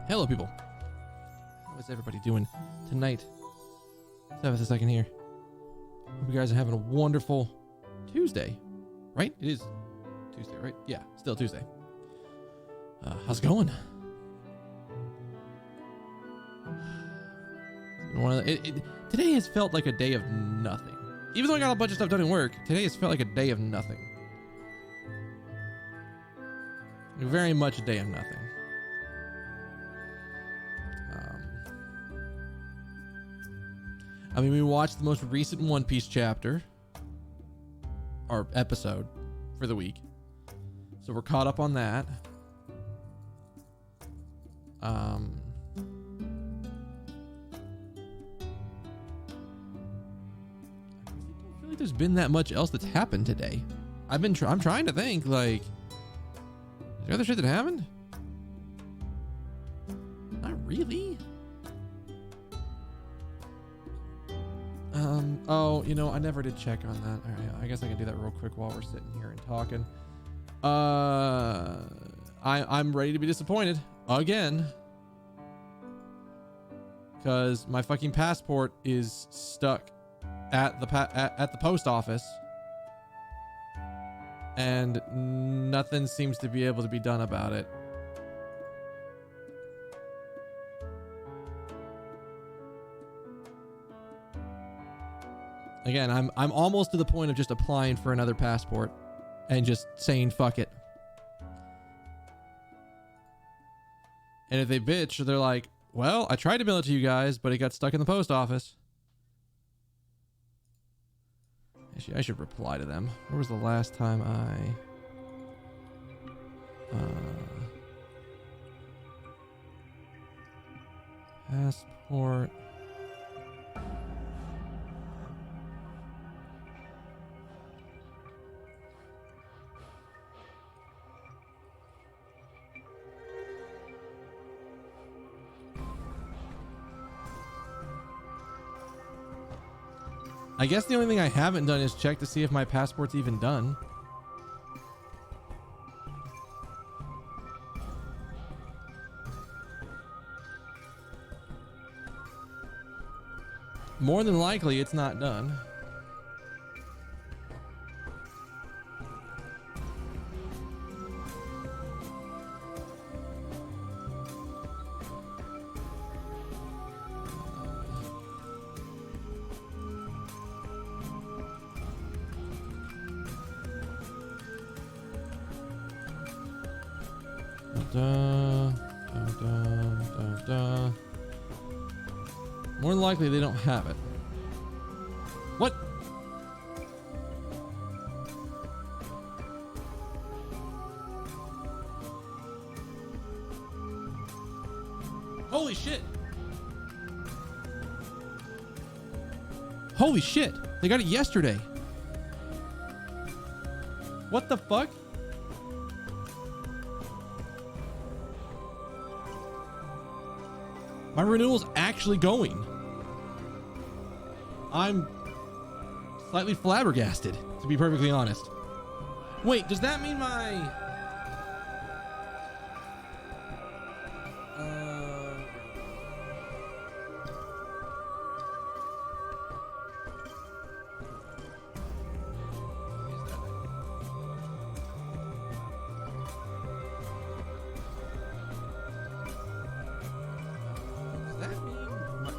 Hello, people. How is everybody doing tonight? Let's have a second here. Hope you guys are having a wonderful Tuesday, right? It is Tuesday, right? Yeah, still Tuesday. How's it going? Today has felt like a day of nothing. Even though I got a bunch of stuff done at work, today has felt like a day of nothing. Very much a day of nothing. I mean, we watched the most recent One Piece chapter, or episode, for the week. So we're caught up on that. I don't feel like there's been that much else that's happened today. I'm trying to think, like, is there other shit that happened? Not really. Oh, you know, I never did check on that. All right, I guess I can do that real quick while we're sitting here and talking. I'm ready to be disappointed again, because my fucking passport is stuck at the post office, and nothing seems to be able to be done about it. Again, I'm almost to the point of just applying for another passport and just saying fuck it. And if they bitch, they're like, well, I tried to mail it to you guys, but it got stuck in the post office. Actually, I should reply to them. Where was the last time passport. I guess the only thing I haven't done is check to see if my passport's even done. More than likely, it's not done. More than likely, they don't have it. What? Holy shit. Holy shit. They got it yesterday. What the fuck? My renewal's actually going. I'm slightly flabbergasted, to be perfectly honest. Wait, does that mean my...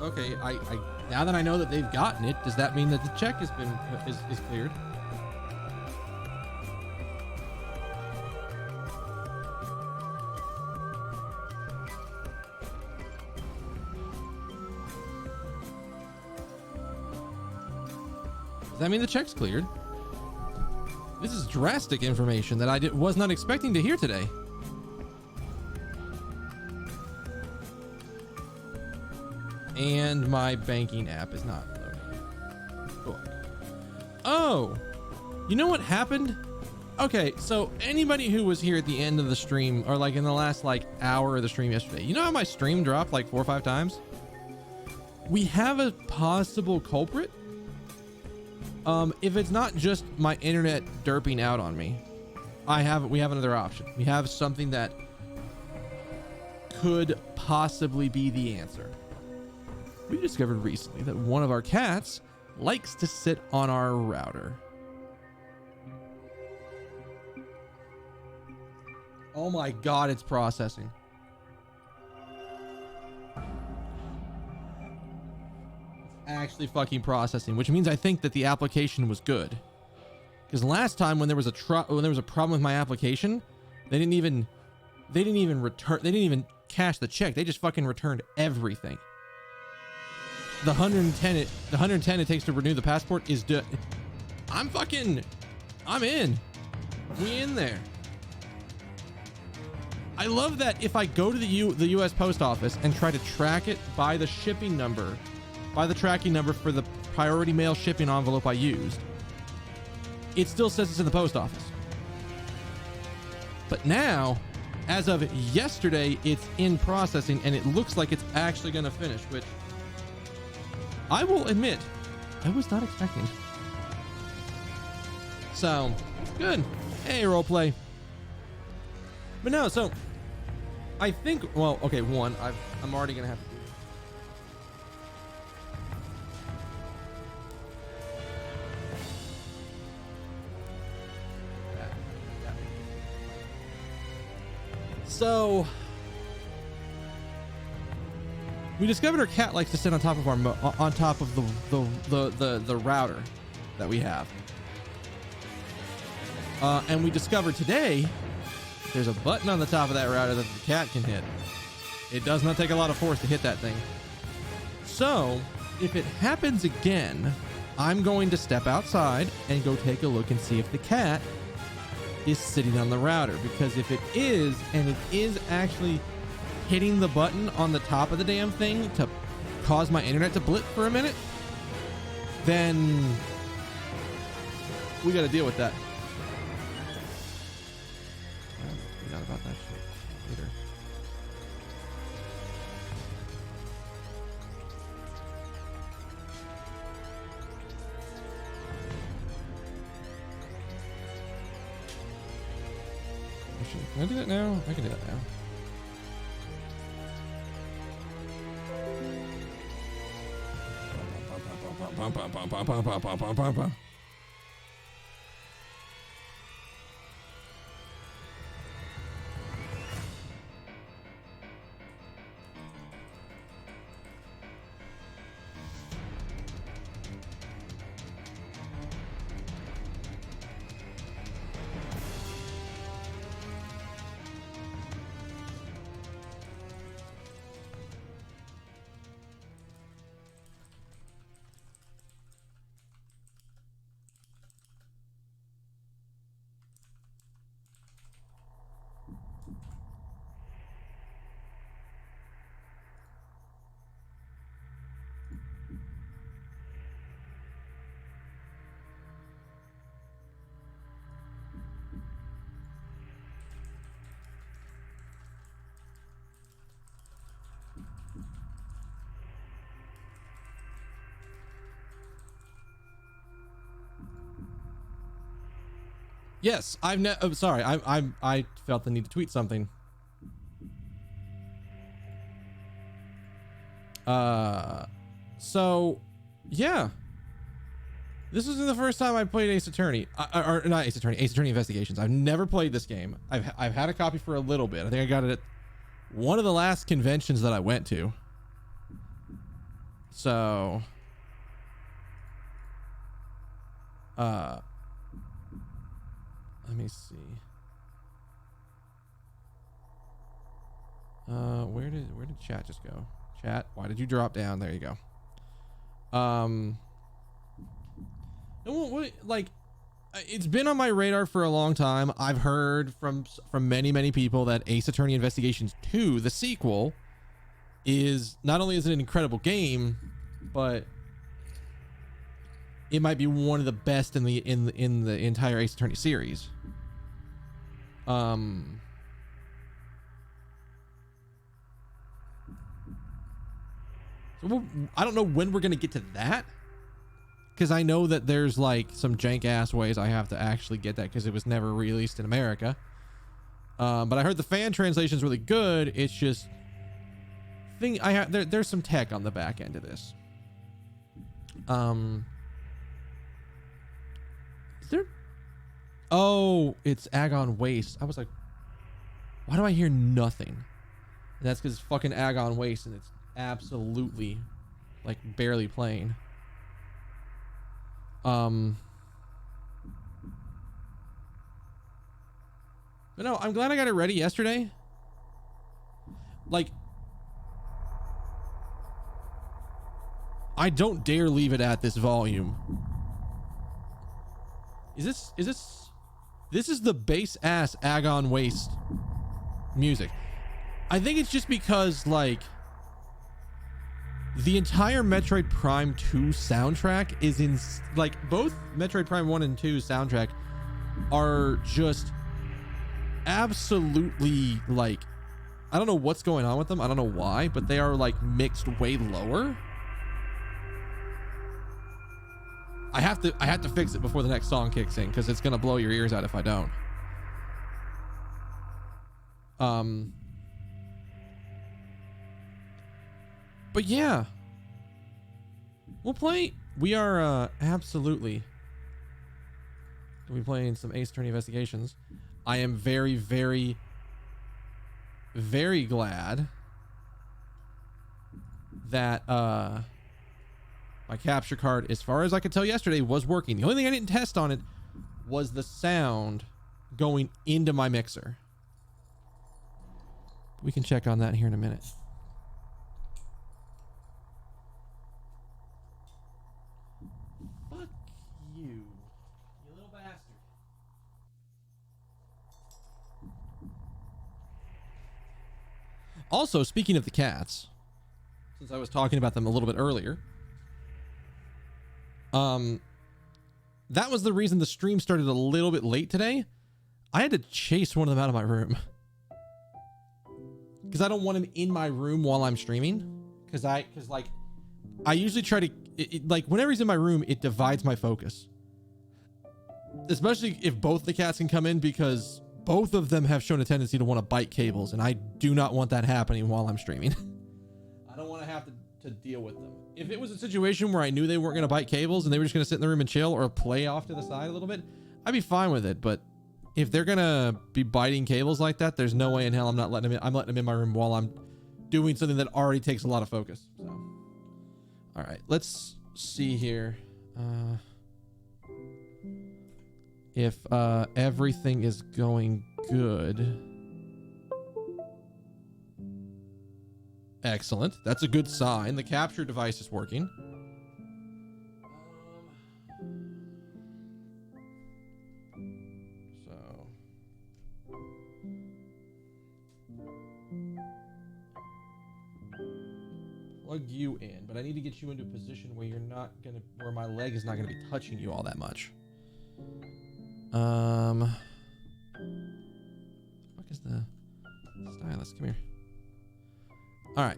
Okay, I now that I know that they've gotten it, does that mean that the check has been is cleared? Does that mean the check's cleared? This is drastic information that I was not expecting to hear today. And my banking app is not loading. Cool. Oh, you know what happened? Okay, so anybody who was here at the end of the stream, or like in the last like hour of the stream yesterday, you know how my stream dropped like 4 or 5 times? We have a possible culprit. If it's not just my internet derping out on me, we have another option. We have something that could possibly be the answer. We discovered recently that one of our cats likes to sit on our router. Oh my God, it's processing. It's actually fucking processing, which means I think that the application was good. Because last time when there was a problem with my application, they didn't even cash the check. They just fucking returned everything. The 110 it takes to renew the passport is I'm in. We in there. I love that if I go to the US Post Office and try to track it by the shipping number, by the tracking number for the priority mail shipping envelope I used, it still says it's in the post office. But now, as of yesterday, it's in processing and it looks like it's actually going to finish, which I will admit, I was not expecting. So, good. Hey, roleplay. But no, so I think, well, okay, one, I'm already going to have to do that. So we discovered our cat likes to sit on top of the router that we have. And we discovered today there's a button on the top of that router that the cat can hit. It does not take a lot of force to hit that thing. So if it happens again, I'm going to step outside and go take a look and see if the cat is sitting on the router, because if it is, and it is actually hitting the button on the top of the damn thing to cause my internet to blip for a minute, then we got to deal with that. I forgot about that shit later. Can I do that now? I can do that now. Yes, sorry. I felt the need to tweet something. So yeah, this isn't the first time I played Ace Attorney, or not Ace Attorney, Ace Attorney Investigations. I've never played this game. I've had a copy for a little bit. I think I got it at one of the last conventions that I went to. So let me see. Where did chat just go? Chat, why did you drop down? There you go. Like, it's been on my radar for a long time. I've heard from many people that Ace Attorney Investigations 2, the sequel, is not only is it an incredible game, but it might be one of the best in the entire Ace Attorney series. So I don't know when we're gonna get to that, because I know that there's like some jank ass ways I have to actually get that because it was never released in America. But I heard the fan translation is really good. It's just think there's some tech on the back end of this. Is there? Oh, it's Agon Waste. I was like, why do I hear nothing? And that's because it's fucking Agon Waste and it's absolutely like barely playing. But no, I'm glad I got it ready yesterday. Like, I don't dare leave it at this volume. This is the bass ass Agon Waste music. I think it's just because like the entire Metroid Prime 2 soundtrack is in like both Metroid Prime 1 and 2 soundtrack are just absolutely like, I don't know what's going on with them. I don't know why, but they are like mixed way lower. I have to fix it before the next song kicks in because it's gonna blow your ears out if I don't. But yeah, we'll play. We are absolutely gonna be playing some Ace Attorney Investigations. I am very, very, very glad that my capture card, as far as I could tell yesterday, was working. The only thing I didn't test on it was the sound going into my mixer. We can check on that here in a minute. Fuck you, you little bastard. Also, speaking of the cats, since I was talking about them a little bit earlier, that was the reason the stream started a little bit late today. I had to chase one of them out of my room because I don't want him in my room while I'm streaming. Because like I usually try to like whenever he's in my room, it divides my focus, especially if both the cats can come in, because both of them have shown a tendency to want to bite cables, and I do not want that happening while I'm streaming. I don't want to have to deal with them. If it was a situation where I knew they weren't going to bite cables and they were just going to sit in the room and chill or play off to the side a little bit, I'd be fine with it. But if they're going to be biting cables like that, there's no way in hell I'm not letting them in. I'm letting them in my room while I'm doing something that already takes a lot of focus. So, all right, let's see here. If everything is going good. Excellent. That's a good sign. The capture device is working. So. Plug you in, but I need to get you into a position where you're not gonna, where my leg is not gonna be touching you all that much. What is the stylus? Come here. All right.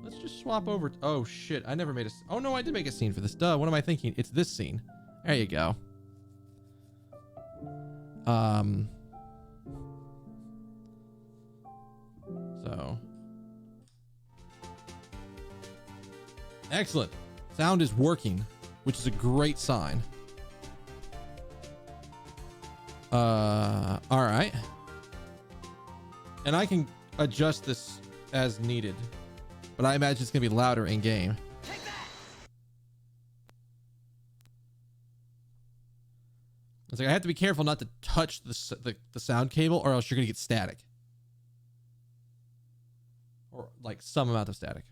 Let's just swap over. Oh shit! I never made a. Oh no, I did make a scene for this. Duh. What am I thinking? It's this scene. There you go. So. Excellent. Sound is working, which is a great sign. All right. And I can adjust this as needed, but I imagine it's gonna be louder in game. It's like I have to be careful not to touch the sound cable, or else you're gonna get static, or like some amount of static.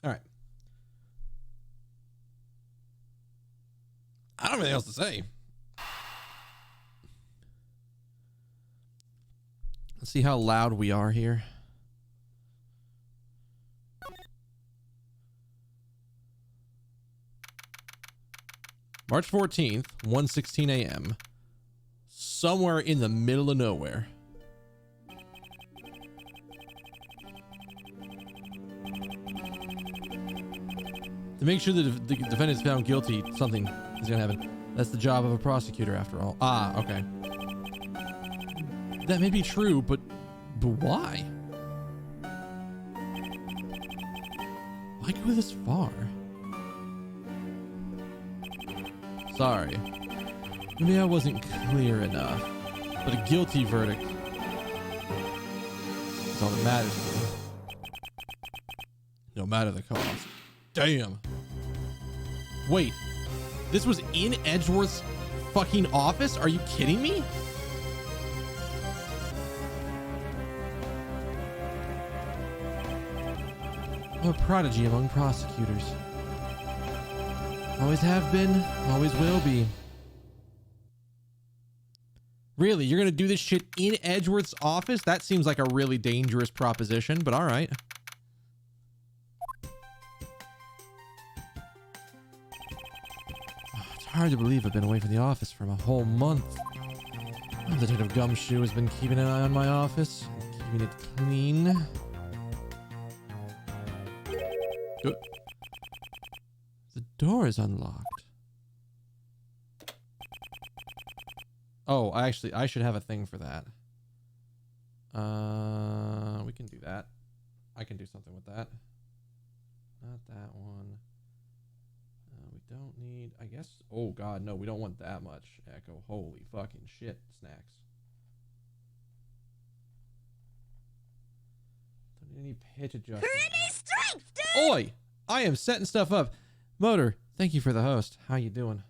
All right. I don't have anything else to say. Let's see how loud we are here. March 14th, 1:16 a.m. Somewhere in the middle of nowhere. The make sure that the defendant is found guilty, something is gonna happen. That's the job of a prosecutor, after all. Ah, okay. That may be true, but why? Why go this far? Sorry. Maybe I wasn't clear enough, but a guilty verdict is all that matters to me. No matter the cost. Damn. Wait, this was in Edgeworth's fucking office? Are you kidding me? I'm a prodigy among prosecutors. Always have been, always will be. Really? You're gonna do this shit in Edgeworth's office? That seems like a really dangerous proposition, but all right. It's hard to believe I've been away from the office for a whole month. Detective Gumshoe has been keeping an eye on my office, keeping it clean. The door is unlocked. Oh, I should have a thing for that. We can do that. I can do something with that. Not that one. We don't need, I guess. Oh God, no, we don't want that much echo. Holy fucking shit, snacks. Don't need any pitch adjustment. Pretty strength, dude! Oi! I am setting stuff up. Motor, thank you for the host. How you doing?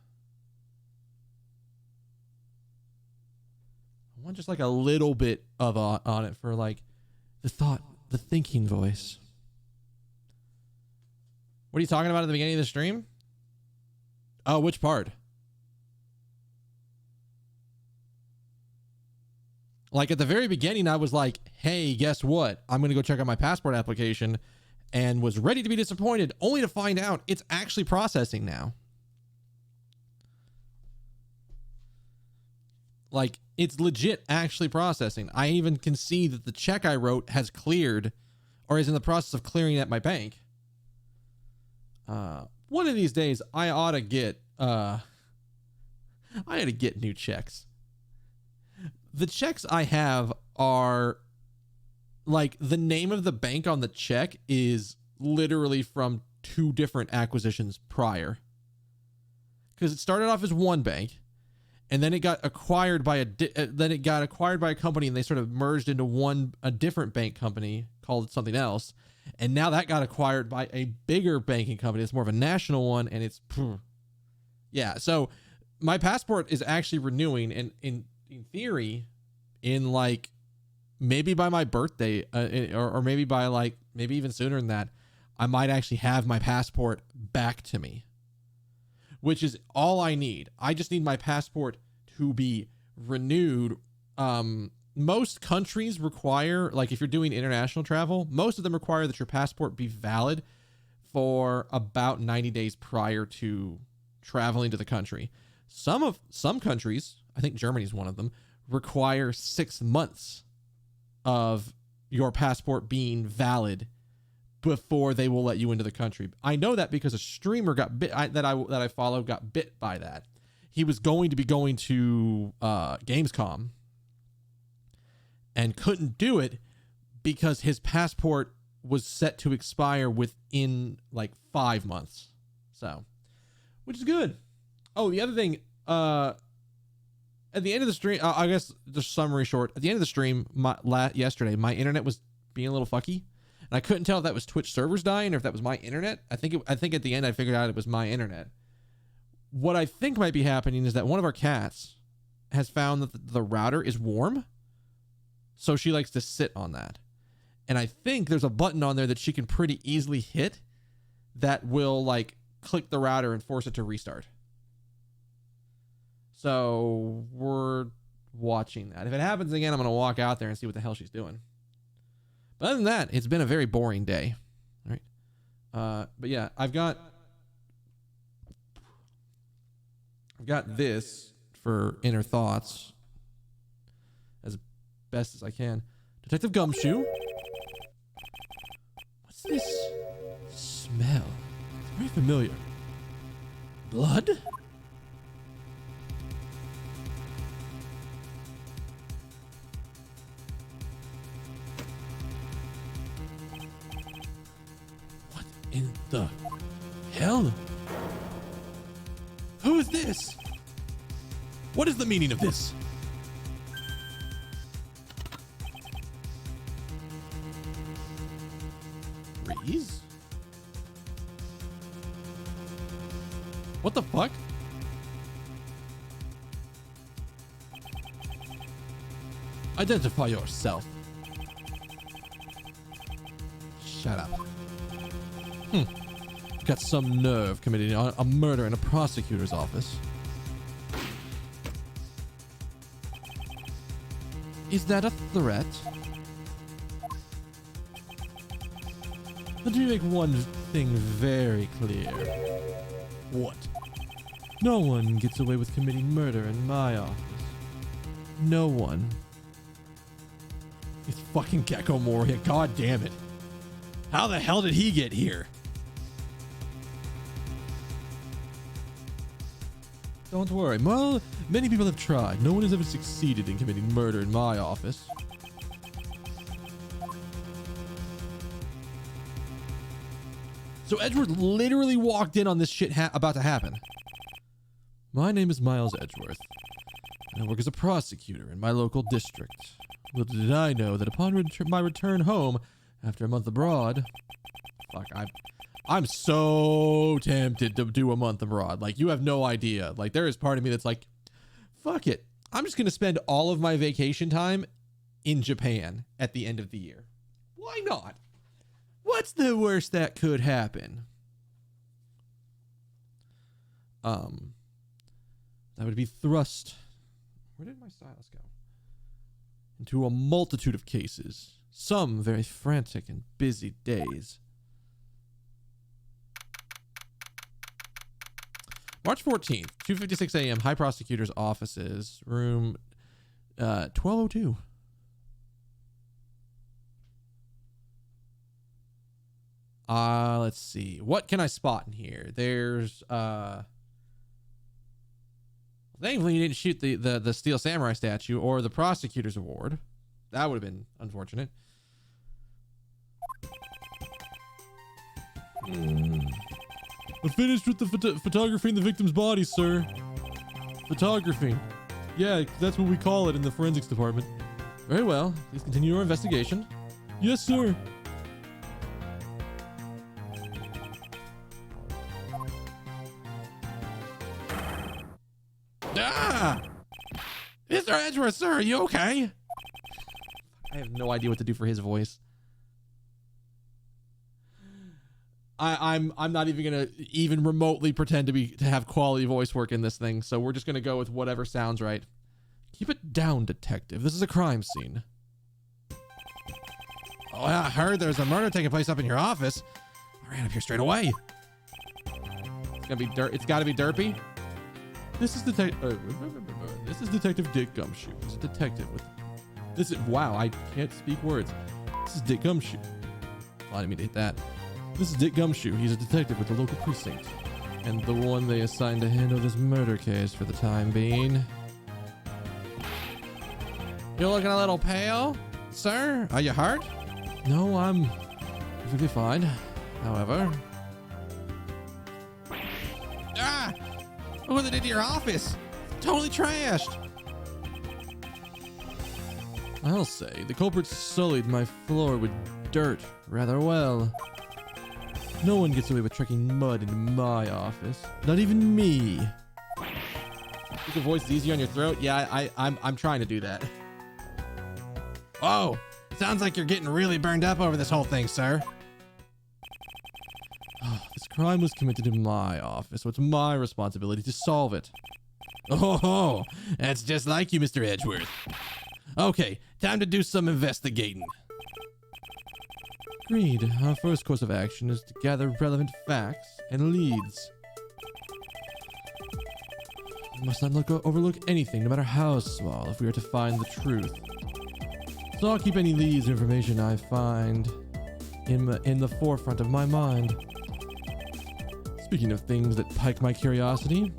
I want just like a little bit of on it for like the thinking voice. What are you talking about at the beginning of the stream? Oh, which part? Like at the very beginning, I was like, hey, guess what? I'm going to go check out my passport application, and was ready to be disappointed, only to find out it's actually processing now. Like, it's legit actually processing. I even can see that the check I wrote has cleared, or is in the process of clearing at my bank. One of these days, I ought to get new checks. The checks I have are like, the name of the bank on the check is literally from 2 different acquisitions prior. Because it started off as one bank, and then it got acquired by a company, and they sort of merged into a different bank company called something else. And now that got acquired by a bigger banking company. It's more of a national one, and it's yeah. So my passport is actually renewing, and in theory, in like maybe by my birthday, or maybe by like maybe even sooner than that, I might actually have my passport back to me, which is all I need. I just need my passport to be renewed. Most countries require, like if you're doing international travel, most of them require that your passport be valid for about 90 days prior to traveling to the country. Some countries, I think Germany's one of them, require 6 months of your passport being valid before they will let you into the country. I know that because a streamer got bit that I follow got bit by that. He was going to be going to Gamescom and couldn't do it because his passport was set to expire within like 5 months. So, which is good. Oh, the other thing, at the end of the stream, I guess the summary short, at the end of the stream yesterday, my internet was being a little fucky, and I couldn't tell if that was Twitch servers dying or if that was my internet. I think at the end I figured out it was my internet. What I think might be happening is that one of our cats has found that the router is warm, so she likes to sit on that. And I think there's a button on there that she can pretty easily hit that will like click the router and force it to restart. So we're watching that. If it happens again, I'm going to walk out there and see what the hell she's doing. But other than that, it's been a very boring day. All right. But yeah, I've got this for inner thoughts as best as I can. Detective Gumshoe. What's this smell? It's very familiar. Blood? What in the hell? Who is this? What is the meaning of this? Reese? What the fuck? Identify yourself. Shut up. Got some nerve committing a murder in a prosecutor's office. Is that a threat? Let me make one thing very clear. What? No one gets away with committing murder in my office. No one. It's fucking Gecko Moria. God damn it. How the hell did he get here? Don't worry. Well, many people have tried. No one has ever succeeded in committing murder in my office. So Edgeworth literally walked in on this shit about to happen. My name is Miles Edgeworth, and I work as a prosecutor in my local district. Little did I know that upon my return home after a month abroad... Fuck, I'm so tempted to do a month abroad. Like, you have no idea. Like, there is part of me that's like, fuck it. I'm just going to spend all of my vacation time in Japan at the end of the year. Why not? What's the worst that could happen? That would be thrust. Where did my stylus go? Into a multitude of cases. Some very frantic and busy days. March 14th, 2:56 a.m. High Prosecutor's Offices, room 1202. Let's see. What can I spot in here? There's thankfully you didn't shoot the Steel Samurai statue or the Prosecutor's Award. That would have been unfortunate. I finished with the photographing the victim's body, sir. Photographing. Yeah, that's what we call it in the forensics department. Very well. Please continue your investigation. Yes, sir. Ah! Mr. Edgeworth, sir, are you okay? I have no idea what to do for his voice. I'm not even gonna even remotely pretend to have quality voice work in this thing, so we're just gonna go with whatever sounds right. Keep it down, detective. This is a crime scene. Oh, I heard there's a murder taking place up in your office. I ran up here straight away. It's gonna be it's gotta be derpy. This is Detective Dick Gumshoe. He's a detective with wow, I can't speak words. This is Dick Gumshoe. I didn't mean to hit that. This is Dick Gumshoe. He's a detective with the local precinct, and the one they assigned to handle this murder case for the time being. You're looking a little pale, sir. Are you hurt? No, I'm perfectly fine. However... Ah! What did they do to your office? Totally trashed. I'll say, the culprit sullied my floor with dirt rather well. No one gets away with trucking mud into my office. Not even me. Make the voice easier on your throat? Yeah, I'm trying to do that. Oh, sounds like you're getting really burned up over this whole thing, sir. Oh, this crime was committed in my office, so it's my responsibility to solve it. Oh, that's just like you, Mr. Edgeworth. Okay, time to do some investigating. Agreed. Our first course of action is to gather relevant facts and leads. We must not overlook anything, no matter how small, if we are to find the truth. So I'll keep any leads or information I find in the forefront of my mind. Speaking of things that pique my curiosity,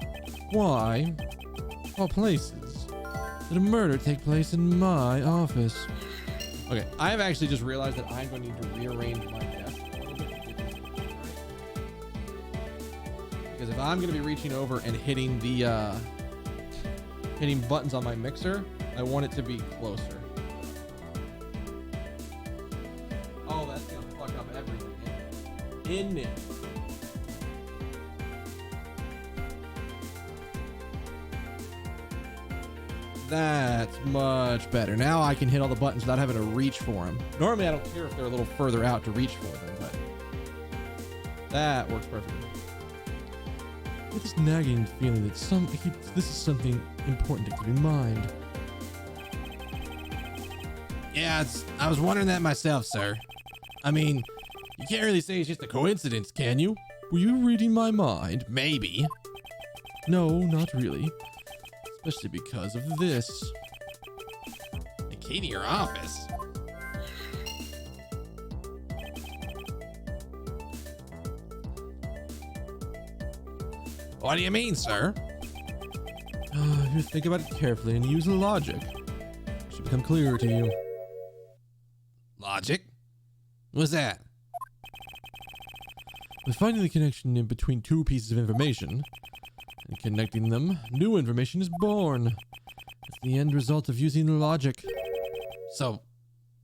why, of all places, did a murder take place in my office? Okay, I have actually just realized that I'm going to need to rearrange my desk a little bit to get this right. Because if I'm going to be reaching over and hitting the hitting buttons on my mixer, I want it to be closer. Oh, that's going to fuck up everything in it. That's much better. Now I can hit all the buttons without having to reach for them. Normally I don't care if they're a little further out to reach for them, but that works perfectly. With this nagging feeling that this is something important to keep in mind. Yeah, I was wondering that myself, sir. I mean, you can't really say it's just a coincidence, can you? Were you reading my mind? Maybe. No, not really. Especially because of this. The key to your office. What do you mean, sir? If you think about it carefully and use logic, it should become clearer to you. Logic? What's that? By finding the connection in between two pieces of information and connecting them, new information is born. It's the end result of using logic. So,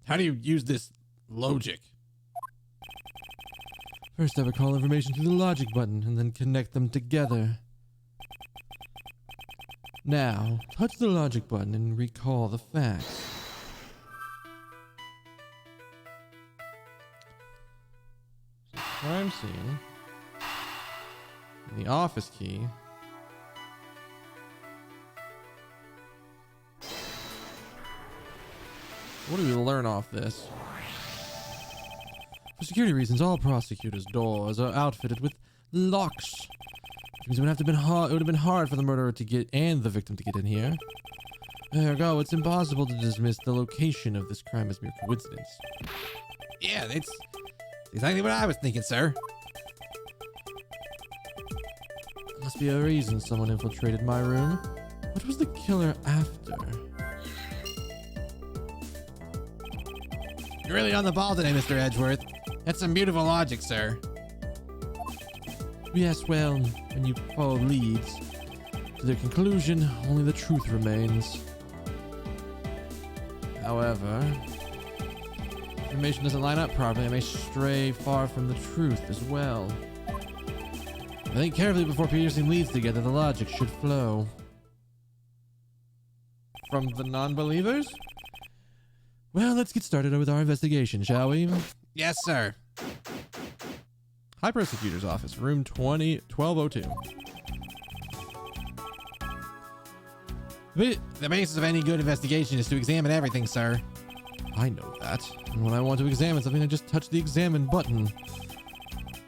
how do you use this logic? First, I would call information through the logic button and then connect them together. Now, touch the logic button and recall the facts. So, what I'm seeing, the office key. What do we learn off this? For security reasons, all prosecutors' doors are outfitted with locks. Which means it would have been hard for the murderer to get and the victim to get in here. Ergo, it's impossible to dismiss the location of this crime as mere coincidence. Yeah, that's exactly what I was thinking, sir. There must be a reason someone infiltrated my room. What was the killer after? You're really on the ball today, Mr. Edgeworth. That's some beautiful logic, sir. Yes, well, when you follow leads to their conclusion, only the truth remains. However, if information doesn't line up properly, it may stray far from the truth as well. Think carefully before piercing leads together, the logic should flow. From the non-believers? Well, let's get started with our investigation, shall we? Yes, sir. High Prosecutor's Office, room 1202. The basis of any good investigation is to examine everything, sir. I know that. And when I want to examine something, I just touch the examine button.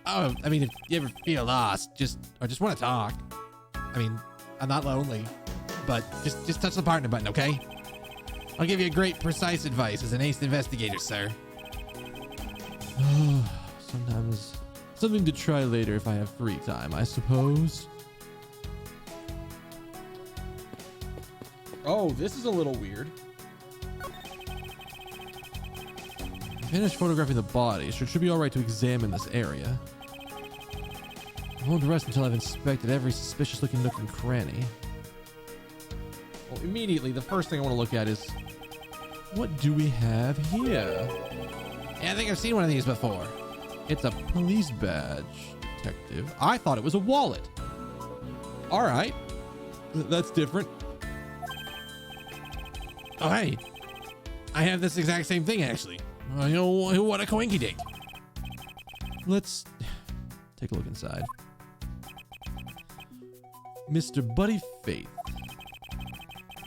Oh, I mean, if you ever feel lost, or just want to talk. I mean, I'm not lonely, but just touch the partner button, okay? I'll give you great, precise advice as an ace investigator, sir. Sometimes something to try later if I have free time, I suppose. Oh, this is a little weird. Finish photographing the body, so it should be alright to examine this area. I won't rest until I've inspected every suspicious looking nook and cranny. Well, immediately, the first thing I want to look at is, what do we have here? Yeah, I think I've seen one of these before. It's a police badge, detective. I thought it was a wallet. All right. That's different. Oh, hey. I have this exact same thing, actually. You know, what a coinky dink. Let's take a look inside. Mr. Buddy Faith.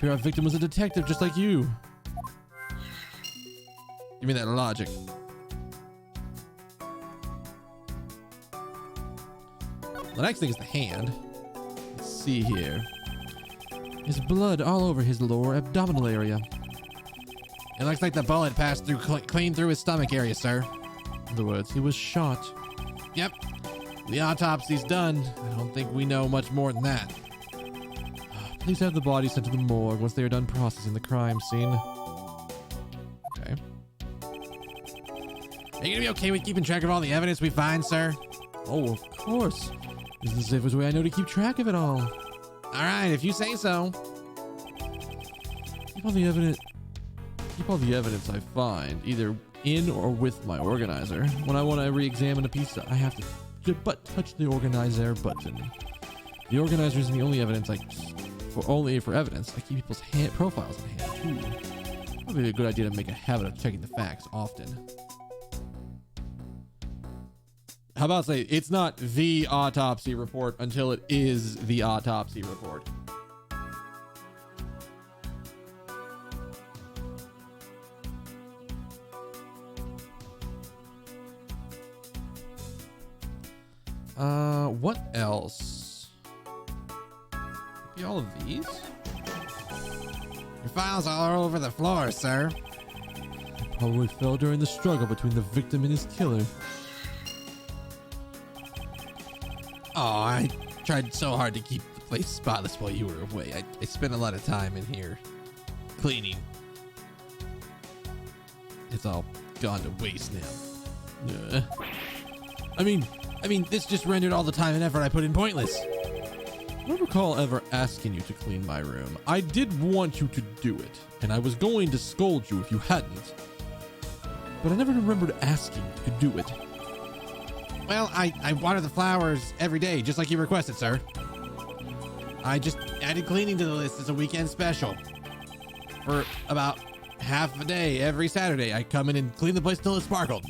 Our victim was a detective just like you. Give me that logic. The next thing is the hand. Let's see here. There's blood all over his lower abdominal area. It looks like the bullet passed through clean through his stomach area, sir. In other words, he was shot. Yep. The autopsy's done. I don't think we know much more than that. Please have the body sent to the morgue once they are done processing the crime scene. Okay. Are you gonna be okay with keeping track of all the evidence we find, sir? Oh, of course. This is the safest way I know to keep track of it all. All right, if you say so. Keep all the evidence I find, either in or with my organizer. When I want to re-examine a piece, I have to but touch the organizer button. The organizer isn't the only evidence only for evidence. I keep people's profiles in hand too. Probably a good idea to make a habit of checking the facts often. How about say it's not the autopsy report until it is the autopsy report. What else? Maybe all of these? Your files are all over the floor, sir. Probably fell during the struggle between the victim and his killer. Oh, I tried so hard to keep the place spotless while you were away. I spent a lot of time in here cleaning. It's all gone to waste now. I mean, this just rendered all the time and effort I put in pointless. I don't recall ever asking you to clean my room. I did want you to do it, and I was going to scold you if you hadn't. But I never remembered asking you to do it. Well, I water the flowers every day, just like you requested, sir. I just added cleaning to the list as a weekend special. For about half a day every Saturday, I come in and clean the place till it sparkled.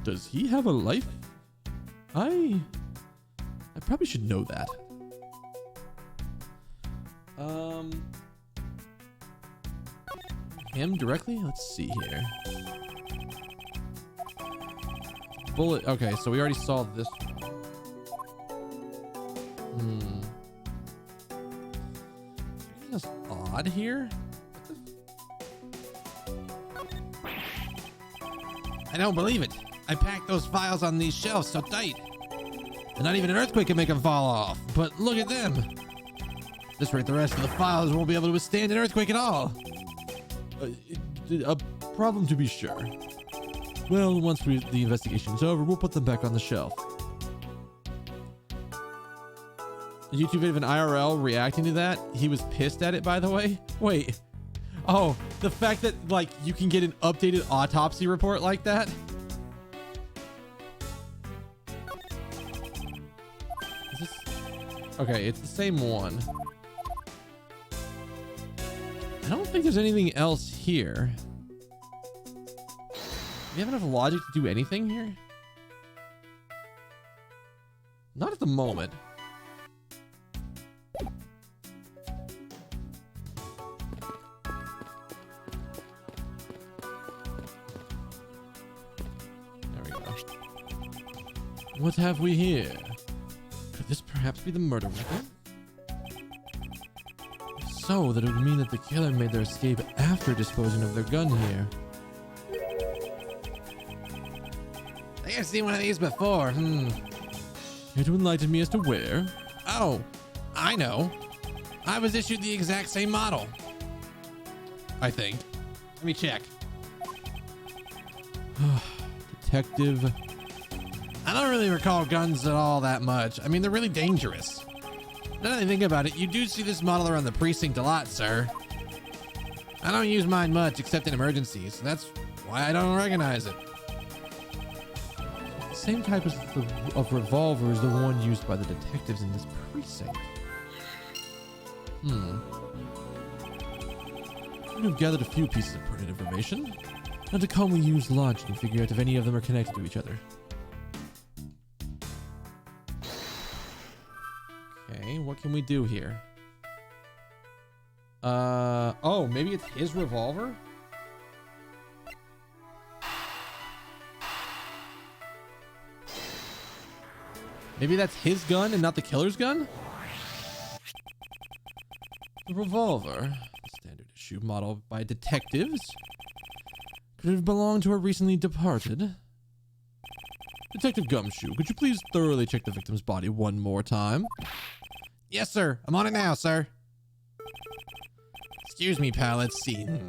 Does he have a life? I probably should know that. Him directly? Let's see here. Bullet. Okay, so we already saw this one. That's odd here. I don't believe it. I packed those files on these shelves so tight. And not even an earthquake can make them fall off. But look at them. At this rate, the rest of the files won't be able to withstand an earthquake at all. A problem to be sure. Well, once the investigation's over, we'll put them back on the shelf. A YouTube video of an IRL reacting to that. He was pissed at it, by the way. Wait. Oh, the fact that, like, you can get an updated autopsy report like that? Is this... Okay, it's the same one. I don't think there's anything else here. Do you have enough logic to do anything here? Not at the moment. There we go. What have we here? Could this perhaps be the murder weapon? So, that it would mean that the killer made their escape after disposing of their gun here. I have seen one of these before. Here to enlighten me as to where? Oh, I know. I was issued the exact same model. I think. Let me check. Detective. I don't really recall guns at all that much. I mean, they're really dangerous. Now that I think about it, you do see this model around the precinct a lot, sir. I don't use mine much except in emergencies. That's why I don't recognize it. The same type of revolver is the one used by the detectives in this precinct. I've gathered a few pieces of pertinent information. Now to calmly use logic and figure out if any of them are connected to each other. Okay, what can we do here? Oh, maybe it's his revolver? Maybe that's his gun and not the killer's gun? The revolver, standard issue model by detectives, could have belonged to a recently departed. Detective Gumshoe, could you please thoroughly check the victim's body one more time? Yes, sir. I'm on it now, sir. Excuse me, pal. Let's see. What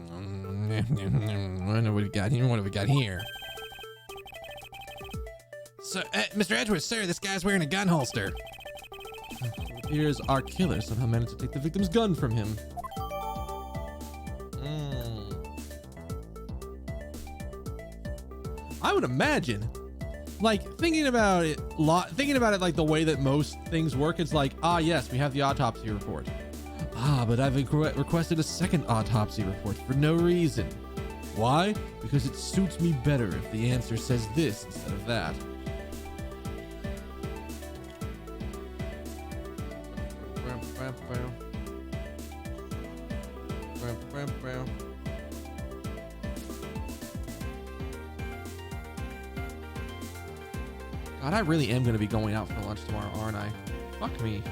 have we got here? What have we got here? So, Mr. Edgeworth, sir, this guy's wearing a gun holster. It appears our killer somehow managed to take the victim's gun from him. I would imagine, like, thinking about it like the way that most things work, it's like, ah, yes, we have the autopsy report. Ah, but I've requested a second autopsy report for no reason. Why? Because it suits me better if the answer says this instead of that. God, I really am going to be going out for lunch tomorrow, aren't I? Fuck me.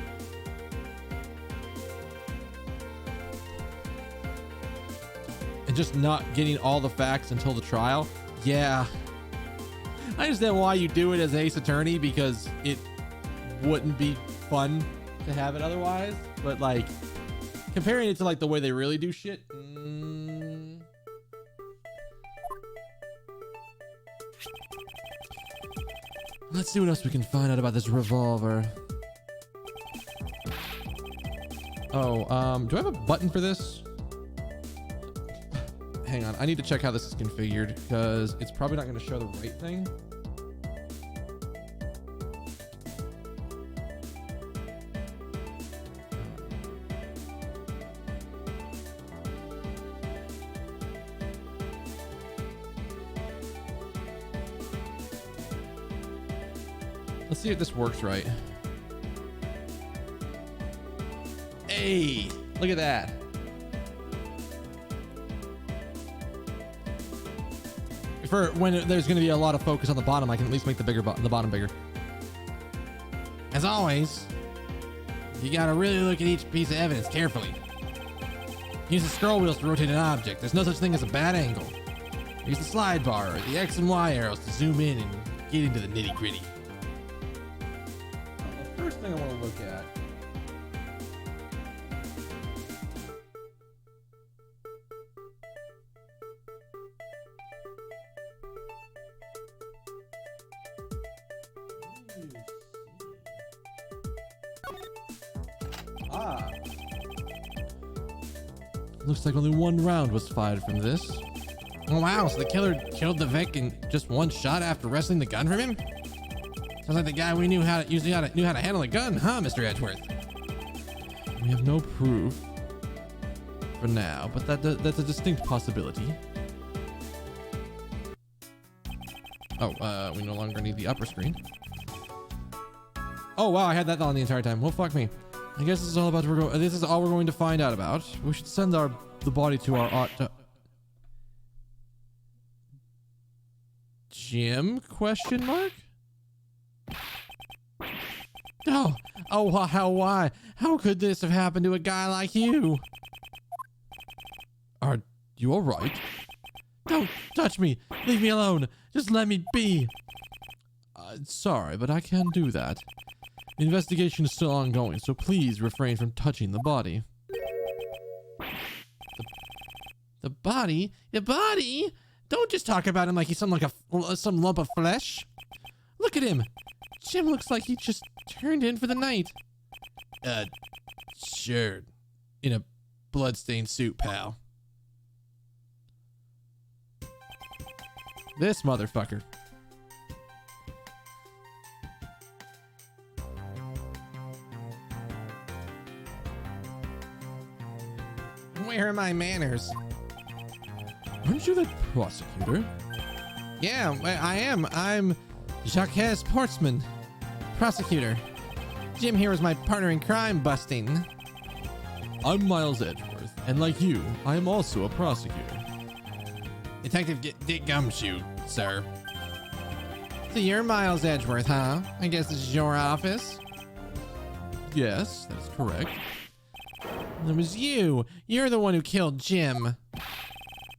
And just not getting all the facts until the trial? Yeah. I understand why you do it as Ace Attorney, because it wouldn't be fun to have it otherwise. But, like, comparing it to, like, the way they really do shit. Let's see what else we can find out about this revolver. Oh, do I have a button for this? Hang on, I need to check how this is configured because it's probably not going to show the right thing. Let's see if this works right. Hey, look at that. For when there's going to be a lot of focus on the bottom, I can at least make the bottom bigger. As always, you got to really look at each piece of evidence carefully. Use the scroll wheels to rotate an object. There's no such thing as a bad angle. Use the slide bar or the X and Y arrows to zoom in and get into the nitty gritty. The first thing I want to look at. Looks like only one round was fired from this. Oh wow, so the killer killed the Vic in just one shot after wresting the gun from him? Sounds like the guy we knew knew how to handle a gun, huh, Mr. Edgeworth? We have no proof for now, but that's a distinct possibility. Oh, we no longer need the upper screen. Oh wow, I had that on the entire time. Well, fuck me. I guess this is all we're going to find out about. We should send the body to our Jim? Question mark? Why? How could this have happened to a guy like you? Are you all right? Don't touch me. Leave me alone. Just let me be. Sorry, but I can't do that. The investigation is still ongoing, so please refrain from touching the body. The body? The body? Don't just talk about him like he's some lump of flesh. Look at him. Jim looks like he just turned in for the night. Sure. In a bloodstained suit, pal. This motherfucker. Where are my manners? Aren't you the prosecutor? Yeah, I am. I'm Jacques Portsman, prosecutor. Jim here is my partner in crime busting. I'm Miles Edgeworth, and like you, I am also a prosecutor. Detective Dick Gumshoe, sir. So you're Miles Edgeworth, huh? I guess this is your office? Yes, that's correct. It was you. You're the one who killed Jim.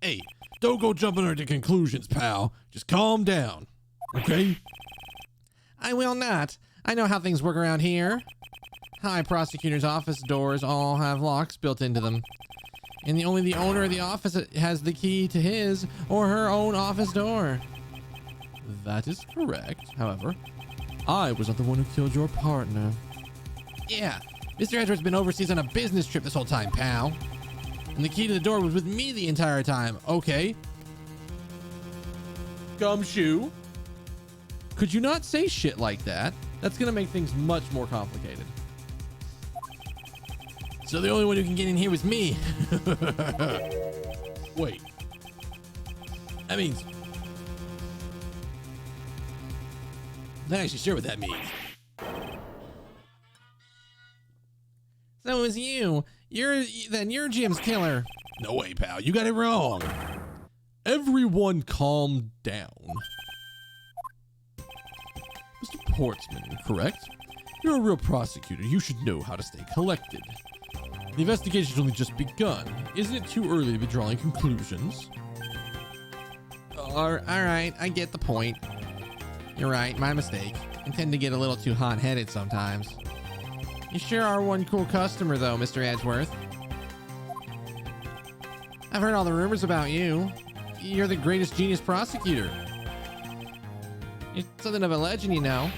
Hey, don't go jumping into conclusions, pal. Just calm down, okay? I will not. I know how things work around here. High prosecutor's office doors all have locks built into them. And only the owner of the office has the key to his or her own office door. That is correct. However, I was not the one who killed your partner. Yeah, Mr. Edwards been overseas on a business trip this whole time, pal. And the key to the door was with me the entire time. Okay. Gumshoe. Could you not say shit like that? That's gonna make things much more complicated. So the only one who can get in here was me. Wait. That means... Not actually sure what that means. So it was you. You're Jim's killer. No way, pal. You got it wrong. Everyone calm down. Mr. Portsman, correct? You're a real prosecutor. You should know how to stay collected. The investigation's only just begun. Isn't it too early to be drawing conclusions? All right, I get the point. You're right, my mistake. I tend to get a little too hot-headed sometimes. You sure are one cool customer, though, Mr. Edgeworth. I've heard all the rumors about you. You're the greatest genius prosecutor. You're something of a legend, you know.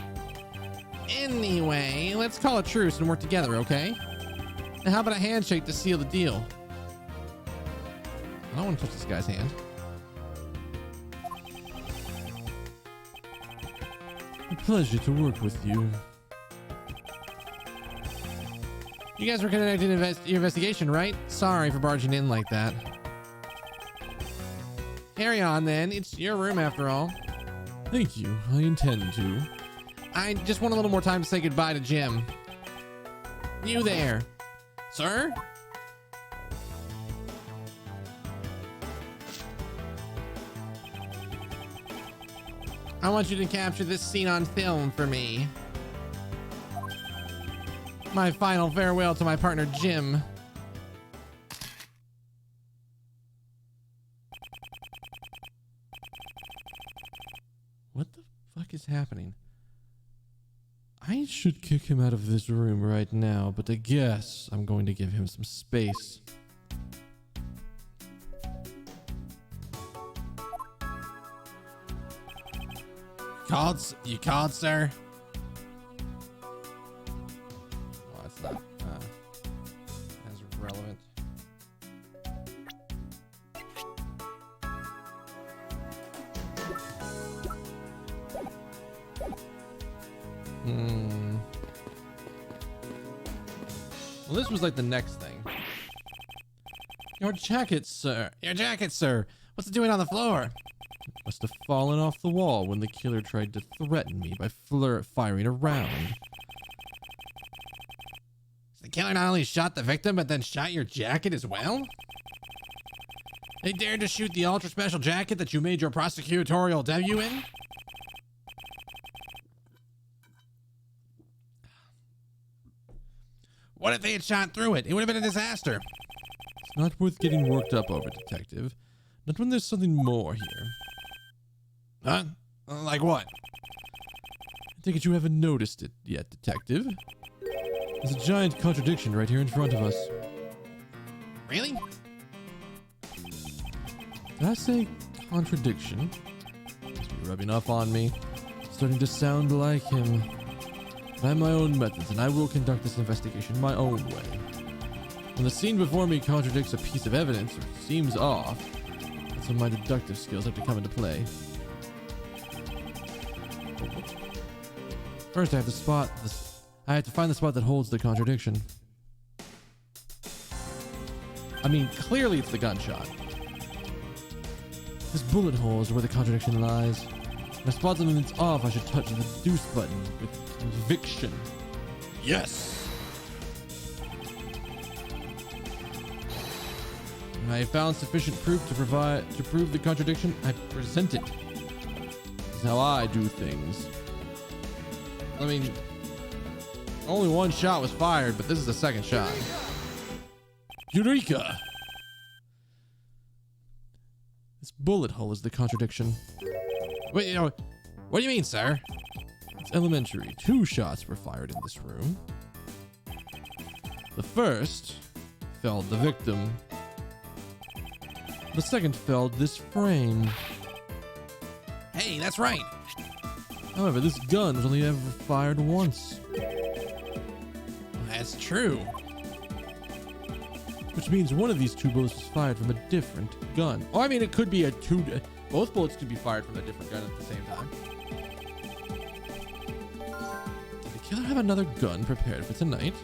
Anyway, let's call a truce and work together, okay? Now, how about a handshake to seal the deal? I don't want to touch this guy's hand. A pleasure to work with you. You guys were conducting your investigation, right? Sorry for barging in like that. Carry on, then. It's your room, after all. Thank you. I intend to. I just want a little more time to say goodbye to Jim. You there. Sir? I want you to capture this scene on film for me. My final farewell to my partner, Jim. What the fuck is happening? I should kick him out of this room right now, but I guess I'm going to give him some space. You called, sir? Well, that's not as relevant. Well, this was like the next thing. Your jacket, sir. Your jacket, sir. What's it doing on the floor? It must have fallen off the wall when the killer tried to threaten me by firing a round. So the killer not only shot the victim, but then shot your jacket as well? They dared to shoot the ultra special jacket that you made your prosecutorial debut in? What if they had shot through it? It would have been a disaster. It's not worth getting worked up over, Detective. Not when there's something more here. Huh? Like what? I take it you haven't noticed it yet, Detective. There's a giant contradiction right here in front of us. Really? Did I say contradiction? You're rubbing off on me. Starting to sound like him. I have my own methods, and I will conduct this investigation my own way. When the scene before me contradicts a piece of evidence or seems off, that's when my deductive skills have to come into play. First, I have to find the spot that holds the contradiction. I mean, clearly it's the gunshot. This bullet hole is where the contradiction lies. When I spot something that's off, I should touch the deuce button with conviction. Yes! When I have found sufficient proof to prove the contradiction, I present it. This is how I do things. I mean, only one shot was fired, but this is the second shot. Eureka! This bullet hole is the contradiction. Wait, what do you mean, sir? It's elementary. 2 shots were fired in this room. The first felled the victim. The second felled this frame. Hey, that's right. However, this gun was only ever fired once. That's true. Which means one of these 2 bullets was fired from a different gun. Oh, I mean, it could be both bullets could be fired from a different gun at the same time. Did the killer have another gun prepared for tonight?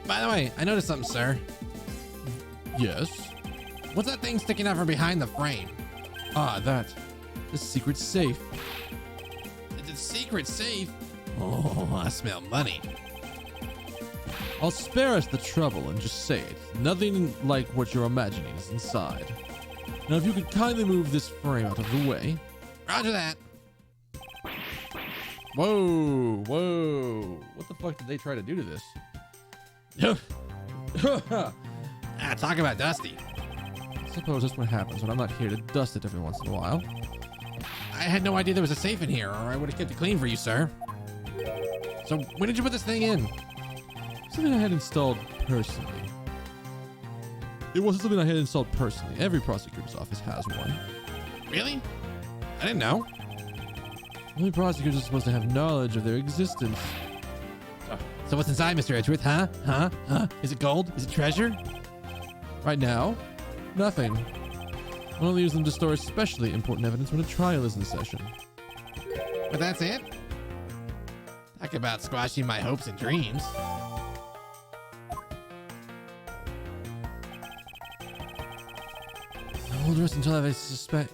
By the way, I noticed something, sir. Yes. What's that thing sticking out from behind the frame? Ah, that. The secret safe. It's a secret safe. Oh, I smell money. I'll spare us the trouble and just say it. Nothing like what you're imagining is inside. Now, if you could kindly move this frame out of the way. Roger that. Whoa, whoa. What the fuck did they try to do to this? Talk about dusty. I suppose that's what happens when I'm not here to dust it every once in a while. I had no idea there was a safe in here, or I would have kept it clean for you, sir. So when did you put this thing in? Something I had installed personally. It wasn't something I had installed personally. Every prosecutor's office has one. Really? I didn't know. Only prosecutors are supposed to have knowledge of their existence. So what's inside, Mr. Edgeworth, huh? Huh? Is it gold? Is it treasure? Right now, nothing. I'll only use them to store especially important evidence when a trial is in session. But that's it? Talk about squashing my hopes and dreams. I won't rest until I've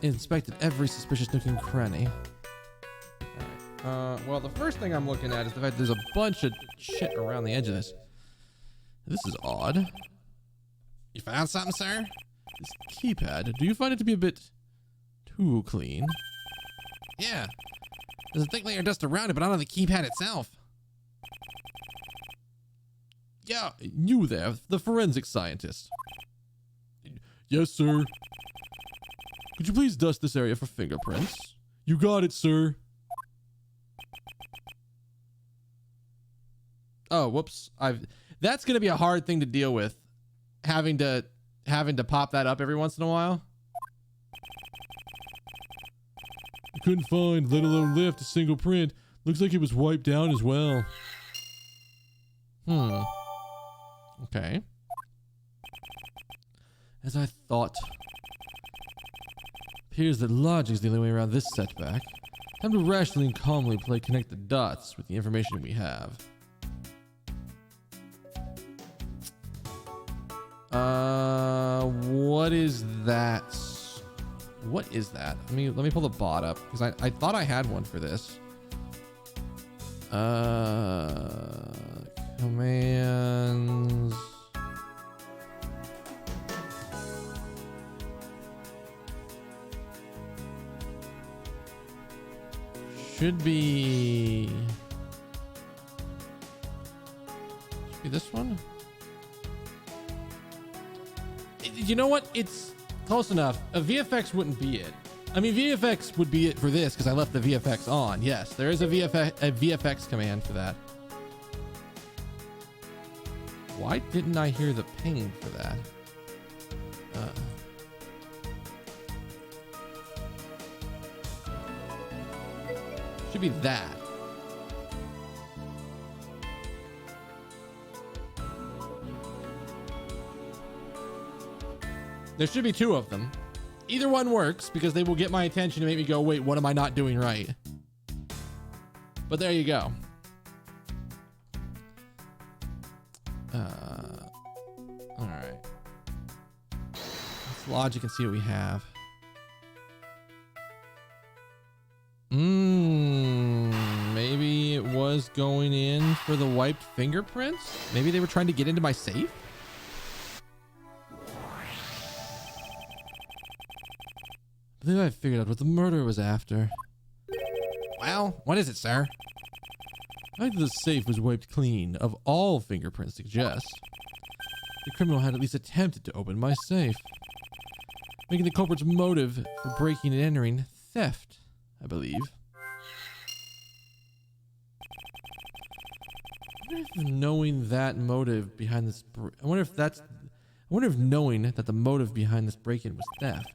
inspected every suspicious nook and cranny. Well, the first thing I'm looking at is the fact there's a bunch of shit around the edge of this. This is odd. You found something, sir? This keypad, do you find it to be a bit too clean? Yeah. There's a thick layer of dust around it, but not on the keypad itself. Yeah, you there, the forensic scientist. Yes, sir. Could you please dust this area for fingerprints? You got it, sir. Oh, whoops. That's going to be a hard thing to deal with. Having to pop that up every once in a while. I couldn't find, let alone lift, a single print. Looks like it was wiped down as well. Okay. As I thought. Appears that logic is the only way around this setback. Time to rationally and calmly connect the dots with the information we have. What is that? What is that? Let me pull the bot up because I thought I had one for this. Commands. Should be this one. You know what? It's close enough. A VFX wouldn't be it. I mean, VFX would be it for this because I left the VFX on. Yes, there is a VFX command for that. Why didn't I hear the ping for that? Should be that. There should be 2 of them. Either one works because they will get my attention and make me go, wait, what am I not doing right? But there you go. All right. Let's logic and see what we have. Maybe it was going in for the wiped fingerprints? Maybe they were trying to get into my safe? I think I figured out what the murderer was after. Well, what is it, sir? I think the safe was wiped clean of all fingerprints suggest. The criminal had at least attempted to open my safe. making the culprit's motive for breaking and entering theft, I believe. I wonder if knowing that motive behind this, I wonder if knowing that the motive behind this break-in was theft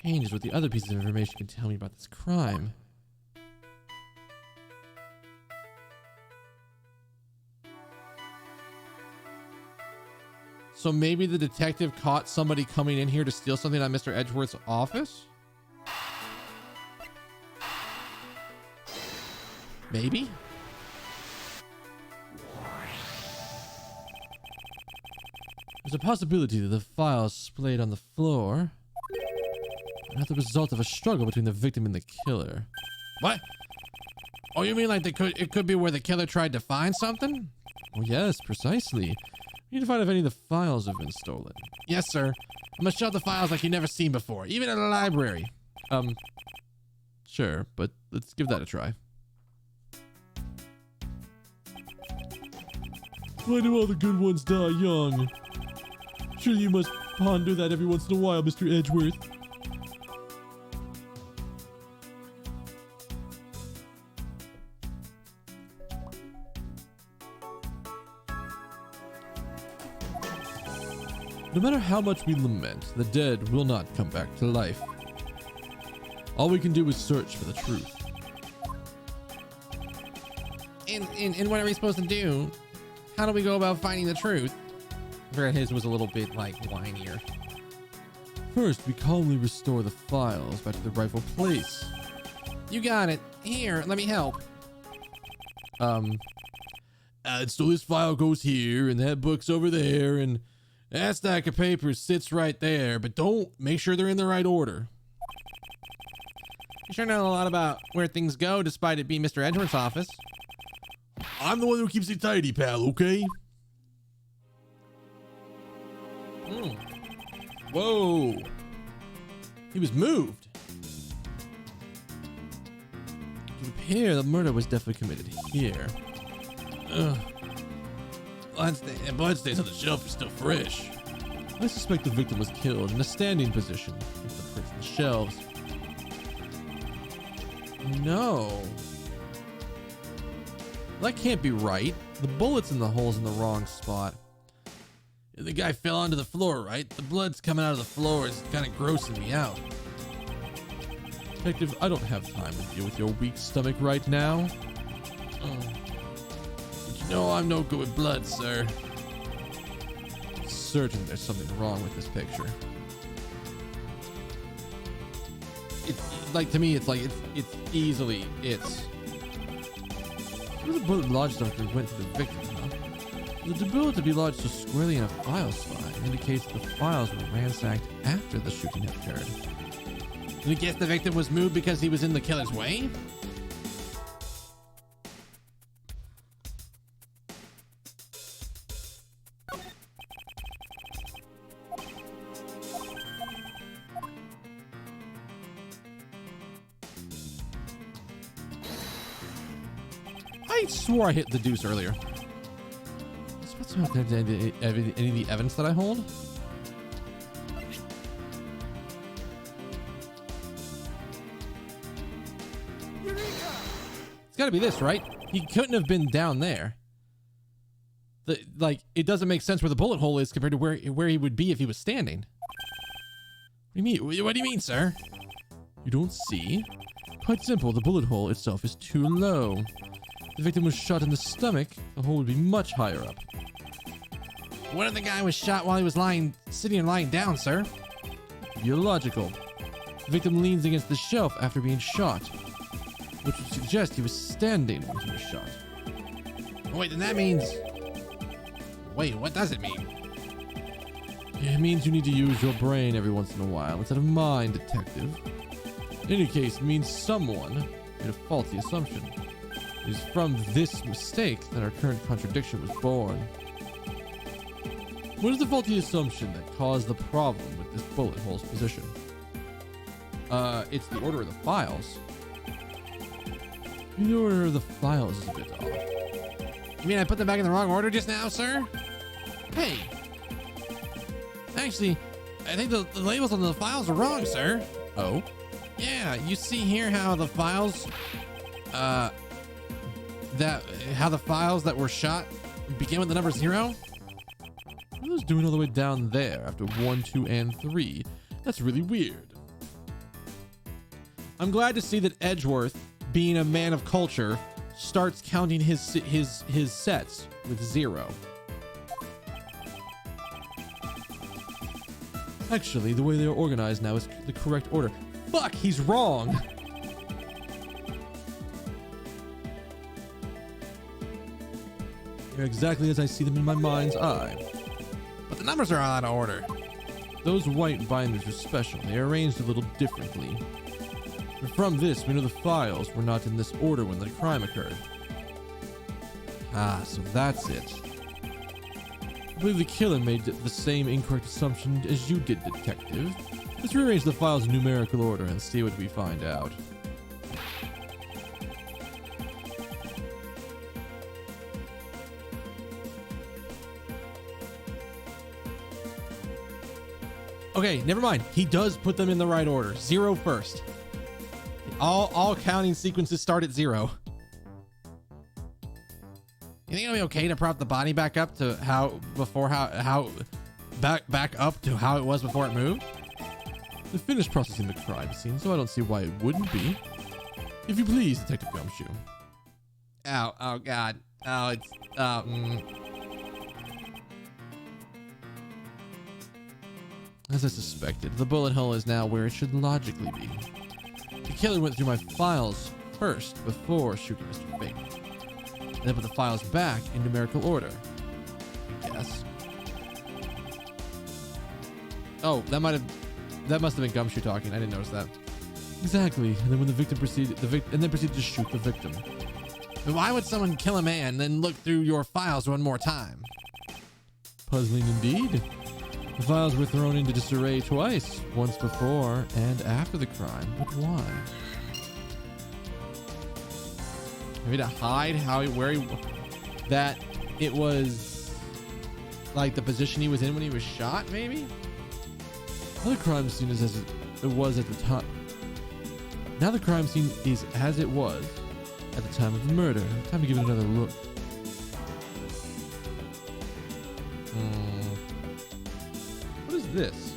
changes what the other pieces of information can tell me about this crime. So maybe the detective caught somebody coming in here to steal something at Mr. Edgeworth's office? Maybe? There's a possibility that the files splayed on the floor are the result of a struggle between the victim and the killer. What? Oh, you mean like it could be where the killer tried to find something? Oh yes, precisely. We need to find if any of the files have been stolen. Yes, sir. I'm gonna show the files like you've never seen before, even in a library. Sure, but let's give that a try. Why do all the good ones die young? Surely you must ponder that every once in a while, Mr. Edgeworth. No matter how much we lament, the dead will not come back to life. All we can do is search for the truth. And what are we supposed to do? How do we go about finding the truth? His was a little bit like whinier. First, we calmly restore the files back to their rightful place. You got it. Here, let me help. So this file goes here, and that book's over there, and that stack of papers sits right there, but don't make sure they're in the right order. You sure know a lot about where things go, despite it being Mr. Edgeworth's office. I'm the one who keeps it tidy, pal, okay? Whoa. He was moved. It would appear the murder was definitely committed here. Blood stains on the shelf are still fresh. I suspect the victim was killed in a standing position with the prints on the shelves. No. That can't be right. The bullet's in the holes in the wrong spot. The guy fell onto the floor, right? The blood's coming out of the floor. It's kind of grossing me out. Detective, I don't have time to deal with your weak stomach right now. But you know I'm no good with blood, sir. I'm certain there's something wrong with this picture. It's like, to me, it's like, it's easily, Where the bullet lodged after it went to the victim, huh? The bullet to be lodged so squarely in a file slot indicates that the files were ransacked after the shooting had occurred. You guess the victim was moved because he was in the killer's way? I swore I hit the deuce earlier. What's about any of the evidence that I hold? It's got to be this, right? He couldn't have been down there. It doesn't make sense where the bullet hole is compared to where he would be if he was standing. What do you mean? What do you mean, sir? You don't see? Quite simple. The bullet hole itself is too low. If the victim was shot in the stomach, the hole would be much higher up. What if the guy was shot while he was sitting and lying down, sir? You're logical. The victim leans against the shelf after being shot, which would suggest he was standing when he was shot. Wait, then that means... Wait, what does it mean? It means you need to use your brain every once in a while instead of mine, detective. In any case, it means someone made a faulty assumption. It is from this mistake that our current contradiction was born. What is the faulty assumption that caused the problem with this bullet hole's position? It's the order of the files. The order of the files is a bit off. You mean I put them back in the wrong order just now, sir? Hey! Actually, I think the labels on the files are wrong, sir. Oh? Yeah, you see here how the files, how the files that were shot begin with the number 0? What was doing all the way down there after 1, 2, and 3? That's really weird. I'm glad to see that Edgeworth, being a man of culture, starts counting his sets with 0. Actually, the way they are organized now is the correct order. Fuck, he's wrong. They're exactly as I see them in my mind's eye. But the numbers are out of order. Those white binders are special. They are arranged a little differently. And from this, we know the files were not in this order when the crime occurred. Ah, so that's it. I believe the killer made the same incorrect assumption as you did, detective. Let's rearrange the files in numerical order and see what we find out. Okay, never mind. He does put them in the right order. 0 first. All counting sequences start at 0. You think it'll be okay to prop the body back up to back up to how it was before it moved? The finished processing the crime scene, so I don't see why it wouldn't be. If you please, Detective Gumshoe. Ow, oh god. Oh, it's As I suspected, the bullet hole is now where it should logically be. The killer went through my files first before shooting Mr. Fate. And then put the files back in numerical order. Yes. Oh, that must have been Gumshoe talking. I didn't notice that. Exactly. And then when the victim proceeded to shoot the victim. But why would someone kill a man, then look through your files one more time? Puzzling indeed. The files were thrown into disarray twice, once before and after the crime, but why? Maybe to hide that it was like the position he was in when he was shot, maybe? Now the crime scene is as it was at the time. Now the crime scene is as it was at the time of the murder. Time to give it another look. What is this?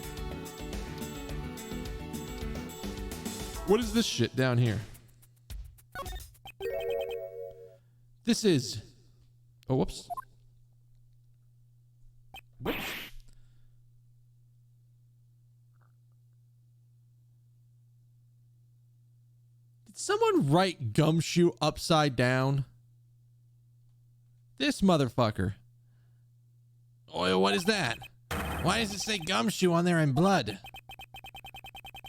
What is this shit down here? This is... Oh, whoops. Whoops. Did someone write Gumshoe upside down? This motherfucker. Oh, what is that? Why does it say Gumshoe on there in blood?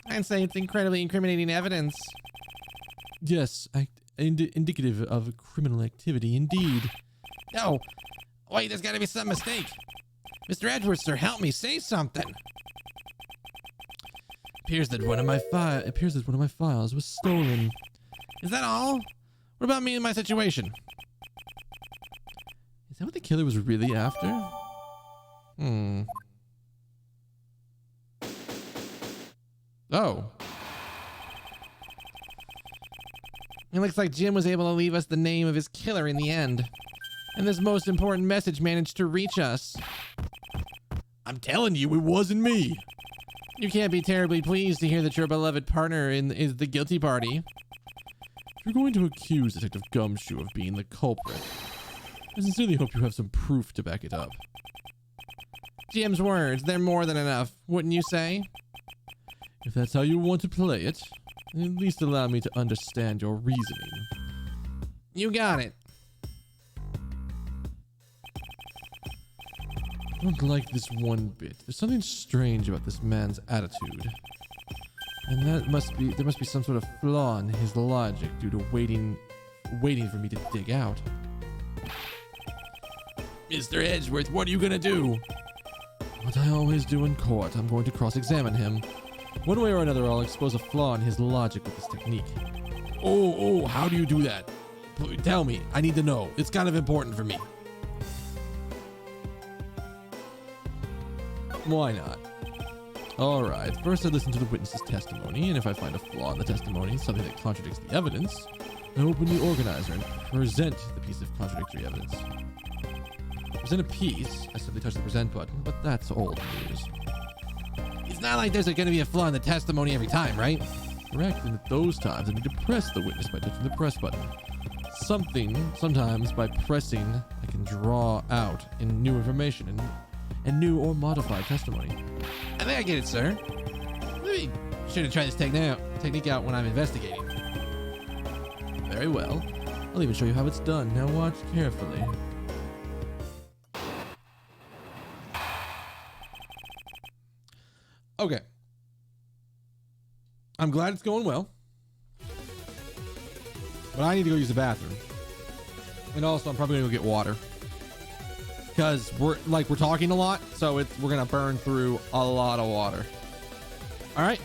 I'd say it's incredibly incriminating evidence. Yes, indicative of criminal activity, indeed. No, wait, there's got to be some mistake. Mr. Edwards, sir, help me, say something. Appears that one of my files was stolen. Is that all? What about me and my situation? Is that what the killer was really after? Oh. It looks like Jim was able to leave us the name of his killer in the end. And this most important message managed to reach us. I'm telling you, it wasn't me. You can't be terribly pleased to hear that your beloved partner is the guilty party. If you're going to accuse Detective Gumshoe of being the culprit, I sincerely hope you have some proof to back it up. Jim's words, they're more than enough, wouldn't you say? If that's how you want to play it, at least allow me to understand your reasoning. You got it. I don't like this one bit. There's something strange about this man's attitude. And there must be some sort of flaw in his logic due to waiting for me to dig out. Mr. Edgeworth, what are you gonna do? What I always do in court, I'm going to cross-examine him. One way or another, I'll expose a flaw in his logic with this technique. Oh, how do you do that? Tell me, I need to know. It's kind of important for me. Why not? All right, first I listen to the witness's testimony, and if I find a flaw in the testimony, something that contradicts the evidence, I open the organizer and present the piece of contradictory evidence. Present a piece, I simply touch the present button, but that's old news. It's not like there's going to be a flaw in the testimony every time, right? Correct, and at those times I need to press the witness by touching the press button. Sometimes by pressing, I can draw out in new information and new or modified testimony. I think I get it, sir. Maybe should have tried this technique out when I'm investigating. Very well. I'll even show you how it's done. Now watch carefully. Okay. I'm glad it's going well. But I need to go use the bathroom. And also, I'm probably gonna go get water. Because we're talking a lot, so we're gonna burn through a lot of water. All right.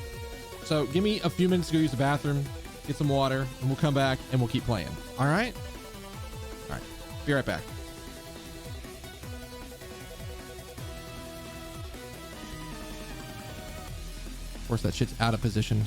So give me a few minutes to go use the bathroom, get some water, and we'll come back and we'll keep playing. All right. All right. Be right back. Of course, that shit's out of position.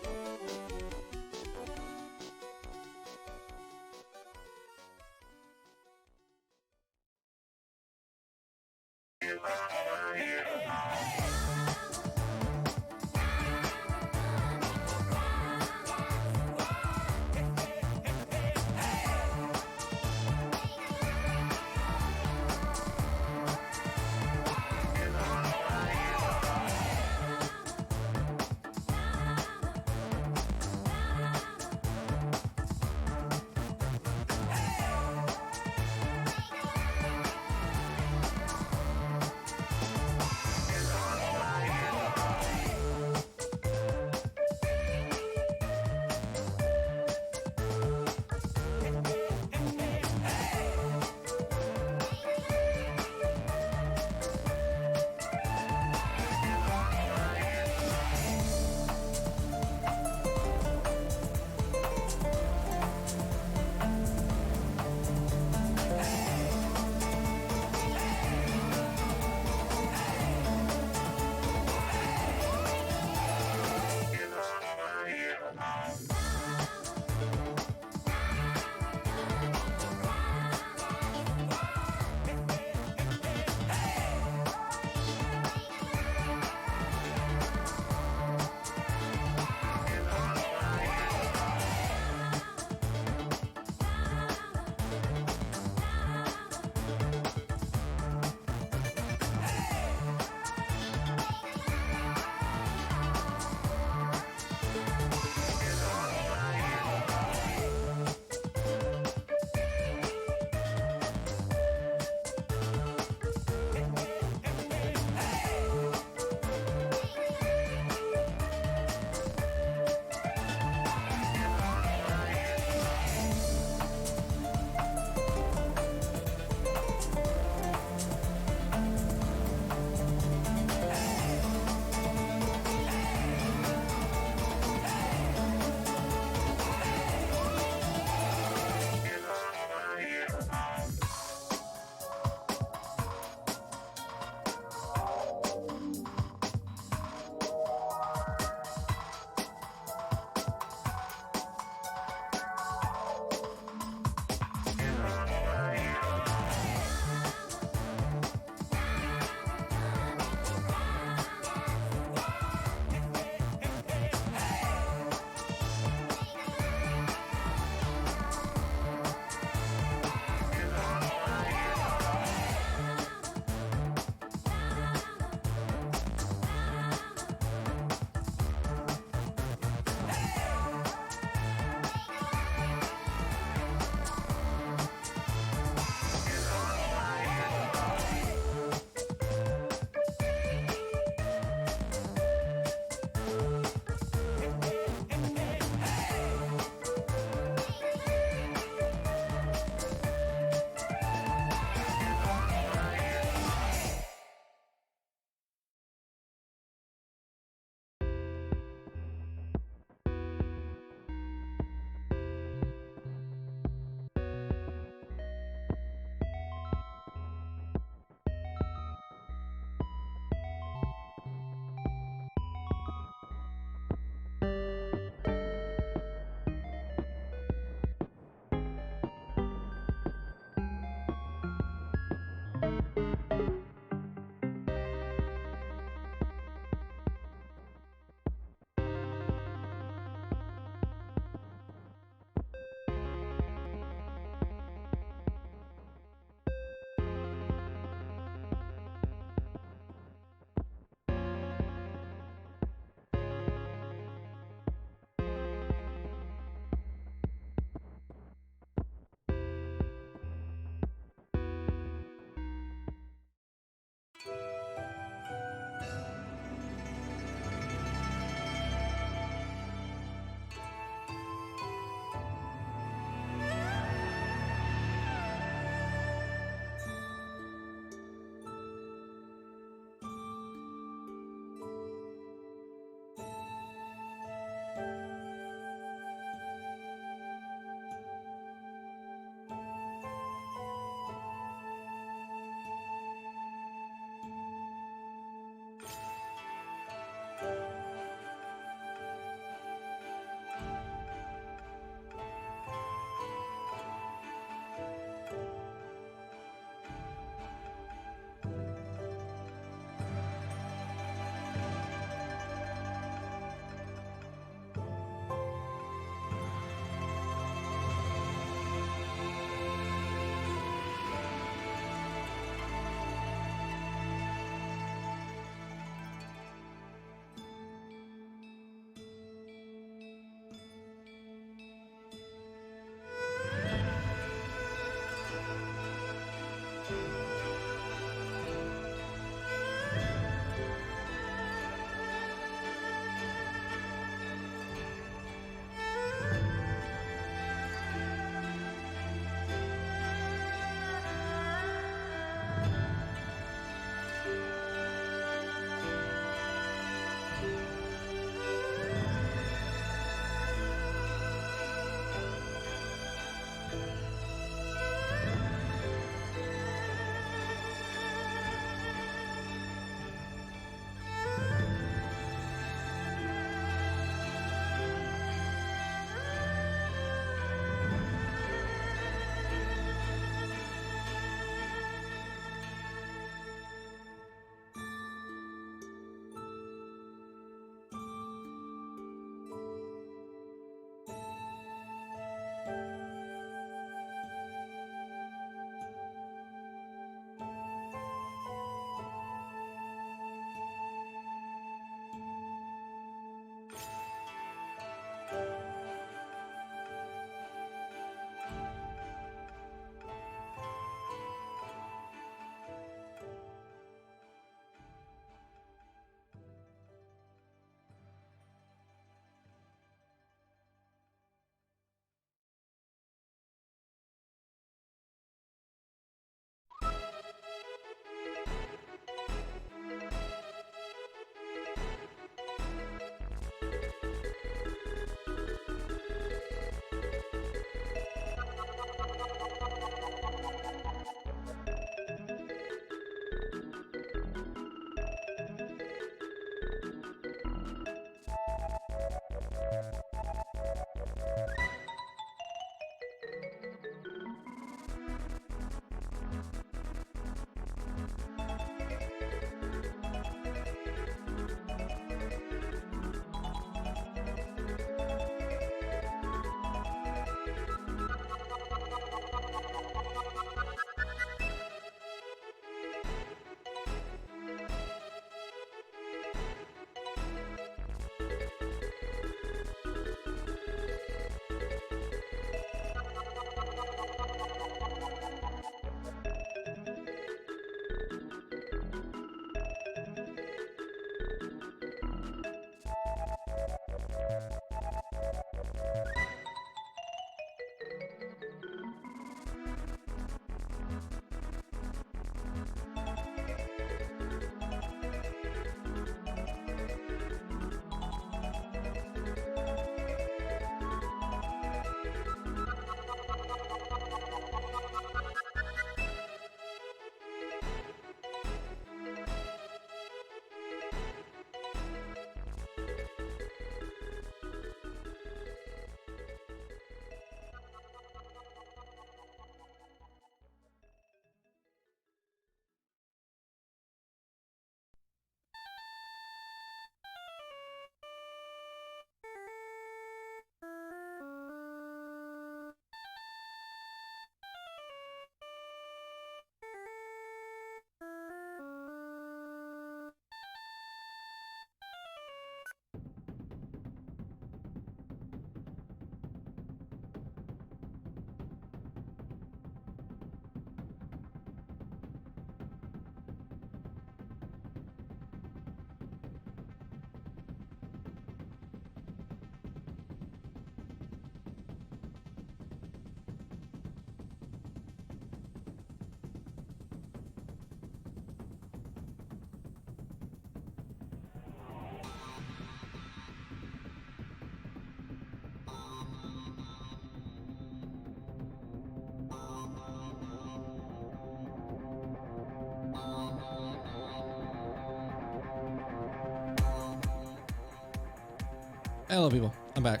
Hello, people. I'm back.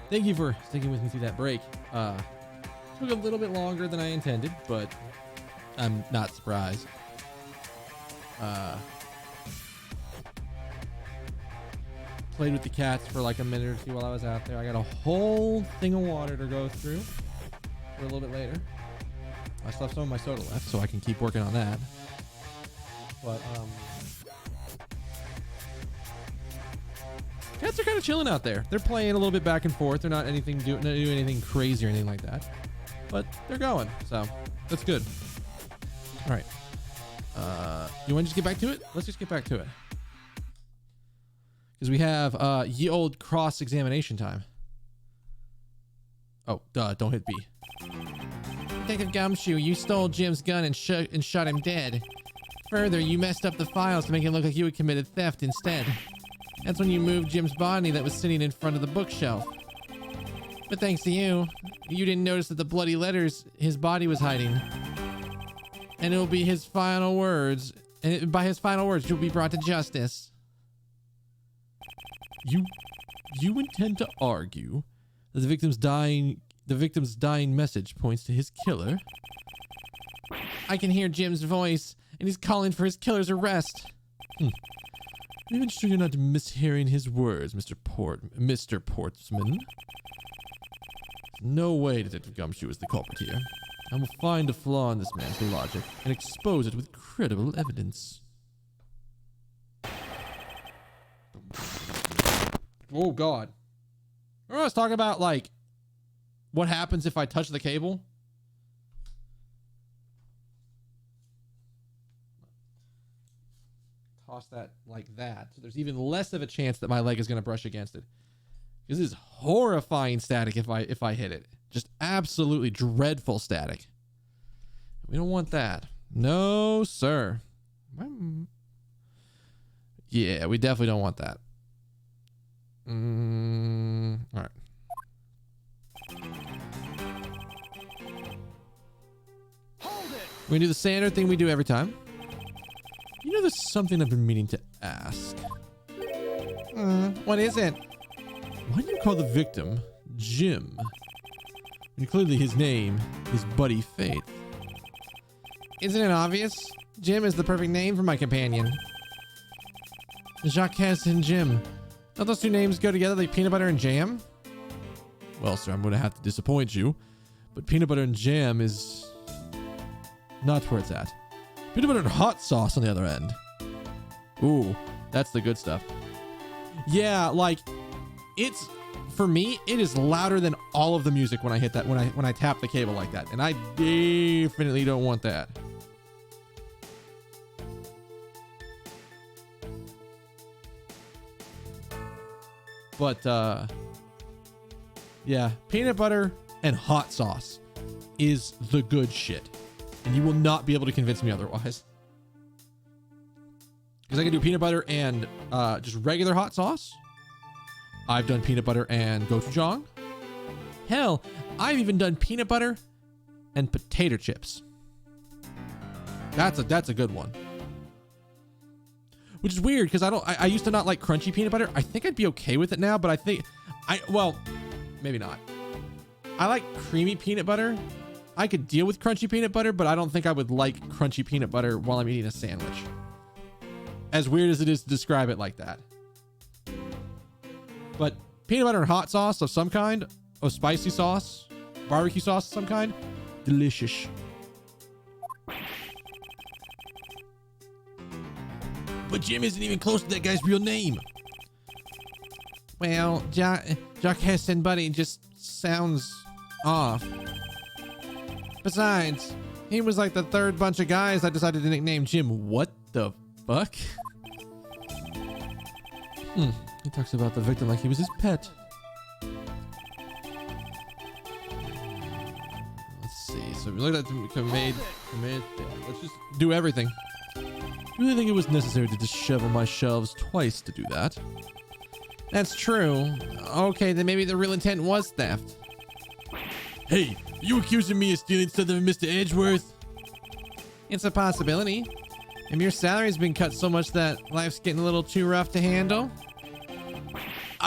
Thank you for sticking with me through that break. Took a little bit longer than I intended, but I'm not surprised. Played with the cats for like a minute or two while I was out there. I got a whole thing of water to go through for a little bit later. I still have some of my soda left, so I can keep working on that. But cats are kind of chilling out there. They're playing a little bit back and forth. They're not doing anything crazy or anything like that, but they're going, so that's good. All right. You want to just get back to it? Let's just get back to it, because we have ye old cross-examination time. Oh, duh! Don't hit B. Detective Gumshoe, you stole Jim's gun and shot him dead. Further, you messed up the files to make it look like you had committed theft instead. That's when you moved Jim's body that was sitting in front of the bookshelf. But thanks to you, you didn't notice that the bloody letters his body was hiding. And it will be his final words. And by his final words, you'll be brought to justice. You intend to argue that the victim's dying message points to his killer? I can hear Jim's voice, and he's calling for his killer's arrest. I'm even sure you're not mishearing his words, Mr. Portsman. No way Detective Gumshoe is the culprit here. I will find a flaw in this man's logic and expose it with credible evidence. Oh, God. Remember I was talking about, like, what happens if I touch the cable? Toss that like that. So there's even less of a chance that my leg is going to brush against it. This is horrifying static if I hit it. Just absolutely dreadful static. We don't want that. No, sir. Yeah, we definitely don't want that. All right. We're gonna do the standard thing we do every time. You know, there's something I've been meaning to ask. What is it? Why do you call the victim Jim? And clearly his name is Buddy Faith. Isn't it obvious? Jim is the perfect name for my companion. Jacques and Jim. Don't those two names go together like peanut butter and jam? Well, sir, I'm going to have to disappoint you, but peanut butter and jam is not where it's at. Peanut butter and hot sauce on the other end. Ooh, that's the good stuff. Yeah, like, it's, for me, it is louder than all of the music when I hit that, when I tap the cable like that, and I definitely don't want that. But, yeah, peanut butter and hot sauce is the good shit. And you will not be able to convince me otherwise. Because I can do peanut butter and just regular hot sauce. I've done peanut butter and gochujang. Hell, I've even done peanut butter and potato chips. That's a good one. Which is weird because I used to not like crunchy peanut butter. I think I'd be okay with it now, but I think well, maybe not. I like creamy peanut butter. I could deal with crunchy peanut butter, but I don't think I would like crunchy peanut butter while I'm eating a sandwich. As weird as it is to describe it like that. But peanut butter and hot sauce of some kind, or spicy sauce, barbecue sauce of some kind, delicious. But Jim isn't even close to that guy's real name. Well, Jacques and Buddy just sounds off. Besides, he was like the third bunch of guys that decided to nickname Jim. What the fuck? He talks about the victim like he was his pet. Let's see. So we looked at the commit. Let's just do everything. I really think it was necessary to dishevel my shelves twice to do that. That's true. Okay, then maybe the real intent was theft. Hey, are you accusing me of stealing stuff of Mr. Edgeworth? It's a possibility. Maybe your salary's been cut so much that life's getting a little too rough to handle.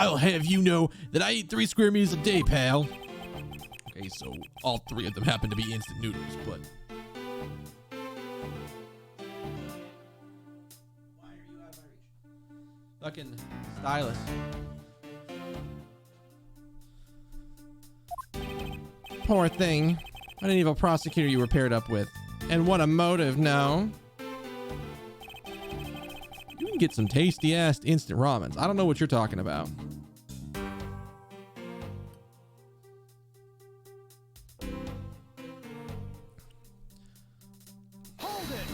I'll have you know that I eat 3 square meters a day, pal. Okay, so all 3 of them happen to be instant noodles, but... Why are you out of my reach? Fucking stylus. Poor thing. What an evil prosecutor you were paired up with. And what a motive, no? You can get some tasty-ass instant ramens. I don't know what you're talking about. Hold it.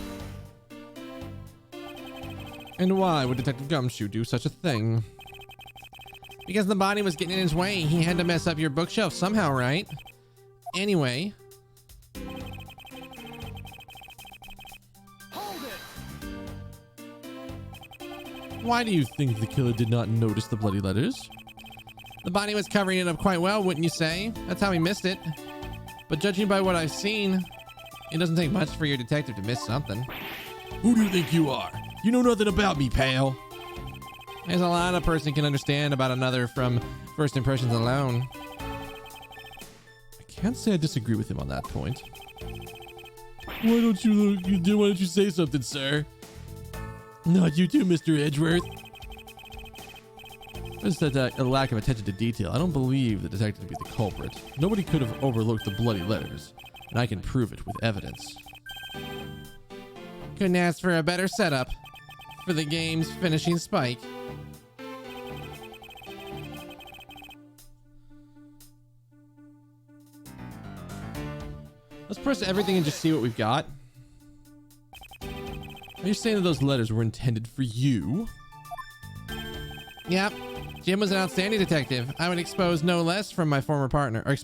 And why would Detective Gumshoe do such a thing? Because the body was getting in his way. He had to mess up your bookshelf somehow, right? Anyway. Hold it. Why do you think the killer did not notice the bloody letters? The body was covering it up quite well, wouldn't you say? That's how he missed it. But judging by what I've seen, it doesn't take much for your detective to miss something. Who do you think you are? You know nothing about me, pal. There's a lot a person can understand about another from first impressions alone. I can't say I disagree with him on that point. Why don't you say something, sir? Not you too, Mr. Edgeworth. Just a lack of attention to detail. I don't believe the detective to be the culprit. Nobody could have overlooked the bloody letters, and I can prove it with evidence. Couldn't ask for a better setup for the game's finishing spike. Let's press everything and just see what we've got. Are you saying that those letters were intended for you? Yep. Jim was an outstanding detective. I would expect no less from my former partner. Look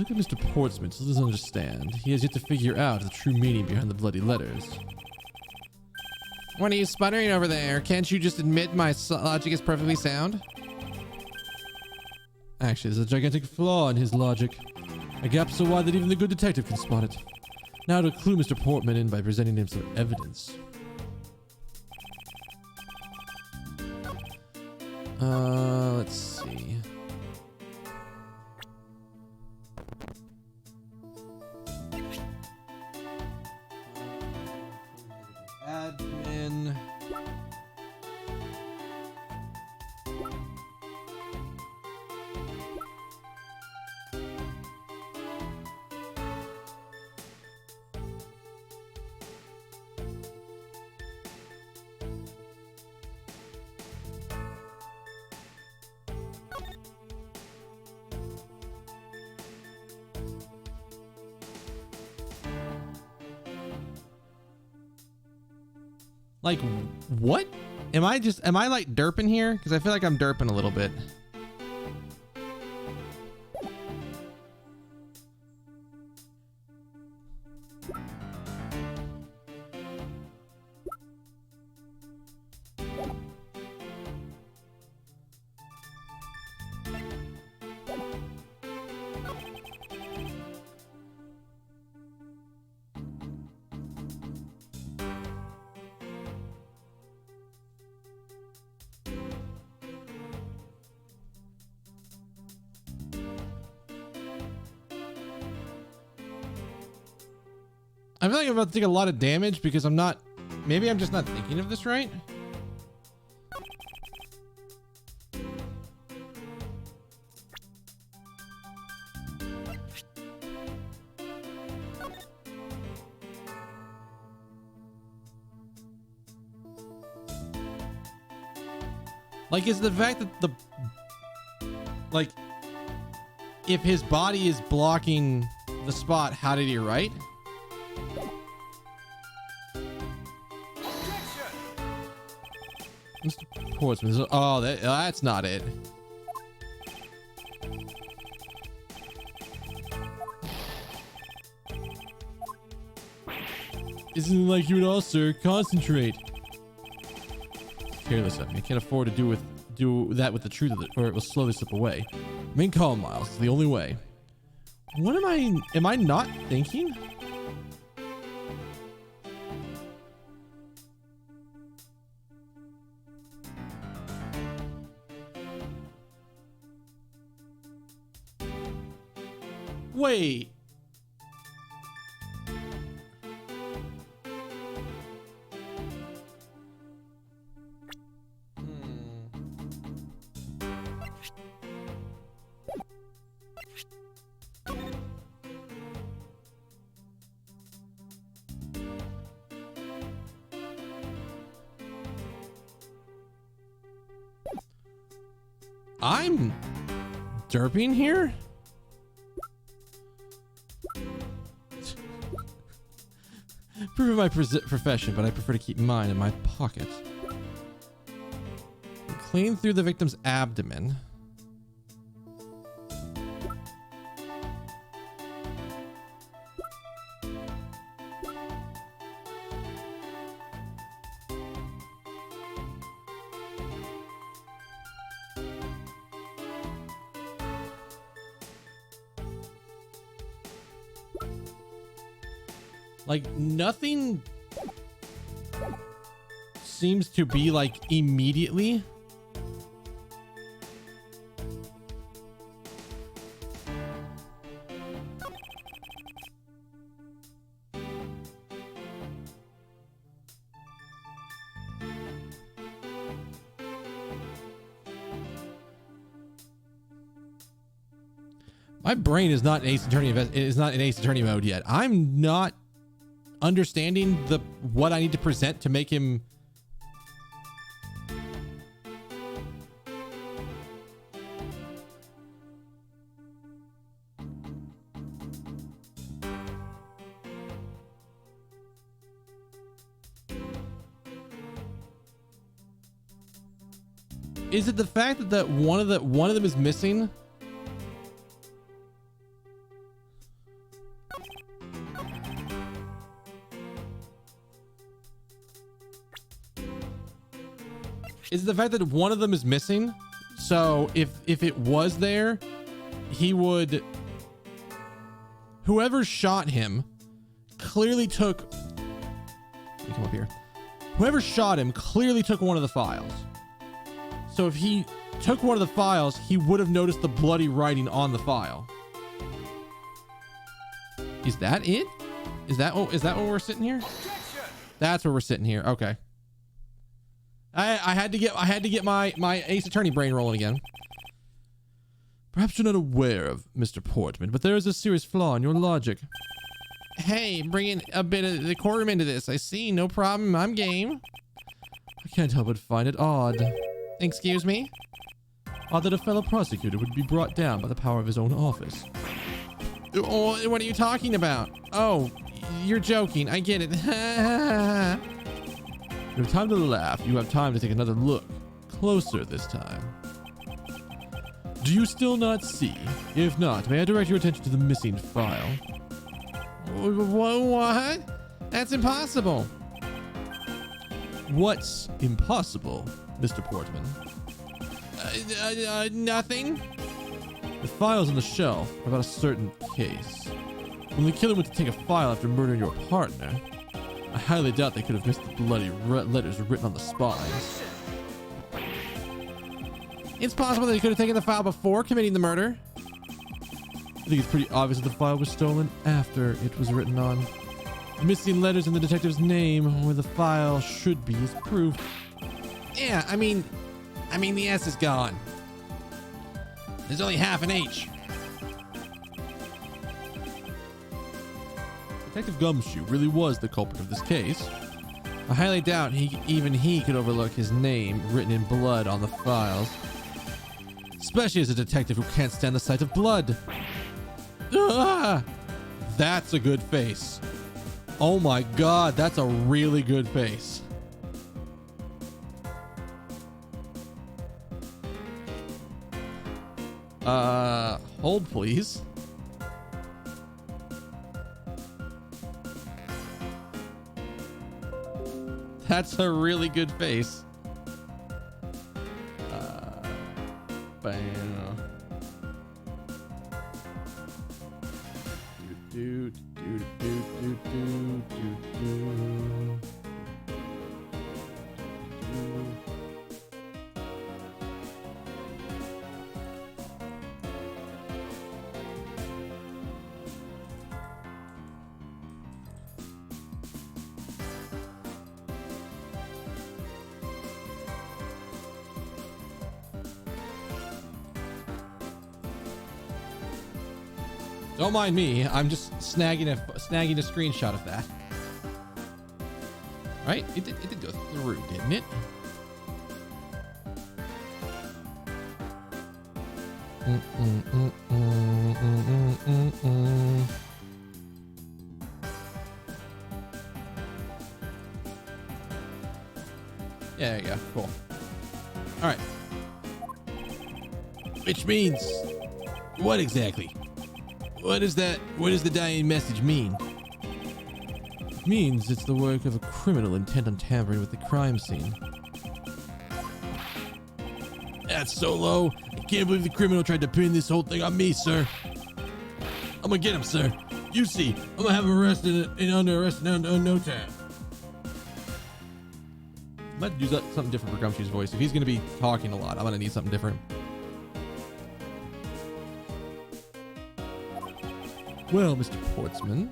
at Mr. Portsmouth. He doesn't understand. He has yet to figure out the true meaning behind the bloody letters. What are you sputtering over there? Can't you just admit my logic is perfectly sound? Actually, there's a gigantic flaw in his logic. A gap so wide that even the good detective can spot it. Now to clue Mr. Portman in by presenting him some evidence. Let's see. Admin. Like, what? Am I like derping here? Because I feel like I'm derping a little bit. I feel like I'm about to take a lot of damage because maybe I'm just not thinking of this right. Like, is the fact that if his body is blocking the spot, how did he write? Mr. Portsmouth. Oh, that's not it. Isn't it like you at all, sir? Concentrate. Careless of me. I can't afford to do that with the truth of it, or it will slowly slip away. Remain calm, Miles. It's the only way. What am I not thinking? Wait. I'm derping here? Prove my profession, but I prefer to keep mine in my pocket. Clean through the victim's abdomen. Like, nothing seems to be like immediately. My brain is not in Ace Attorney mode yet. I'm not understanding what I need to present to make him Is it the fact that one of them is missing? Is it the fact that one of them is missing? So if it was there, he would... Whoever shot him clearly took... Let me come up here. Whoever shot him clearly took one of the files. So if he took one of the files, he would have noticed the bloody writing on the file. Is that it? Is that where we're sitting here? That's where we're sitting here. Okay. I had to get my Ace Attorney brain rolling again. Perhaps you're not aware of Mr. Portman, but there is a serious flaw in your logic. Hey, bringing a bit of the courtroom into this. I see. No problem. I'm game. I can't help but find it odd. Excuse me? Odd that a fellow prosecutor would be brought down by the power of his own office. Oh, what are you talking about? Oh, you're joking. I get it. You have time to laugh. You have time to take another look. Closer this time. Do you still not see? If not, may I direct your attention to the missing file? What? That's impossible. What's impossible, Mr. Portman? Nothing. The files on the shelf are about a certain case. When the killer went to take a file after murdering your partner, I highly doubt they could have missed the bloody letters written on the spines. It's possible that he could have taken the file before committing the murder. I think it's pretty obvious that the file was stolen after it was written on. The missing letters in the detective's name where the file should be is proof. Yeah, I mean the S is gone. There's only half an H. Detective Gumshoe really was the culprit of this case. I highly doubt even he could overlook his name written in blood on the files. Especially as a detective who can't stand the sight of blood. Ah, that's a good face. Oh my god, that's a really good face. Hold please. That's a really good face. Bam. Do. Don't mind me. I'm just snagging a screenshot of that. Right? It did go through, didn't it? Yeah, there you go. Cool. All right. Which means what exactly? What does that? What does the dying message mean? It means it's the work of a criminal intent on tampering with the crime scene. That's so low. I can't believe the criminal tried to pin this whole thing on me, sir. I'm gonna get him, sir. You see, I'm gonna have him arrested and under arrest in no time. I might do something different for Gumshoe's voice. If he's going to be talking a lot, I'm going to need something different. Well, Mr. Portsman.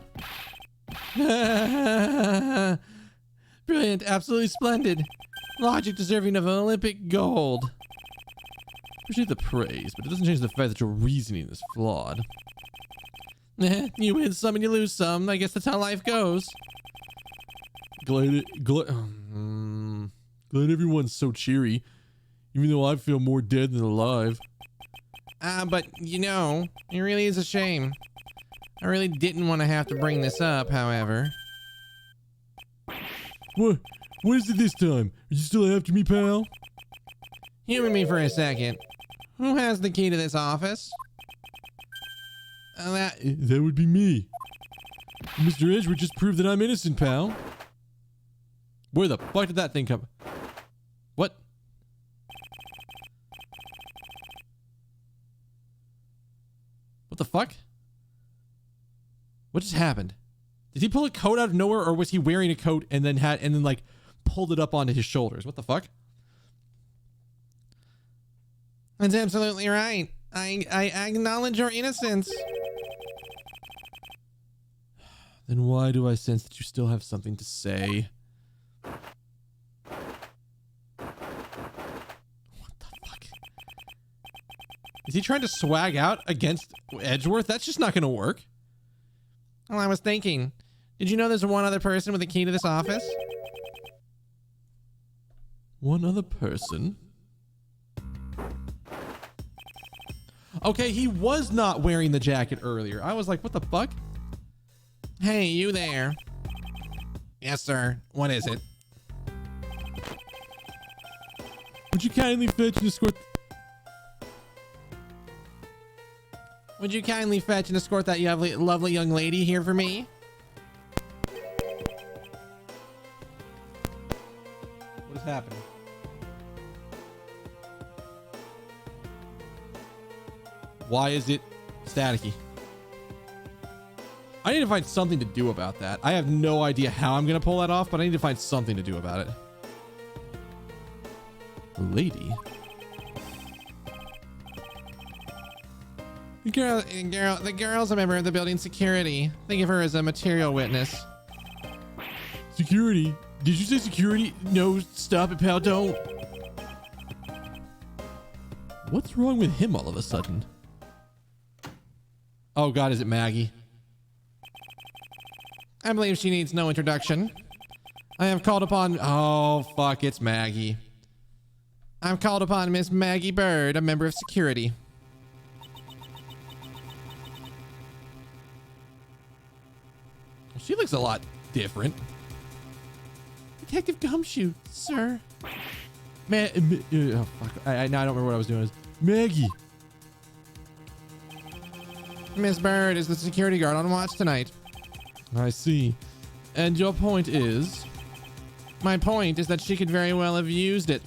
Brilliant. Absolutely splendid. Logic deserving of Olympic gold. Appreciate the praise, but it doesn't change the fact that your reasoning is flawed. You win some and you lose some. I guess that's how life goes. Glad everyone's so cheery, even though I feel more dead than alive. But you know, it really is a shame. I really didn't want to have to bring this up, however. What is it this time? Are you still after me, pal? Humor me for a second. Who has the key to this office? That would be me. Mr. Edgeworth just proved that I'm innocent, pal. Where the fuck did that thing come? What? What the fuck? What just happened? Did he pull a coat out of nowhere, or was he wearing a coat and then like pulled it up onto his shoulders? What the fuck? That's absolutely right. I acknowledge your innocence. Then why do I sense that you still have something to say? Is he trying to swag out against Edgeworth? That's just not going to work. Well, I was thinking, did you know there's one other person with a key to this office? One other person? Okay, he was not wearing the jacket earlier. I was like, what the fuck? Hey, you there. Yes, sir. What is it? Would you kindly fetch and escort... Would you kindly fetch and escort that lovely young lady here for me? What is happening? Why is it staticky? I need to find something to do about that. I have no idea how I'm going to pull that off, but I need to find something to do about it. Lady? The girl's a member of the building's security. Think of her as a material witness. Security? Did you say security? No, stop it, pal, don't. What's wrong with him all of a sudden? Oh god, is it Maggie? I believe she needs no introduction. I have called upon... Oh, fuck, it's Maggie. I've called upon Miss Maggie Bird, a member of security. She looks a lot different. Detective Gumshoe, sir. Oh, fuck. Now I don't remember what I was doing. Maggie. Miss Bird is the security guard on watch tonight. I see. And your point is? My point is that she could very well have used it.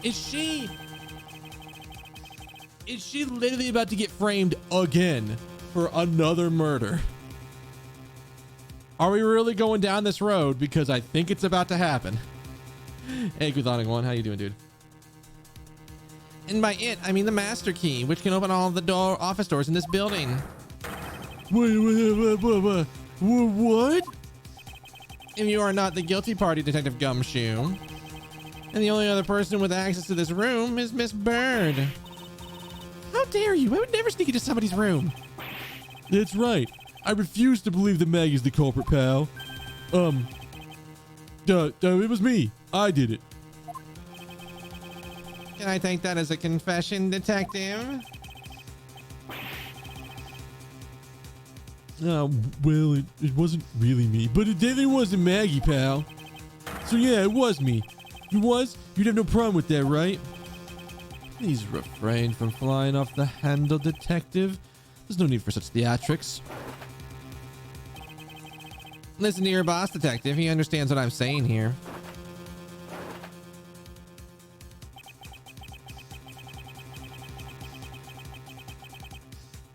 Is she literally about to get framed again for another murder? Are we really going down this road? Because I think it's about to happen. Hey, Guthonic One, how you doing, dude? And by it, I mean the master key, which can open all the office doors in this building. What? If you are not the guilty party, Detective Gumshoe, and the only other person with access to this room is Miss Bird. How dare you? I would never sneak into somebody's room. That's right. I refuse to believe that Maggie's the culprit, pal. It was me. I did it. Can I take that as a confession, detective? Well, it wasn't really me, but it definitely wasn't Maggie, pal. So yeah, it was me. If it was, you'd have no problem with that, right? Please refrain from flying off the handle, detective. There's no need for such theatrics. Listen to your boss, detective. He understands what I'm saying here.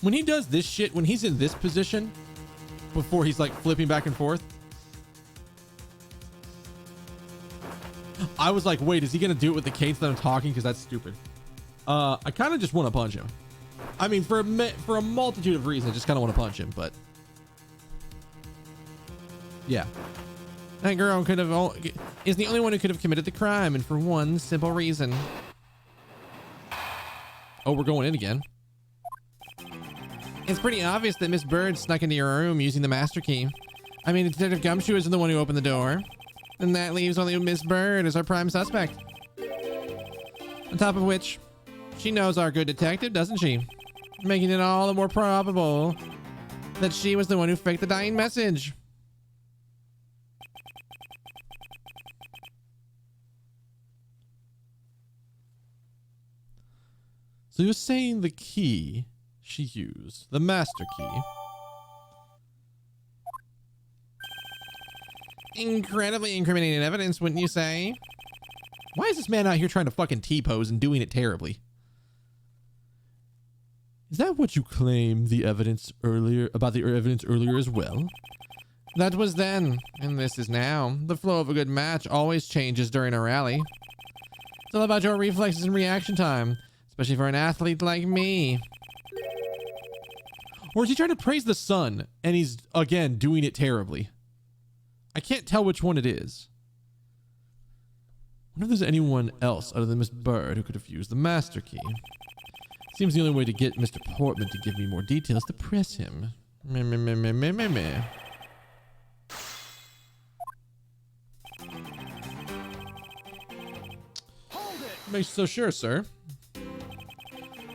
When he does this shit, when he's in this position, before he's like flipping back and forth, I was like, wait, is he gonna do it with the cadence that I'm talking? Because that's stupid. I kind of just want to punch him. I mean, for a multitude of reasons, I just kind of want to punch him, but yeah. That girl is the only one who could have committed the crime, and for one simple reason. Oh, we're going in again. It's pretty obvious that Miss Bird snuck into your room using the master key. I mean, Detective Gumshoe isn't the one who opened the door. And that leaves only Miss Bird as our prime suspect. On top of which, she knows our good detective, doesn't she? Making it all the more probable that she was the one who faked the dying message. So you're saying the key she used, the master key. Incredibly incriminating evidence, wouldn't you say? Why is this man out here trying to fucking T-pose and doing it terribly? Is that what you claim the evidence earlier about the evidence earlier as well? That was then, and this is now. The flow of a good match always changes during a rally. It's all about your reflexes and reaction time, especially for an athlete like me. Or is he trying to praise the sun and he's again doing it terribly? I can't tell which one it is. I wonder if there's anyone else other than Miss Bird who could have used the master key. Seems the only way to get Mr. Portman to give me more details to press him. Meh, meh, meh, meh, meh, meh, meh. Makes you so sure, sir.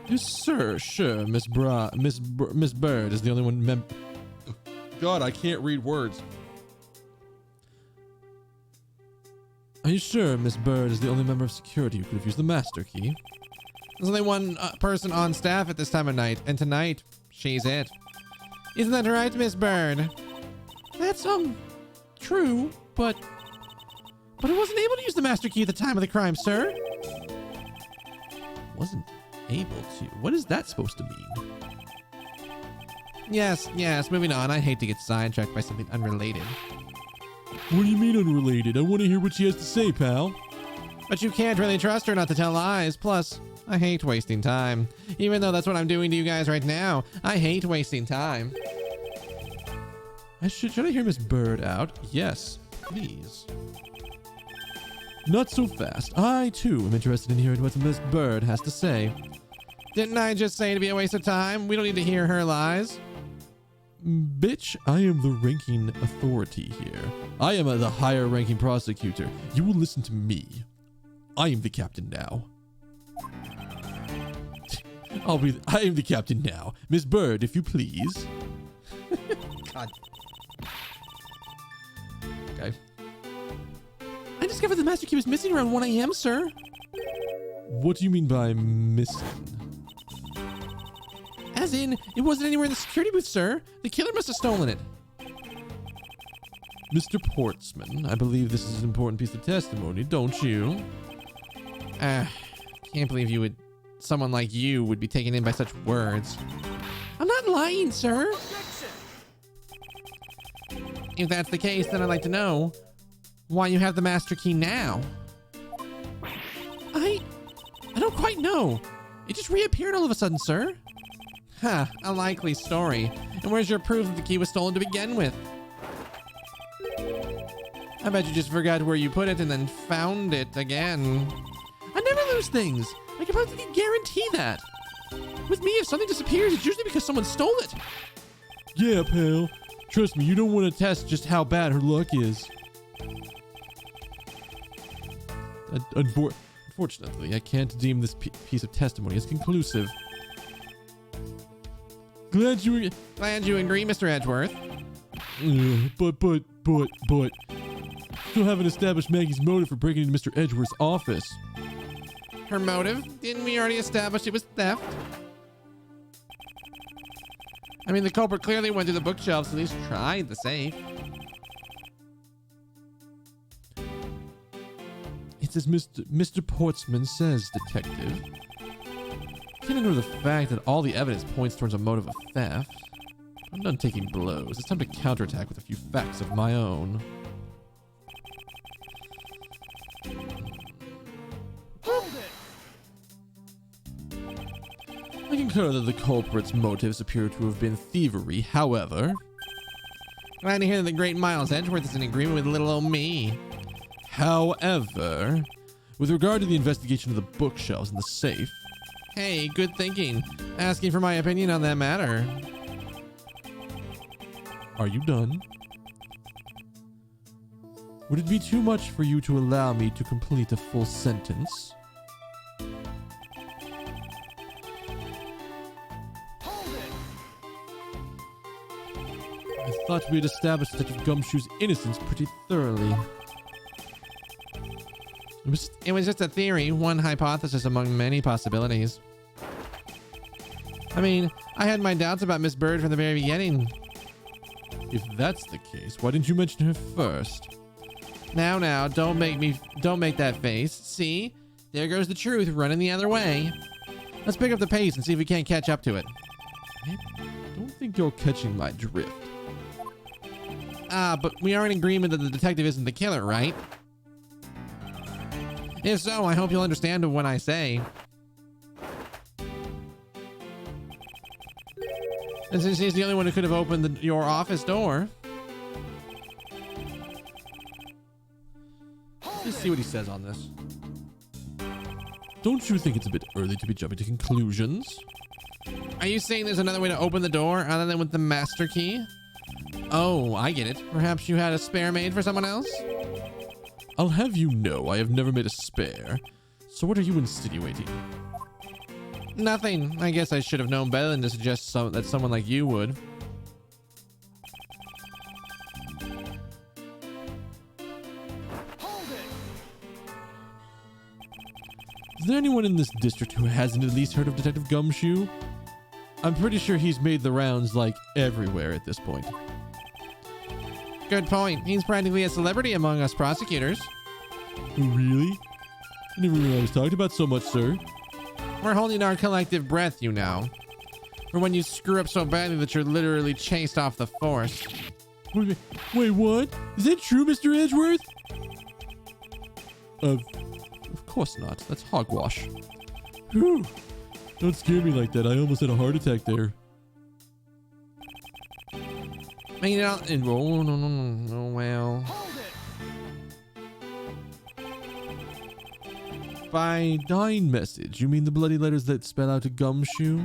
Yes, sir. Sure, Miss Bird is the only one. God, I can't read words. Are you sure Miss Bird is the only member of security who could have used the master key? There's only one person on staff at this time of night, and tonight, she's it. Isn't that right, Miss Bird? That's, true, but I wasn't able to use the master key at the time of the crime, sir. Wasn't able to? What is that supposed to mean? Yes, moving on. I hate to get sidetracked by something unrelated. What do you mean unrelated? I want to hear what she has to say, pal. But you can't really trust her not to tell lies. Plus, I hate wasting time. Even though that's what I'm doing to you guys right now. I hate wasting time. Should I hear Miss Bird out? Yes, please. Not so fast. I, too, am interested in hearing what Miss Bird has to say. Didn't I just say it'd be a waste of time? We don't need to hear her lies. Bitch, I am the ranking authority here. I am the higher ranking prosecutor. You will listen to me. I am the captain now. I am the captain now. Miss Bird, if you please. God. Okay. I discovered the master key was missing around 1 a.m., sir. What do you mean by missing? As in, it wasn't anywhere in the security booth, sir. The killer must have stolen it. Mr. Portsman, I believe this is an important piece of testimony, don't you? Can't believe someone like you would be taken in by such words. I'm not lying, sir. If that's the case, then I'd like to know why you have the master key now. I don't quite know. It just reappeared all of a sudden, sir. Huh, a likely story. And where's your proof that the key was stolen to begin with? I bet you just forgot where you put it and then found it again. I never lose things. I can practically guarantee that. With me, if something disappears, it's usually because someone stole it. Yeah, pal. Trust me, you don't want to test just how bad her luck is. Unfortunately, I can't deem this piece of testimony as conclusive. Glad you agree, Mr. Edgeworth. But. Still haven't established Maggie's motive for breaking into Mr. Edgeworth's office. Her motive? Didn't we already establish it was theft? I mean, the culprit clearly went through the bookshelves, at least tried the safe. It's as Mr. Portsman says, Detective. Can't ignore the fact that all the evidence points towards a motive of theft. I'm done taking blows. It's time to counterattack with a few facts of my own. I concur that the culprit's motives appear to have been thievery. However, Glad to hear that the great Miles Edgeworth is in agreement with little old me. However, with regard to the investigation of the bookshelves and the safe. Hey, good thinking. Asking for my opinion on that matter. Are you done? Would it be too much for you to allow me to complete a full sentence? I thought we had established Detective Gumshoe's innocence pretty thoroughly. It was just a theory, one hypothesis among many possibilities. I mean, I had my doubts about Miss Bird from the very beginning. If that's the case, why didn't you mention her first? Now, don't make that face. See? There goes the truth running the other way. Let's pick up the pace and see if we can't catch up to it. I don't think you're catching my drift. But we are in agreement that the detective isn't the killer, right? If so, I hope you'll understand what I say. And since he's the only one who could have opened your office door. Let's see what he says on this. Don't you think it's a bit early to be jumping to conclusions? Are you saying there's another way to open the door other than with the master key? Oh, I get it. Perhaps you had a spare made for someone else? I'll have you know I have never made a spare. So what are you insinuating? Nothing. I guess I should have known better than to suggest that someone like you would. Is there anyone in this district who hasn't at least heard of Detective Gumshoe? I'm pretty sure he's made the rounds like everywhere at this point. Good point. He's practically a celebrity among us prosecutors. Oh, really? I didn't even realize talked about so much, sir. We're holding our collective breath, you know. For when you screw up so badly that you're literally chased off the force. Wait, what? Is that true, Mr. Edgeworth? Of course not. That's hogwash. Whew. Don't scare me like that. I almost had a heart attack there. No, well. By dying message, you mean the bloody letters that spell out a Gumshoe?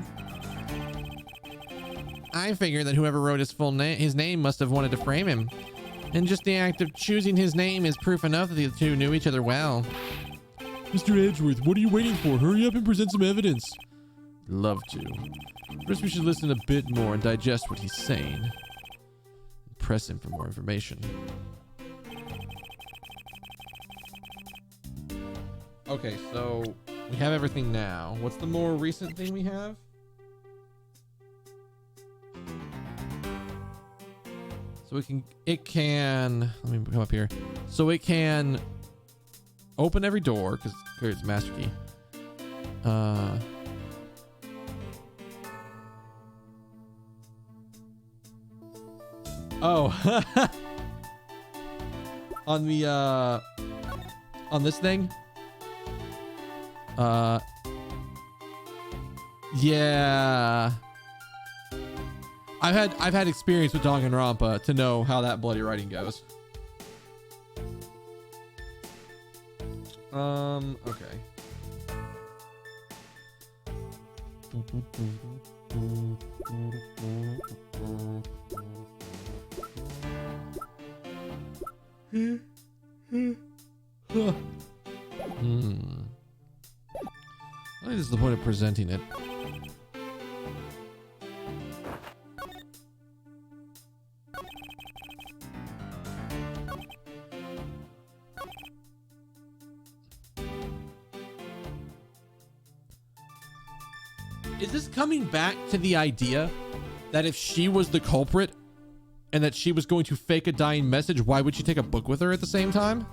I figure that whoever wrote his name must have wanted to frame him. And just the act of choosing his name is proof enough that the two knew each other well. Mr. Edgeworth, what are you waiting for? Hurry up and present some evidence. Love to. First, we should listen a bit more and digest what he's saying. Press him for more information. Okay, so we have everything now. What's the more recent thing we have? So it can, let me come up here. So it can open every door because it's master key. Oh, on the on this thing. Yeah. I've had experience with Danganronpa to know how that bloody writing goes. Okay. I think this is the point of presenting it. Is this coming back to the idea that if she was the culprit and that she was going to fake a dying message, why would she take a book with her at the same time?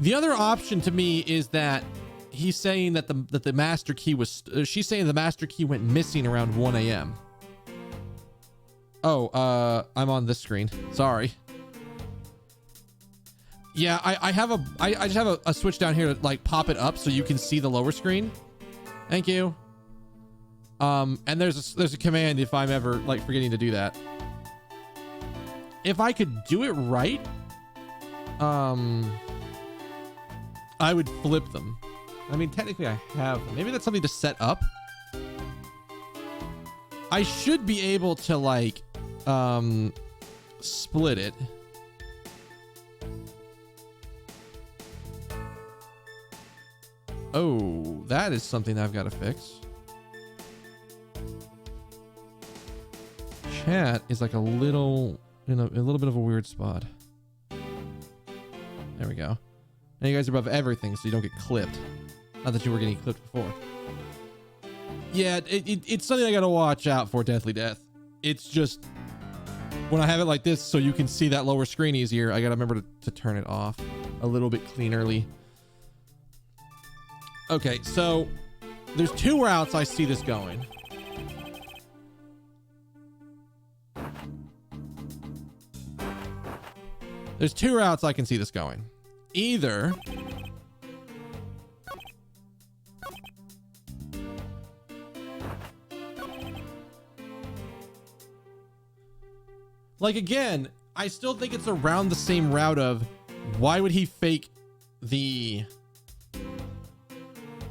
The other option to me is that he's saying that the master key was, she's saying the master key went missing around 1 a.m. Oh, I'm on this screen. Sorry. Yeah, I just have a switch down here to like pop it up so you can see the lower screen. Thank you. And there's a command if I'm ever like forgetting to do that. If I could do it right, I would flip them. I mean, technically I have them. Maybe that's something to set up. I should be able to like split it. Oh, that is something I've got to fix. Chat is like a little, you know, a little bit of a weird spot. There we go. Now you guys are above everything, so you don't get clipped. Not that you were getting clipped before. Yeah, it's something I gotta watch out for, Deathly Death. It's just, when I have it like this so you can see that lower screen easier, I gotta remember to turn it off a little bit cleanerly. Okay, so there's two routes I see this going. There's two routes I can see this going. Either like, again, I still think it's around the same route of why would he fake the...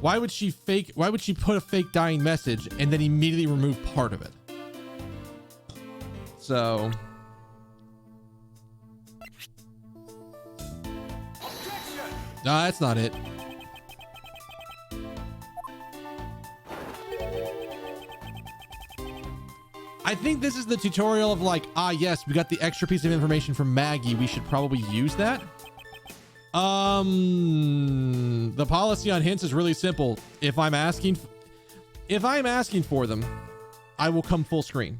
Why would she put a fake dying message and then immediately remove part of it? So... No, that's not it. I think this is the tutorial of like, yes, we got the extra piece of information from Maggie. We should probably use that. The policy on hints is really simple. If I'm asking for them, I will come full screen.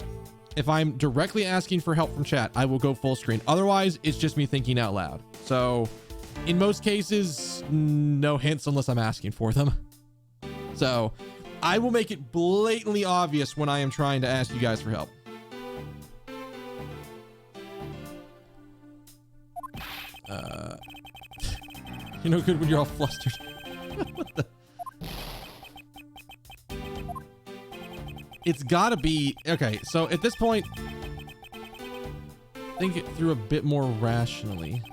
If I'm directly asking for help from chat, I will go full screen. Otherwise, it's just me thinking out loud. So in most cases, no hints unless I'm asking for them. So I will make it blatantly obvious when I am trying to ask you guys for help. You're no good when you're all flustered. What the? It's gotta be... Okay, so at this point, think it through a bit more rationally.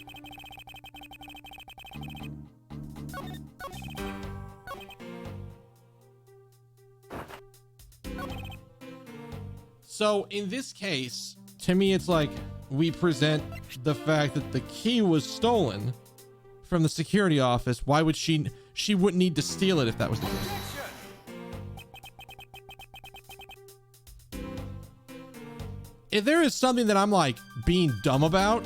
So in this case, to me, it's like we present the fact that the key was stolen from the security office. Why would she wouldn't need to steal it if that was the case. If there is something that I'm like being dumb about,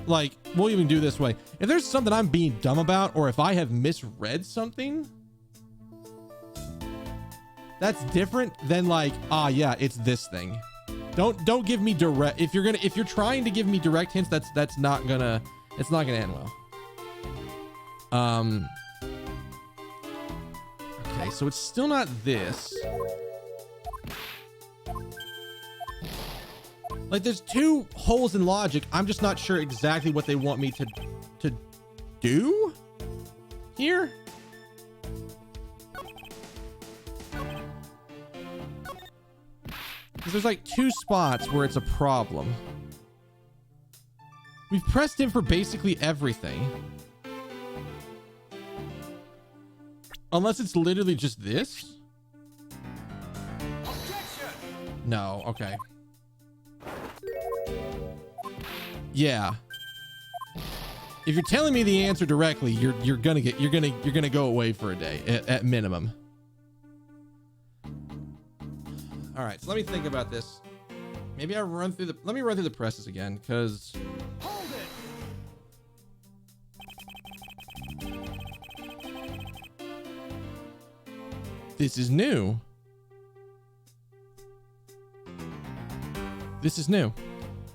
like, we'll even do this way. If there's something I'm being dumb about, or if I have misread something, that's different than like, yeah, it's this thing. Don't give me direct. If you're trying to give me direct hints, it's not gonna end well. Okay, so it's still not this. Like, there's two holes in logic. I'm just not sure exactly what they want me to do here. Because there's like two spots where it's a problem. We've pressed him for basically everything. Unless it's literally just this? No, okay. Yeah. If you're telling me the answer directly, you're gonna go away for a day at minimum. All right, so let me think about this. Maybe I run through let me run through the presses again, because this is new. This is new. Are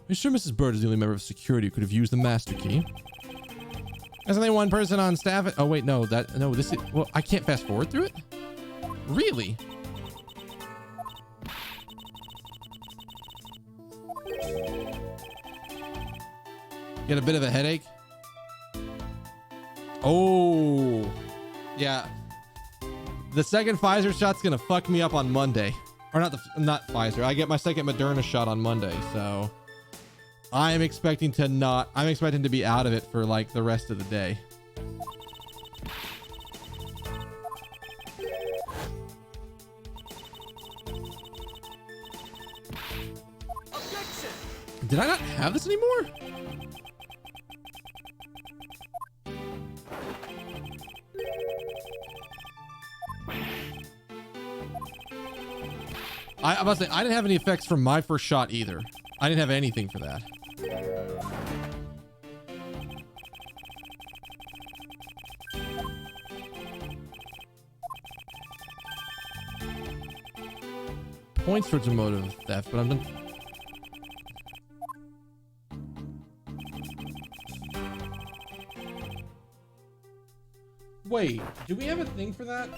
you sure Mrs. Bird is the only member of security who could have used the master key? There's only one person on staff. Oh wait, no, this is, well, I can't fast forward through it? Really? Get a bit of a headache? Oh, yeah. The second Pfizer shot's gonna fuck me up on Monday. Or not Pfizer. I get my second Moderna shot on Monday, so I'm expecting to be out of it for like the rest of the day. Objection! Did I not have this anymore? I'm about to say, I didn't have any effects from my first shot either. I didn't have anything for that. Points towards a motive of theft, but I'm done. Wait, do we have a thing for that?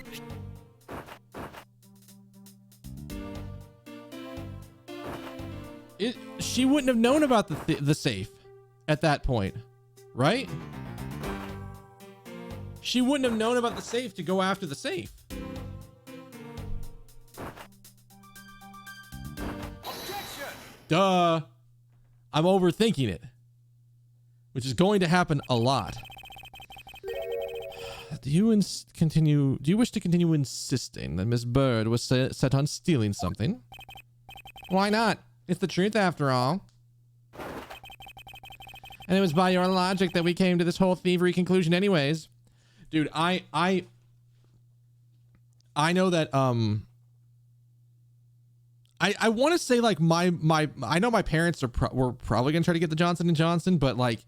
She wouldn't have known about the safe at that point, right? She wouldn't have known about the safe to go after the safe. Objection! Duh. I'm overthinking it, which is going to happen a lot. Do you wish to continue insisting that Miss Bird was set on stealing something? Why not? It's the truth after all. And it was by your logic that we came to this whole thievery conclusion anyways. Dude, I know that I want to say like I know my parents were probably going to try to get the Johnson & Johnson, but like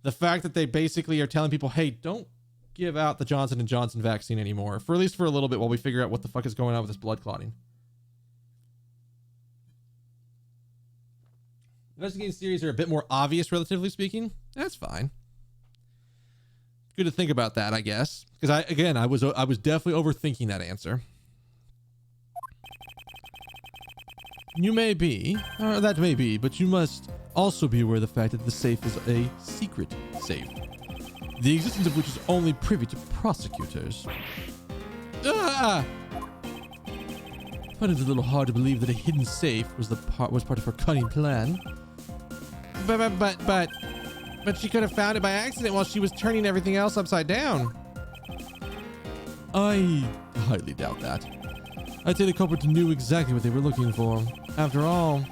the fact that they basically are telling people, "Hey, don't give out the Johnson & Johnson vaccine anymore, for at least for a little bit while we figure out what the fuck is going on with this blood clotting." Investigating series are a bit more obvious, relatively speaking. That's fine. Good to think about that, I guess, because I was definitely overthinking that answer. You may be, or that may be, but you must also be aware of the fact that the safe is a secret safe, the existence of which is only privy to prosecutors. Ah! I find it a little hard to believe that a hidden safe was part of her cunning plan. But she could have found it by accident while she was turning everything else upside down. I highly doubt that. I'd say the culprit knew exactly what they were looking for. After all,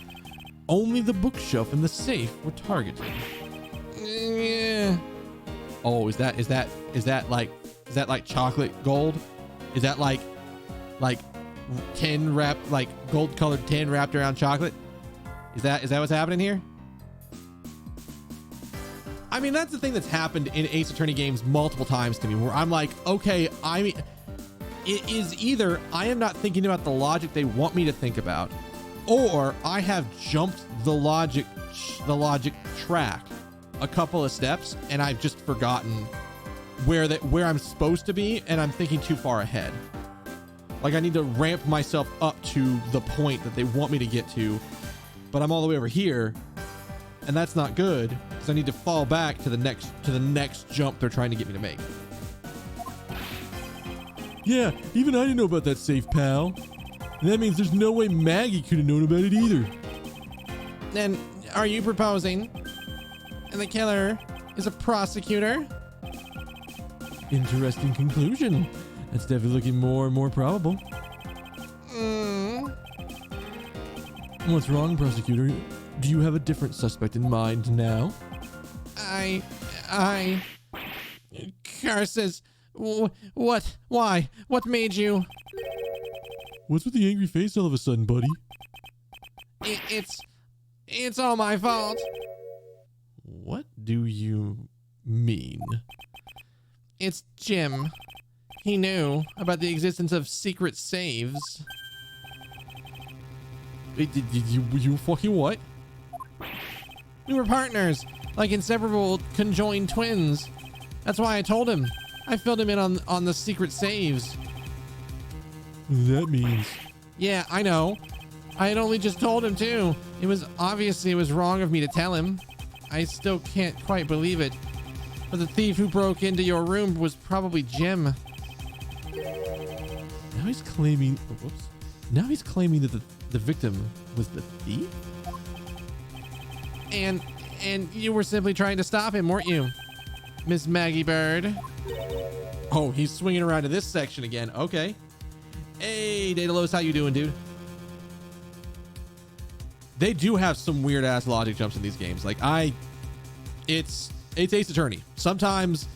only the bookshelf and the safe were targeted. Yeah. Oh, is that like chocolate gold? Is that like tin wrapped, like gold colored tin wrapped around chocolate? Is that what's happening here? I mean, that's the thing that's happened in Ace Attorney games multiple times to me, where I'm like, okay, I mean, it is either I am not thinking about the logic they want me to think about, or I have jumped the logic track a couple of steps and I've just forgotten where I'm supposed to be, and I'm thinking too far ahead. Like I need to ramp myself up to the point that they want me to get to, but I'm all the way over here, and that's not good because I need to fall back to the next jump they're trying to get me to make. Yeah, even I didn't know about that safe, pal. And that means there's no way Maggie could have known about it either. Then, are you proposing and the killer is a prosecutor. Interesting conclusion. That's definitely looking more and more probable. What's wrong, prosecutor? Do you have a different suspect in mind now? Curses. What? Why? What made you? What's with the angry face all of a sudden, buddy? It's all my fault. What do you mean? It's Jim. He knew about the existence of secret saves. Did you fucking what? We were partners, like inseparable conjoined twins. That's why I told him. I filled him in on the secret saves. That means... Yeah, I know. I had only just told him too. It was wrong of me to tell him. I still can't quite believe it. But the thief who broke into your room was probably Jim. Now he's claiming... Oh, whoops. Now he's claiming that the victim was the thief? And you were simply trying to stop him, weren't you, Miss Maggie Bird? Oh, he's swinging around to this section again. Okay. Hey, Daedalus, how you doing, dude? They do have some weird ass logic jumps in these games. Like it's Ace Attorney. Sometimes,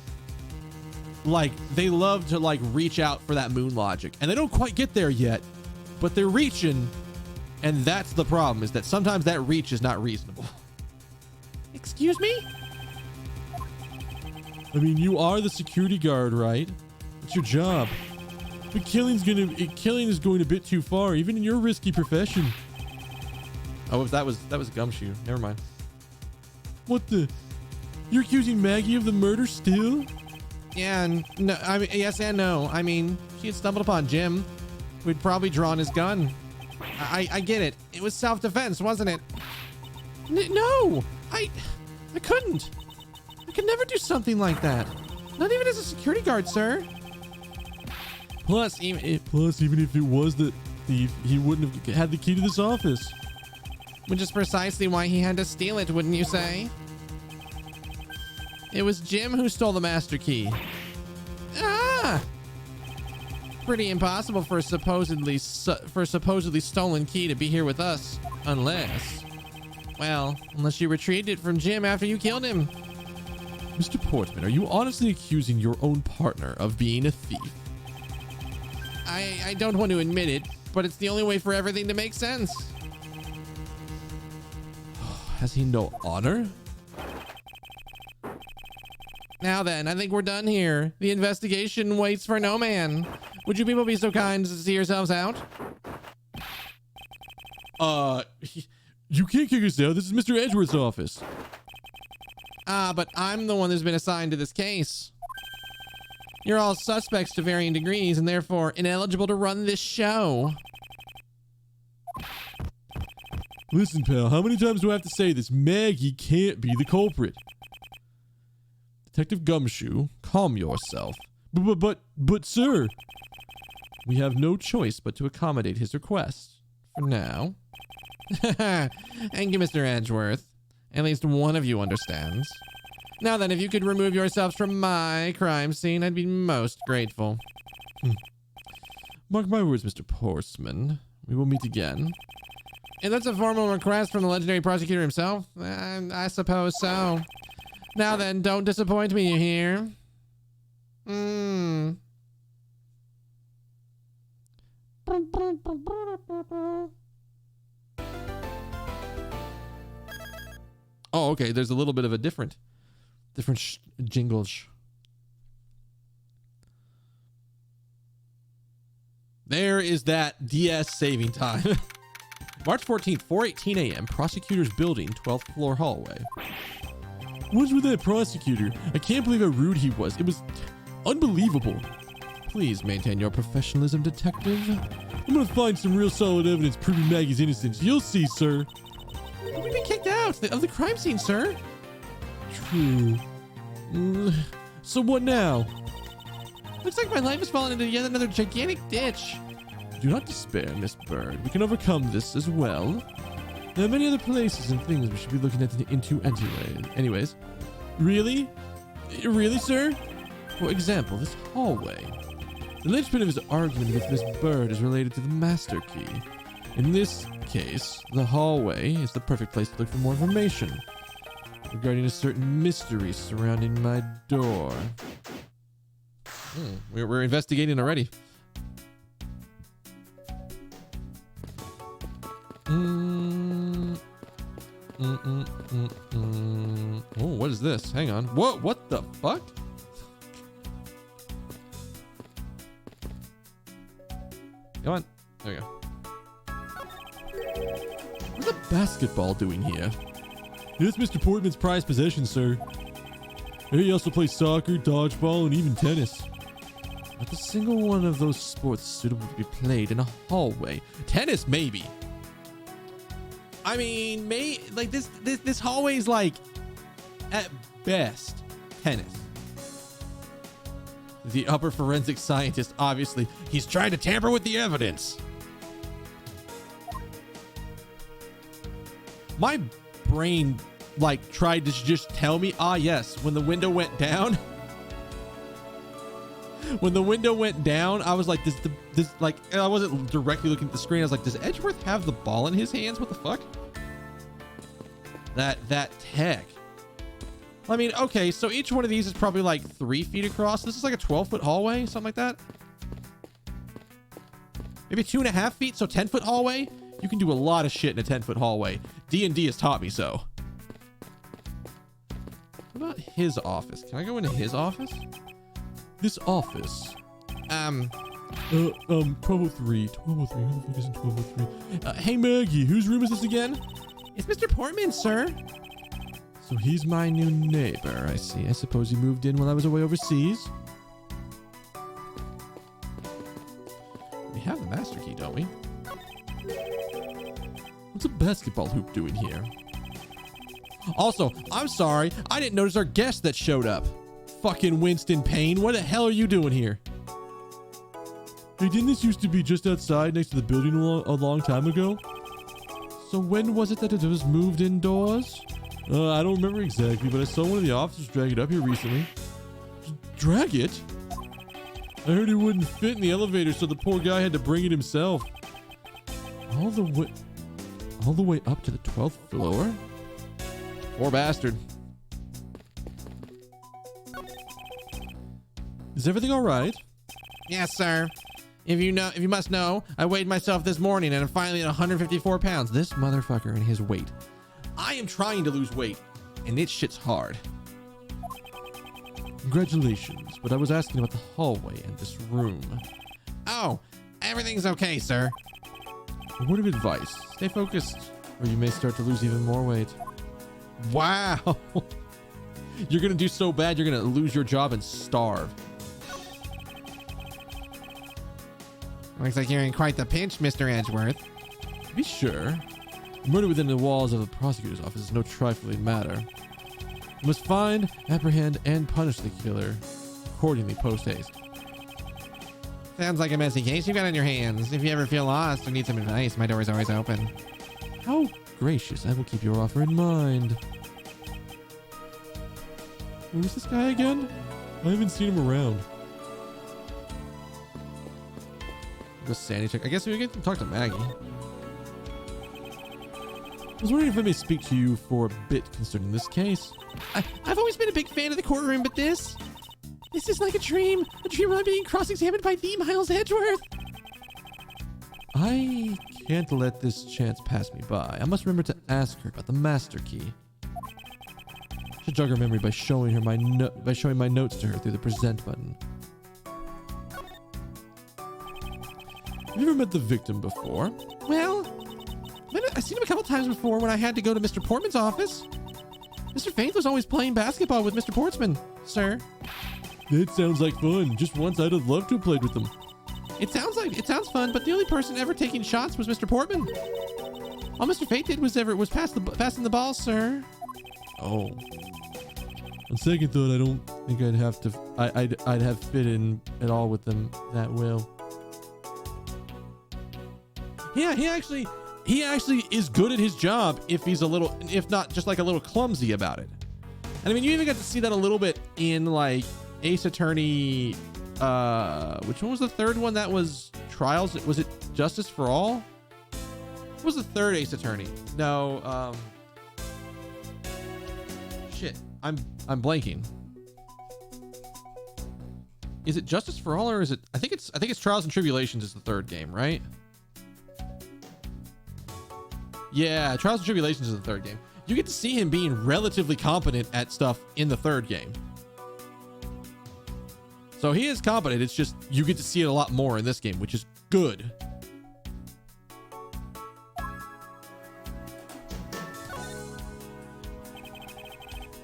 like, they love to like reach out for that moon logic, and they don't quite get there yet, but they're reaching, and that's the problem, is that sometimes that reach is not reasonable. Excuse me? I mean, you are the security guard, right? It's your job. But killing is going a bit too far, even in your risky profession. Oh, that was a gumshoe. Never mind. What the? You're accusing Maggie of the murder still? Yeah, and no, I mean, yes and no. I mean, she had stumbled upon Jim, who'd probably drawn his gun. I get it. It was self-defense, wasn't it? No, I couldn't. I could never do something like that. Not even as a security guard, sir. Plus, even if it was the thief, he wouldn't have had the key to this office. Which is precisely why he had to steal it, wouldn't you say? It was Jim who stole the master key. Ah! Pretty impossible for a supposedly stolen key to be here with us, unless you retrieved it from Jim after you killed him. Mr. Portman, are you honestly accusing your own partner of being a thief? I don't want to admit it, but it's the only way for everything to make sense. Has he no honor? Now then, I think we're done here. The investigation waits for no man. Would you people be so kind as to see yourselves out? You can't kick us out. This is Mr. Edgeworth's office. But I'm the one who's been assigned to this case. You're all suspects to varying degrees and therefore ineligible to run this show. Listen, pal, how many times do I have to say this? Maggie can't be the culprit. Detective Gumshoe, calm yourself. But, sir. We have no choice but to accommodate his request. For now. Thank you, Mr. Edgeworth. At least one of you understands. Now then, if you could remove yourselves from my crime scene, I'd be most grateful. Mark my words, Mr. Portsman. We will meet again. If that's a formal request from the legendary prosecutor himself, I suppose so. Now then, don't disappoint me, you hear? Oh, okay. There's a little bit of a different jingles. There is that DS saving time. March 14th, 4:18 a.m. Prosecutor's building, 12th floor hallway. What's with that prosecutor? I can't believe how rude he was. It was unbelievable. Please maintain your professionalism, detective. I'm gonna find some real solid evidence proving Maggie's innocence. You'll see, sir. We've been kicked out of the crime scene, sir. True. So what now? Looks like my life has fallen into yet another gigantic ditch. Do not despair, Miss Bird. We can overcome this as well. There are many other places and things we should be looking into anyway. Anyways, really? Really, sir? For example, this hallway. The linchpin of his argument with Miss Bird is related to the master key. In this case, the hallway is the perfect place to look for more information regarding a certain mystery surrounding my door. We're investigating already. Oh, what is this? Hang on. What the fuck? Come on. There we go. What's a basketball doing here? It's Mr. Portman's prized possession, sir. He also plays soccer, dodgeball, and even tennis. Not a single one of those sports suitable to be played in a hallway. Tennis, maybe. I mean, like this hallway is like, at best, tennis. The upper forensic scientist, obviously, he's trying to tamper with the evidence. My brain, like, tried to just tell me, yes, when the window went down. When the window went down, I was like, this, like, I wasn't directly looking at the screen. I was like, does Edgeworth have the ball in his hands? What the fuck? That tech. I mean, okay, so each one of these is probably like 3 feet across. This is like a 12-foot hallway, something like that. Maybe 2.5 feet, so 10-foot hallway. You can do a lot of shit in a 10-foot hallway. D&D has taught me so. What about his office? Can I go into his office? This office. 1203. 1203. Who the fuck is in 1203? Hey, Maggie, whose room is this again? It's Mr. Portman, sir. So he's my new neighbor, I see. I suppose he moved in while I was away overseas. We have the master key, don't we? What's a basketball hoop doing here? Also, I'm sorry. I didn't notice our guest that showed up. Fucking Winston Payne. What the hell are you doing here? Hey, didn't this used to be just outside next to the building a long time ago? So when was it that it was moved indoors? I don't remember exactly, but I saw one of the officers drag it up here recently. Drag it? I heard it wouldn't fit in the elevator, so the poor guy had to bring it himself. All the way up to the 12th floor? Poor bastard. Is everything all right? Yes, sir. If you must know, I weighed myself this morning and I'm finally at 154 pounds. This motherfucker and his weight. I am trying to lose weight, and it shit's hard. Congratulations, but I was asking about the hallway and this room. Oh, everything's okay, sir. A word of advice. Stay focused, or you may start to lose even more weight. Wow. You're gonna do so bad, you're gonna lose your job and starve. Looks like you're in quite the pinch, Mr. Edgeworth. To be sure. Murder within the walls of the prosecutor's office is no trifling matter. You must find, apprehend, and punish the killer accordingly post haste. Sounds like a messy case you've got on your hands. If you ever feel lost or need some advice, my door is always open. How gracious. I will keep your offer in mind. Who's this guy again? I haven't seen him around. The sanity check. I guess we can talk to Maggie. I was wondering if I may speak to you for a bit concerning this case. I've always been a big fan of the courtroom, but this is like a dream where I'm being cross-examined by the Miles Edgeworth. I can't let this chance pass me by. I must remember to ask her about the master key. I should jog her memory by showing her my notes to her through the present button. Have you ever met the victim before? Well, I've seen him a couple times before when I had to go to Mr. Portman's office. Mr. Faith was always playing basketball with Mr. Portsman, sir. That sounds like fun. Just once I'd have loved to have played with them. It sounds fun, but the only person ever taking shots was Mr. Portman. All Mr. Faith did was passing the ball, sir. Oh. On second thought, I don't think I'd have fit in at all with them that well. Yeah, he actually, he actually is good at his job if he's a little, if not just like a little clumsy about it. And I mean, you even got to see that a little bit in like Ace Attorney. Which one was the third one? That was Trials. Was it Justice for All? What was the third Ace Attorney? No. Shit. I'm blanking. Is it Justice for All or is it? I think it's Trials and Tribulations is the third game, right? Yeah, Trials and Tribulations is the third game. You get to see him being relatively competent at stuff in the third game. So he is competent. It's just you get to see it a lot more in this game, which is good.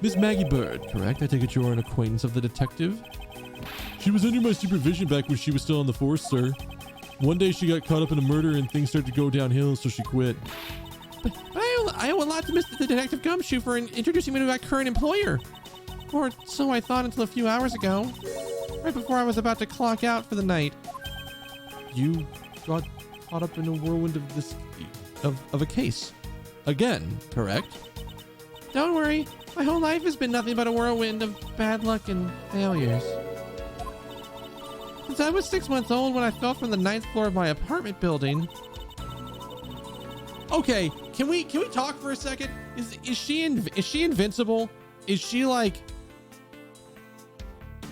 Miss Maggie Bird, correct? I take it you're an acquaintance of the detective? She was under my supervision back when she was still on the force, sir. One day she got caught up in a murder and things started to go downhill, so she quit. But I owe a lot to Mr. Detective Gumshoe for introducing me to my current employer. Or so I thought until a few hours ago. Right before I was about to clock out for the night. You got caught up in a whirlwind of this... of a case. Again, correct? Don't worry. My whole life has been nothing but a whirlwind of bad luck and failures. Since I was 6 months old when I fell from the 9th floor of my apartment building. Okay, can we talk for a second? Is she invincible? Is she like...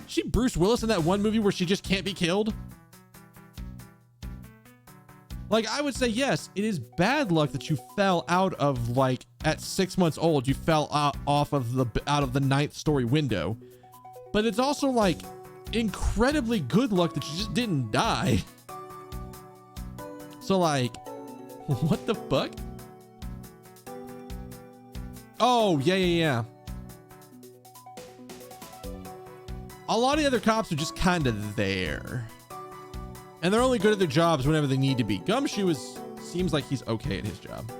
Is she Bruce Willis in that one movie where she just can't be killed? Like, I would say yes, it is bad luck that you fell out of, like, at 6 months old, you fell out of the 9th story window. But it's also like incredibly good luck that you just didn't die. So like, what the fuck? Oh, yeah. A lot of the other cops are just kind of there. And they're only good at their jobs whenever they need to be. Gumshoe seems like he's okay at his job.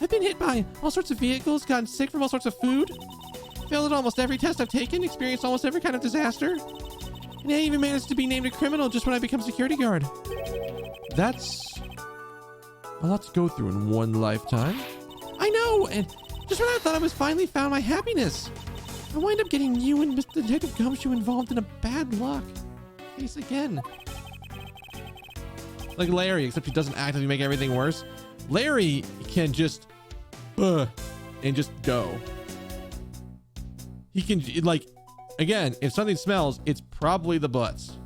I've been hit by all sorts of vehicles, gotten sick from all sorts of food, failed at almost every test I've taken, experienced almost every kind of disaster. And I even managed to be named a criminal just when I become security guard. That's a lot to go through in one lifetime. I know, and just when I thought I was finally found my happiness, I wind up getting you and Mr. Detective Gumshoe involved in a bad luck case again. Like Larry, except he doesn't actively make everything worse. Larry can just and just go. He can, like, again, if something smells, it's probably the butts.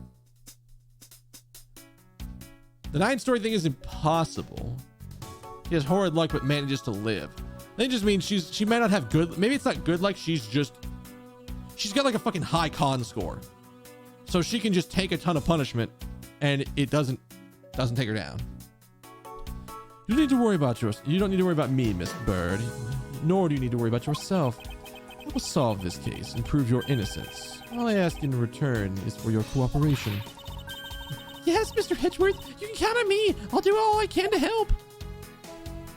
The 9-story thing is impossible. He has horrid luck but manages to live. That just means she might not have good, maybe it's not good luck, she's got like a fucking high con score. So she can just take a ton of punishment and it doesn't take her down. You don't need to worry about you don't need to worry about me, Miss Bird. Nor do you need to worry about yourself. I will solve this case and prove your innocence. All I ask in return is for your cooperation. Yes, Mr. Hedgeworth, you can count on me. I'll do all I can to help.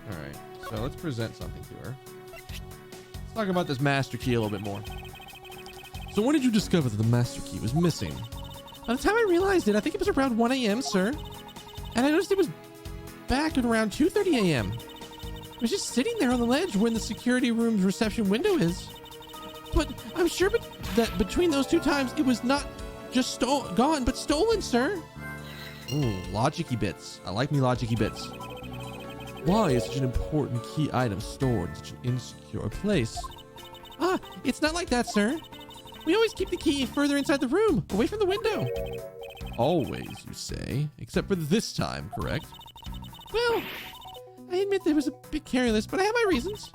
All right, so let's present something to her. Let's talk about this master key a little bit more. So when did you discover that the master key was missing? By the time I realized it, I think it was around 1 a.m., sir. And I noticed it was back at around 2:30 a.m. It was just sitting there on the ledge where the security room's reception window is. But I'm sure that between those two times, it was not just gone, but stolen, sir. Ooh, logic-y bits. I like me logic-y bits. Why is such an important key item stored in such an insecure place? Ah, it's not like that, sir. We always keep the key further inside the room, away from the window. Always, you say? Except for this time, correct? Well, I admit that it was a bit careless, but I have my reasons.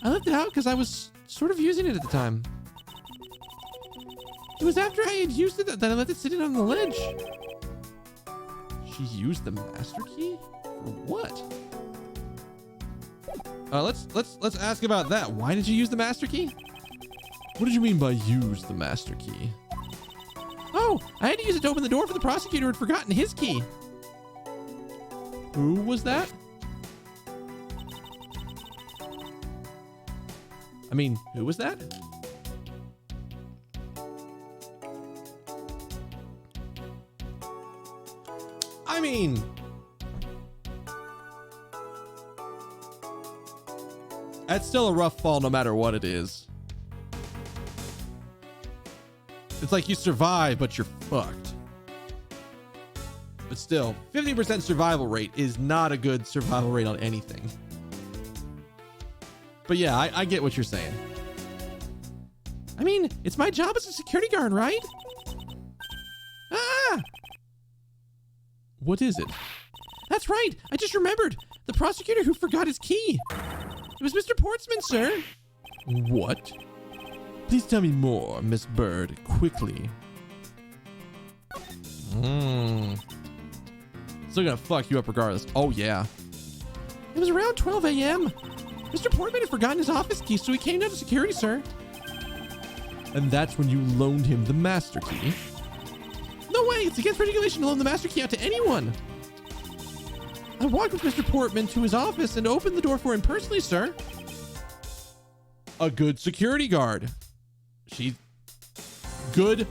I left it out because I was sort of using it at the time. It was after I had used it that I left it sitting on the ledge. She used the master key? For what? Let's ask about that. Why did you use the master key? What did you mean by use the master key? Oh, I had to use it to open the door for the prosecutor who had forgotten his key. Who was that? I mean, who was that? I mean, That's still a rough fall no matter what it is. It's like you survive, but you're fucked. But still, 50% survival rate is not a good survival rate on anything. But yeah, I get what you're saying. I mean, it's my job as a security guard, right? Ah! What is it? That's right. I just remembered. The prosecutor who forgot his key. It was Mr. Portsman, sir. What? Please tell me more, Miss Bird, quickly. Still gonna fuck you up regardless. Oh, yeah. It was around 12 a.m. Mr. Portman had forgotten his office key, so he came down to security, sir. And that's when you loaned him the master key? No way! It's against regulation to loan the master key out to anyone! I walked with Mr. Portman to his office and opened the door for him personally, sir. A good security guard. Good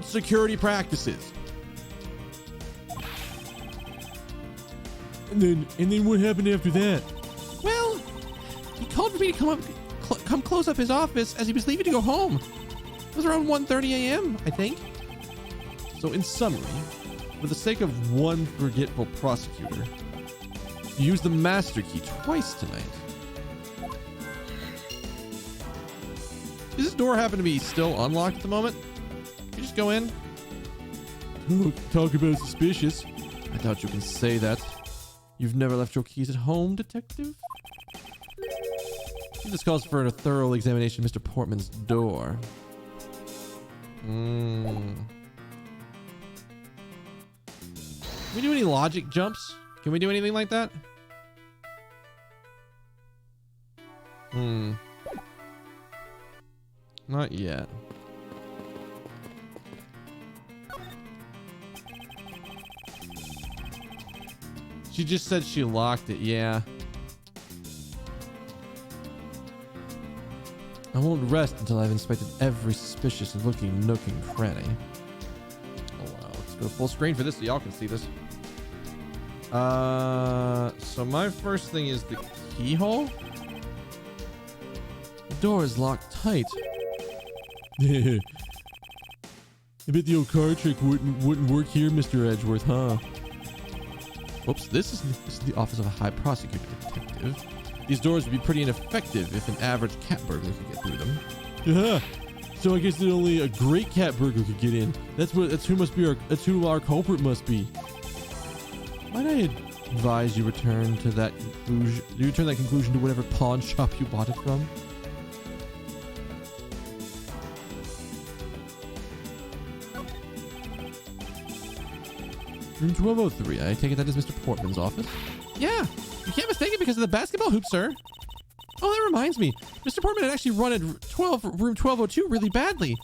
security practices. And then what happened after that? Well, he called for me to come close up his office as he was leaving to go home. It was around 1:30 a.m., I think. So in summary, for the sake of one forgetful prosecutor, you used the master key twice tonight. Does this door happen to be still unlocked at the moment? Can you just go in? Oh, talk about suspicious. I doubt you can say that. You've never left your keys at home, detective? This calls for a thorough examination of Mr. Portman's door. Can we do any logic jumps? Can we do anything like that? Not yet. She just said she locked it, yeah. I won't rest until I've inspected every suspicious looking nook and cranny. Oh wow, let's go full screen for this so y'all can see this. So my first thing is the keyhole. The door is locked tight. I bet the old card trick wouldn't work here, Mr. Edgeworth, huh? Whoops, this is the office of a high prosecutor detective. These doors would be pretty ineffective if an average cat burglar could get through them. So I guess that only a great cat burglar could get in. That's who our culprit must be. Might I advise you return that conclusion to whatever pawn shop you bought it from? Room 1203. I take it that is Mr. Portman's office? Yeah, you can't mistake it because of the basketball hoop, sir. Oh, that reminds me. Mr. Portman had actually run at room 1202 really badly.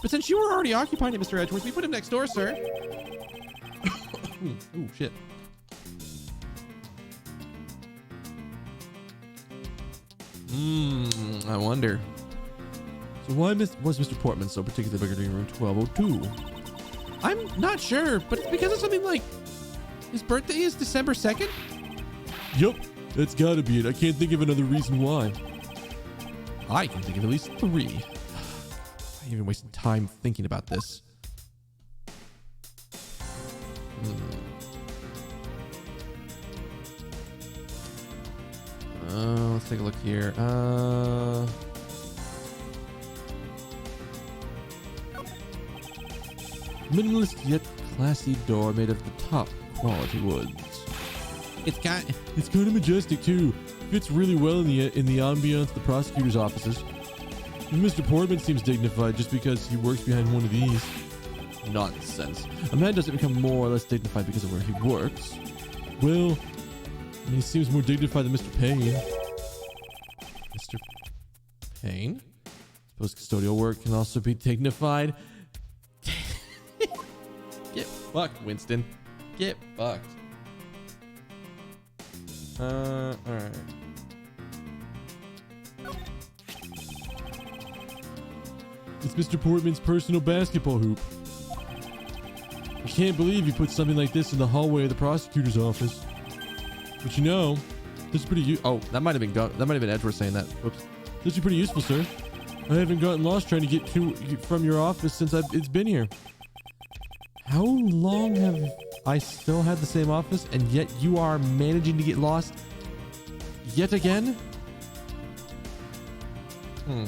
But since you were already occupying it, Mr. Edgeworth, we put him next door, sir. Ooh, shit. I wonder. So why was Mr. Portman so particularly bigger during room 1202? I'm not sure, but it's because of something like his birthday is December 2nd? Yup, that's gotta be it. I can't think of another reason why. I can think of at least 3. I'm even wasting time thinking about this. Let's take a look here. Minimalist yet classy door made of the top quality woods. It's kind of majestic too. Fits really well in the ambiance of the prosecutor's offices. And Mr. Portman seems dignified just because he works behind one of these. Nonsense. A man doesn't become more or less dignified because of where he works. Well, he seems more dignified than Mr. Payne. Mr. Payne? Suppose custodial work can also be dignified. Get fucked, Winston. Get fucked. Alright. It's Mr. Portman's personal basketball hoop. I can't believe you put something like this in the hallway of the prosecutor's office. But you know, This is pretty Oh, that might have been Edward saying that. Whoops. This is pretty useful, sir. I haven't gotten lost trying to get from your office since it's been here. How long have I still had the same office, and yet you are managing to get lost yet again? I don't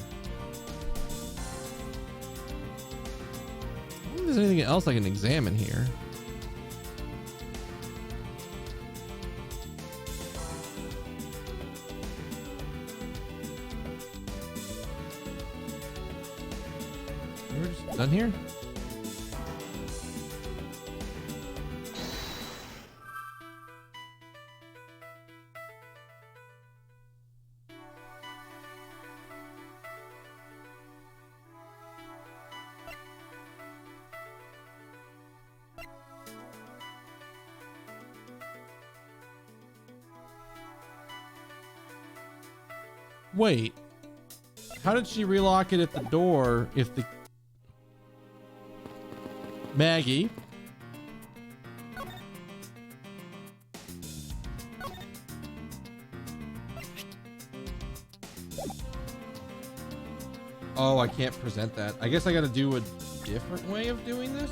think there's anything else I can examine here. We're just done here? Wait, how did she relock it at the door if the... Maggie? Oh, I can't present that. I guess I gotta do a different way of doing this?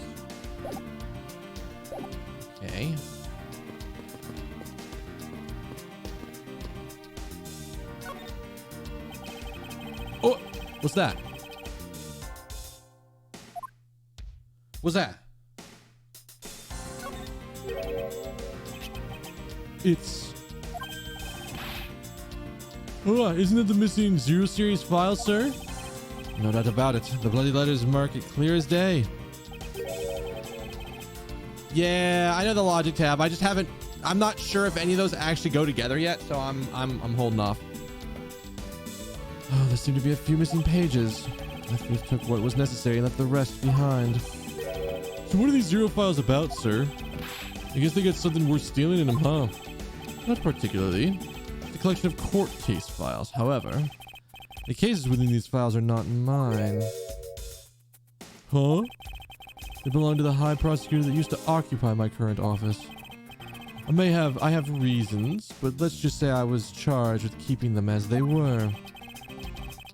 Okay. Oh, what's that? What's that? It's... Oh, isn't it the missing 0 series file, sir? No doubt about it. The bloody letters mark it clear as day. Yeah, I know the logic tab. I just haven't... I'm not sure if any of those actually go together yet, so I'm holding off. Oh, there seem to be a few missing pages. The thief took what was necessary and left the rest behind. So what are these 0 files about, sir? I guess they got something worth stealing in them, huh? Not particularly. It's a collection of court case files. However, the cases within these files are not mine. Huh? They belong to the high prosecutor that used to occupy my current office. I have reasons, but let's just say I was charged with keeping them as they were.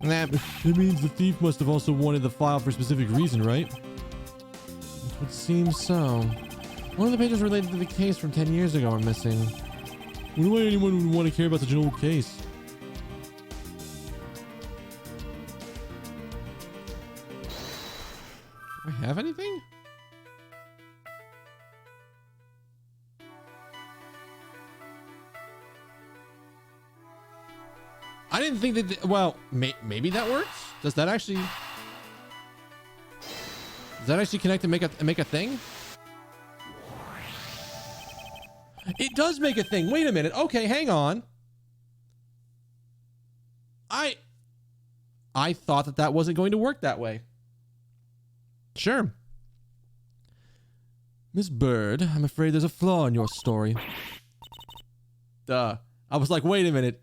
That means the thief must have also wanted the file for a specific reason, right? It would seem so. One of the pages related to the case from 10 years ago are missing. Wonder why anyone would want to care about such an old case. Do I have anything? I didn't think that... Well, maybe that works? Does that actually connect and make a thing? It does make a thing. Wait a minute. Okay, hang on. I thought that wasn't going to work that way. Sure. Miss Bird, I'm afraid there's a flaw in your story. Duh. I was like, wait a minute.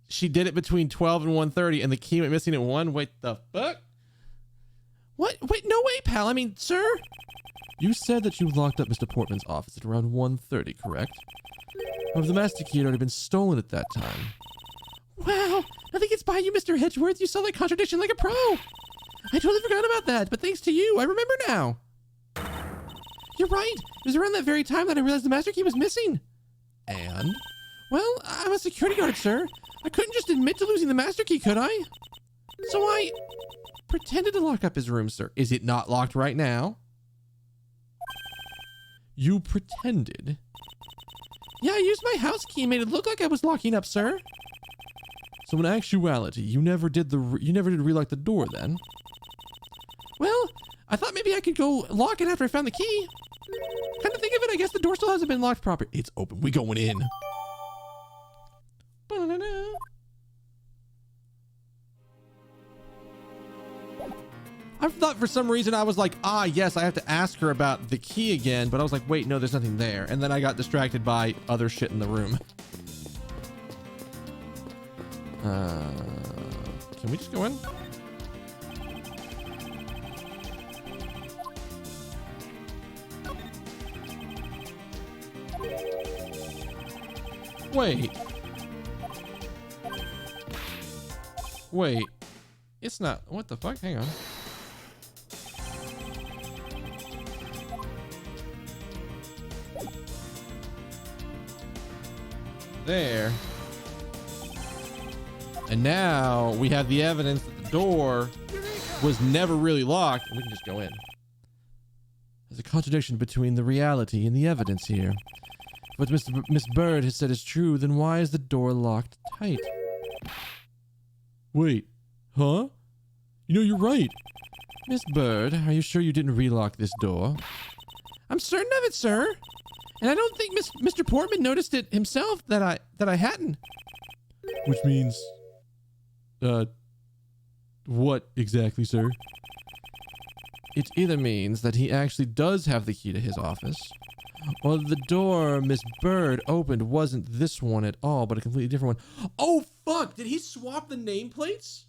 She did it between 12 and 1:30 and the key went missing at 1. Wait, the fuck? What? Wait, no way, pal. I mean, sir? You said that you locked up Mr. Portman's office at around 1:30, correct? However, the master key had already been stolen at that time. Wow, nothing gets by you, Mr. Hedgeworth. You saw that contradiction like a pro. I totally forgot about that, but thanks to you, I remember now. You're right. It was around that very time that I realized the master key was missing. And? Well, I'm a security guard, sir. I couldn't just admit to losing the master key, could I? So I pretended to lock up his room, sir. Is it not locked right now? You pretended? Yeah, I used my house key and made it look like I was locking up, sir. So in actuality, you never did relock the door then? Well, I thought maybe I could go lock it after I found the key. Kind of think of it, I guess the door still hasn't been locked properly. It's open. We going in. I thought for some reason I was like, ah, yes, I have to ask her about the key again. But I was like, wait, no, there's nothing there. And then I got distracted by other shit in the room. Can we just go in? Wait. Wait. It's not. What the fuck? Hang on. There. And now we have the evidence that the door was never really locked. We can just go in. There's a contradiction between the reality and the evidence here. If what Miss Bird has said is true, then why is the door locked tight? Wait. Huh? You know, you're right. Miss Bird, are you sure you didn't relock this door? I'm certain of it, sir. And I don't think Mr. Portman noticed it himself that I hadn't. Which means... what exactly, sir? It either means that he actually does have the key to his office, or the door Miss Bird opened wasn't this one at all, but a completely different one. Oh, fuck! Did he swap the nameplates?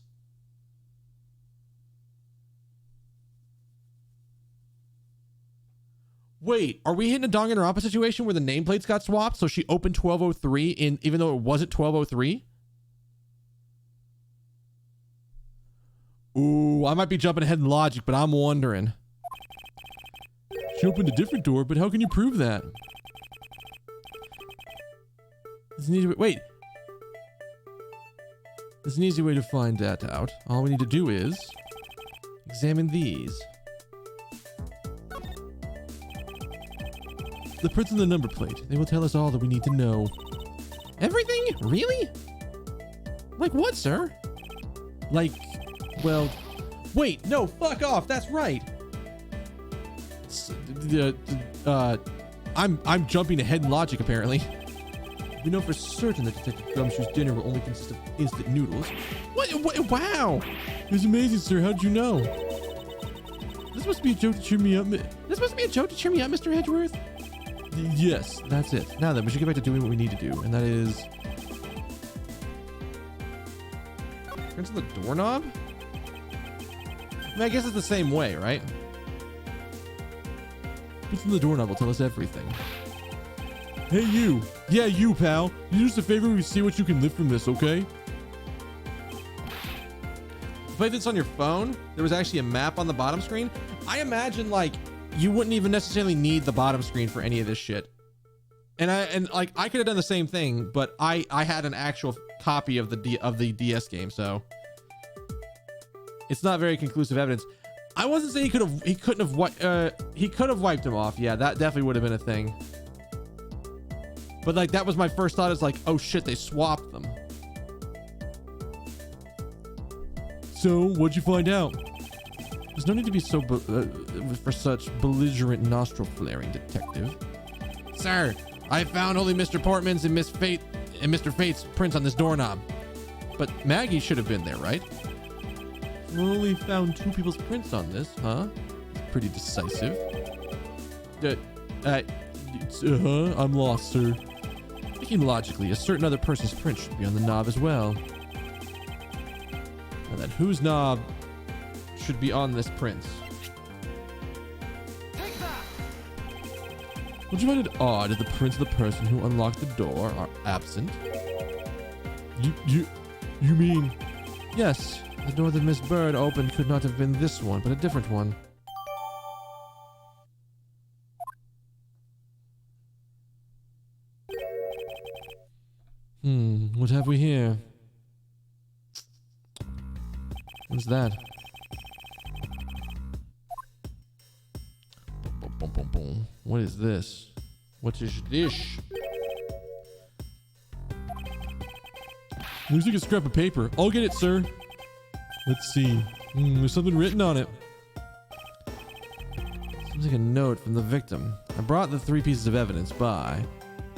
Wait, are we hitting a Danganronpa situation where the nameplates got swapped, so she opened 1203 even though it wasn't 1203? Ooh, I might be jumping ahead in logic, but I'm wondering. She opened a different door, but how can you prove that? There's an easy way. Wait. There's an easy way to find that out. All we need to do is examine these. The prints on the number plate. They will tell us all that we need to know. Everything? Really? Like what, sir? Like, well... Wait, no, fuck off. That's right. I'm jumping ahead in logic, apparently. We know for certain that Detective Gumshoe's dinner will only consist of instant noodles. What? Wow. It was amazing, sir. How did you know? This must be a joke to cheer me up. This must be a joke to cheer me up, Mr. Edgeworth. Yes, that's it. Now then, we should get back to doing what we need to do, and that is... Prints on the doorknob? I mean, I guess it's the same way, right? Prints on the doorknob will tell us everything. Hey, you. Yeah, you, pal. You do us a favor and we see what you can lift from this, okay? Play this on your phone. There was actually a map on the bottom screen. I imagine, like, you wouldn't even necessarily need the bottom screen for any of this shit. And I could have done the same thing, but I had an actual copy of the DS game, so it's not very conclusive evidence. I wasn't saying he could have wiped him off. Yeah, that definitely would have been a thing. But like that was my first thought, is like, oh shit, they swapped them. So, what'd you find out? There's no need to be so for such belligerent nostril flaring, detective. Sir, I found only Mr. Portman's and Mr. Fate's prints on this doorknob. But Maggie should have been there, right? We only found 2 people's prints on this, huh? Pretty decisive. I'm lost, sir. Thinking logically, a certain other person's print should be on the knob as well. Now then, whose knob should be on this print? Take that! Would you find it odd if the prints of the person who unlocked the door are absent? You mean? Yes, the door that Miss Bird opened could not have been this one, but a different one. What have we here? What's that? Boom, boom, boom, boom. What is this? What is this? Looks like a scrap of paper. I'll get it, sir. Let's see. There's something written on it. Seems like a note from the victim. I brought the 3 pieces of evidence by,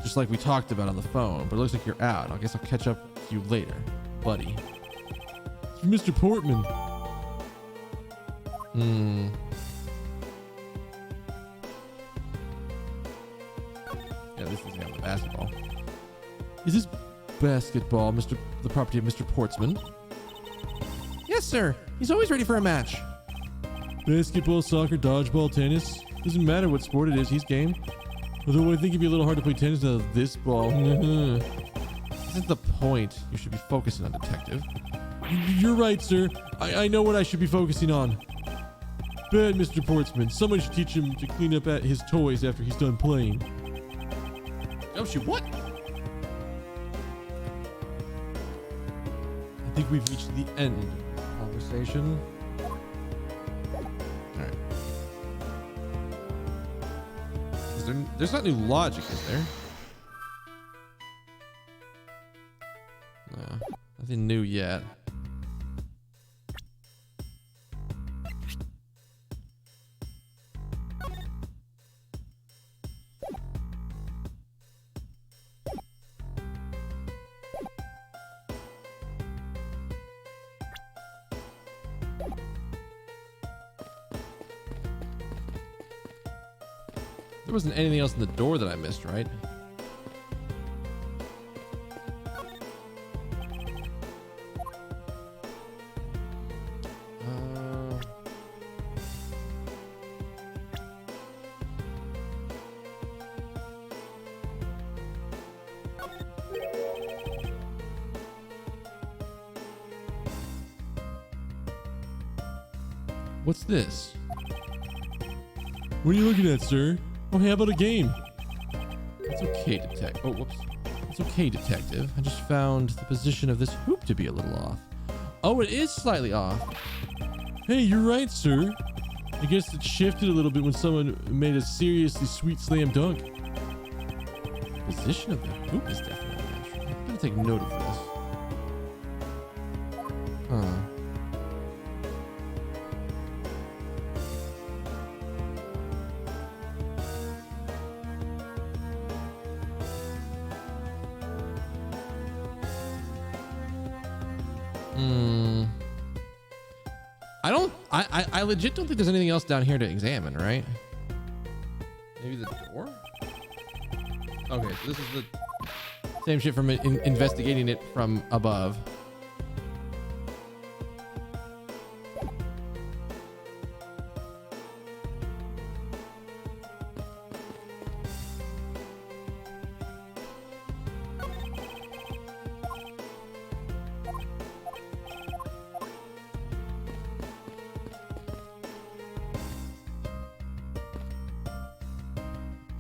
just like we talked about on the phone, but it looks like you're out. I guess I'll catch up with you later, buddy. It's from Mr. Portman. Yeah, this is the basketball. Is this basketball the property of Mr. Portsman? Yes, sir. He's always ready for a match. Basketball, soccer, dodgeball, tennis. Doesn't matter what sport it is, he's game. Although I think it'd be a little hard to play tennis out of this ball. This is the point. You should be focusing on, detective. You're right, sir. I know what I should be focusing on. Bad Mr. Portsman. Someone should teach him to clean up at his toys after he's done playing. Oh, shoot, what? I think we've reached the end of the conversation. Alright. There's not new logic, is there? No, nothing new yet. There wasn't anything else in the door that I missed, right? What's this? What are you looking at, sir? Oh, hey, how about a game? It's okay, detective. Oh, whoops. It's okay, detective. I just found the position of this hoop to be a little off. Oh, it is slightly off. Hey, you're right, sir. I guess it shifted a little bit when someone made a seriously sweet slam dunk. The position of the hoop is definitely natural. I'm gonna take note of this. Huh. I legit don't think there's anything else down here to examine, right? Maybe the door? Okay, so this is the same shit from investigating it from above.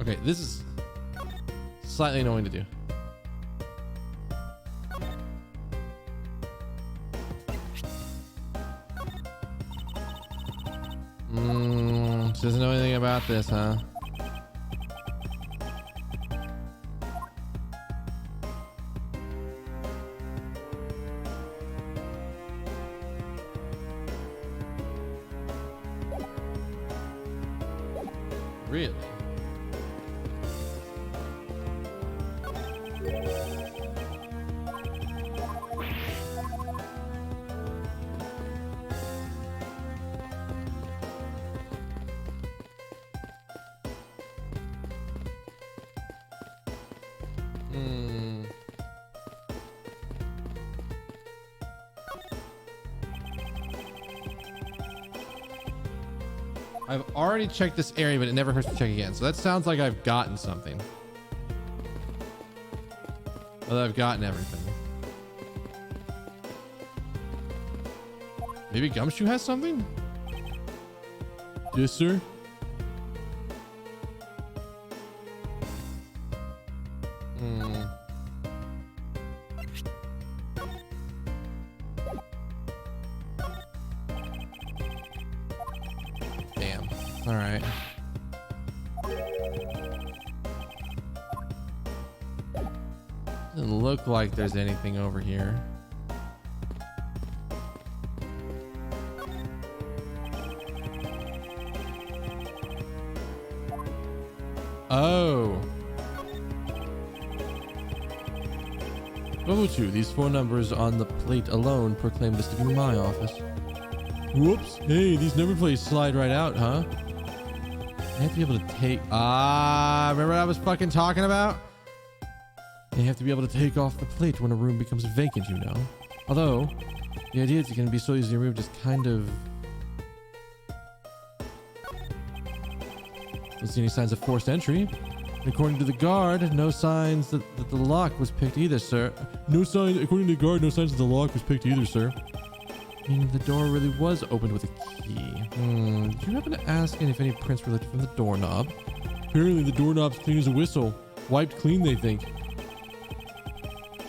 Okay, this is slightly annoying to do. She doesn't know anything about this, huh? Really? I've already checked this area, but it never hurts to check again. So that sounds like I've gotten something. Well, I've gotten everything. Maybe Gumshoe has something? Yes, sir. Damn. All right. Doesn't look like there's anything over here. Oh. 002. These 4 numbers on the plate alone proclaim this to be my office. Whoops. Hey, these number plates slide right out, huh? You have to be able to take... remember what I was fucking talking about? You have to be able to take off the plate when a room becomes vacant, you know. Although, the idea is it can be so easily removed is kind of... Don't see any signs of forced entry. And according to the guard, no signs that the lock was picked either, sir. No sign, according to the guard, no signs that the lock was picked either, sir. Meaning the door really was opened with a key. Did you happen to ask if any prints were lifted from the doorknob? Apparently the doorknob's clean as a whistle. Wiped clean, they think.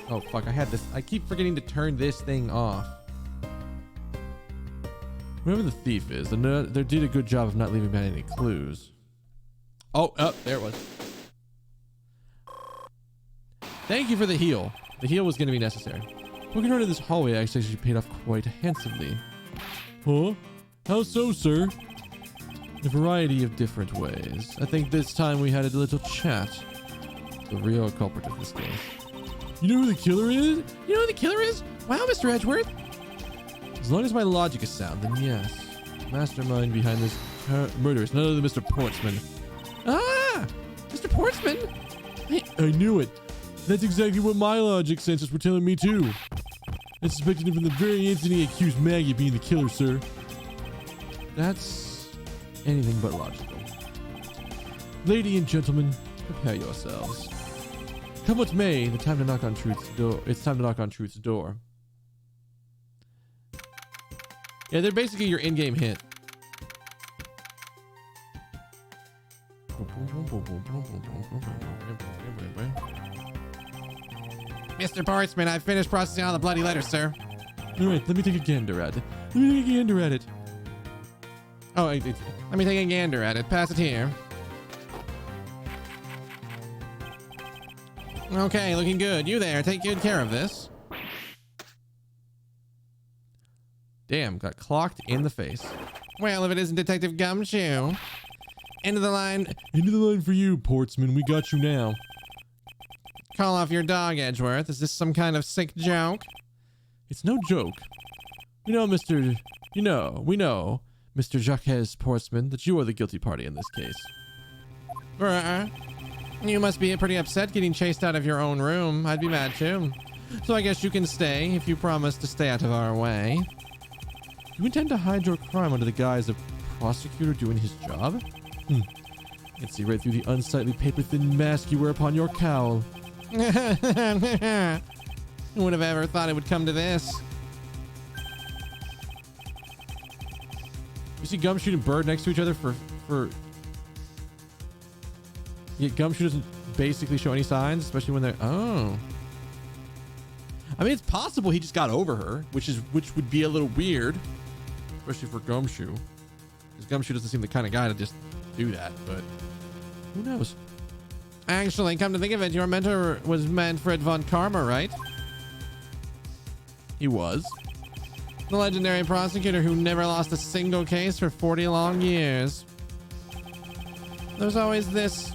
Oh, fuck. I had this. I keep forgetting to turn this thing off. Whoever the thief is, they did a good job of not leaving behind any clues. Oh, there it was. Thank you for the heal. The heal was going to be necessary. Looking around in this hallway actually paid off quite handsomely. Huh? How so, sir? In a variety of different ways. I think this time we had a little chat. The real culprit of this case. You know who the killer is? You know who the killer is? Wow, Mr. Edgeworth. As long as my logic is sound, then yes. Mastermind behind this murder is none other than Mr. Portsman. Ah! Mr. Portsman? I knew it. That's exactly what my logic sensors were telling me too. I suspected him from the very instant he accused Maggie of being the killer, sir. That's anything but logical. Lady and gentlemen, prepare yourselves. Come what may, the time to knock on truth's door. It's time to knock on truth's door. Yeah, they're basically your in-game hint. Mr. Portsman, I've finished processing all the bloody letters, sir. All right, let me take a gander at it. Oh, let me take a gander at it. Pass it here. Okay, looking good. You there, take good care of this. Damn, got clocked in the face. Well, if it isn't Detective Gumshoe. End of the line. End of the line for you, Portsman. We got you now. Call off your dog, Edgeworth. Is this some kind of sick joke? It's no joke. We know, Mr. Jacques Portsman, that you are the guilty party in this case. You must be pretty upset getting chased out of your own room. I'd be mad too. So I guess you can stay if you promise to stay out of our way. You intend to hide your crime under the guise of prosecutor doing his job? I can see right through the unsightly paper-thin mask you wear upon your cowl. Who would have ever thought it would come to this? You see Gumshoe and Bird next to each other for... Yet Gumshoe doesn't basically show any signs, especially when they're... Oh. I mean, it's possible he just got over her, which would be a little weird. Especially for Gumshoe. Because Gumshoe doesn't seem the kind of guy to just do that, but who knows? Actually, come to think of it, your mentor was Manfred von Karma, right? He was. The legendary prosecutor who never lost a single case for 40 long years. There's always this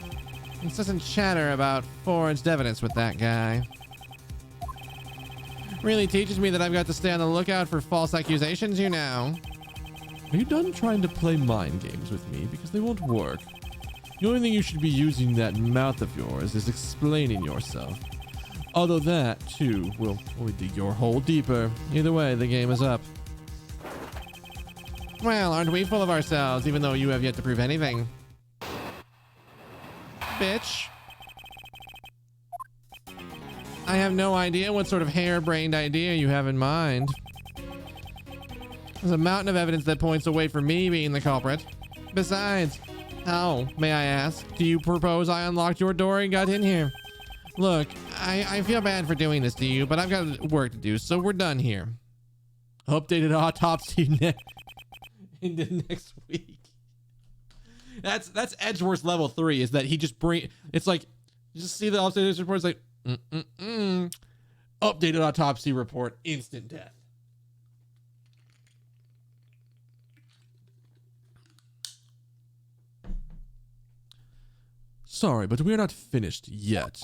incessant chatter about forged evidence with that guy. Really teaches me that I've got to stay on the lookout for false accusations, you know. Are you done trying to play mind games with me? Because they won't work. The only thing you should be using that mouth of yours is explaining yourself. Although that, too, will only dig your hole deeper. Either way, the game is up. Well, aren't we full of ourselves, even though you have yet to prove anything? Bitch. I have no idea what sort of harebrained idea you have in mind. There's a mountain of evidence that points away from me being the culprit. Besides, how, may I ask, do you propose I unlocked your door and got in here? Look, I feel bad for doing this to you, but I've got work to do, so we're done here. Updated autopsy into next week. That's Edgeworth's level 3, is that he just it's like, you just see the updated report, it's like, updated autopsy report, instant death. Sorry, but we're not finished yet.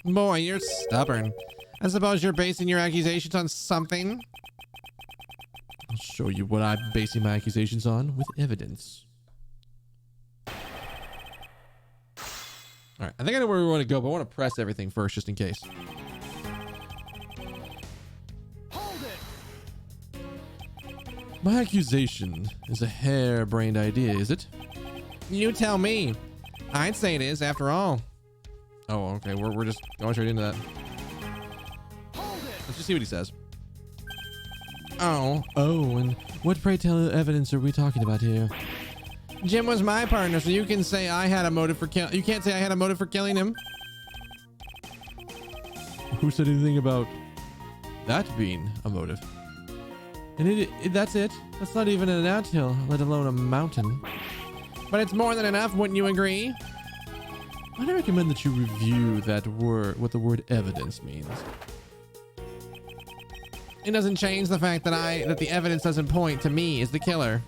Boy, you're stubborn. I suppose you're basing your accusations on something? I'll show you what I'm basing my accusations on with evidence. All right, I think I know where we want to go, but I want to press everything first just in case. Hold it! My accusation is a harebrained idea, is it? You tell me. I'd say it is, after all. Oh, okay. We're just going straight into that. Hold it! Let's just see what he says. Oh, And what, pray tell, evidence are we talking about here? Jim was my partner, so you can say I had a motive for you can't say I had a motive for killing him. Who said anything about that being a motive? And that's it. That's not even an anthill, let alone a mountain. But it's more than enough, wouldn't you agree? I'd recommend that you review that word, what the word evidence means. It doesn't change the fact that the evidence doesn't point to me as the killer.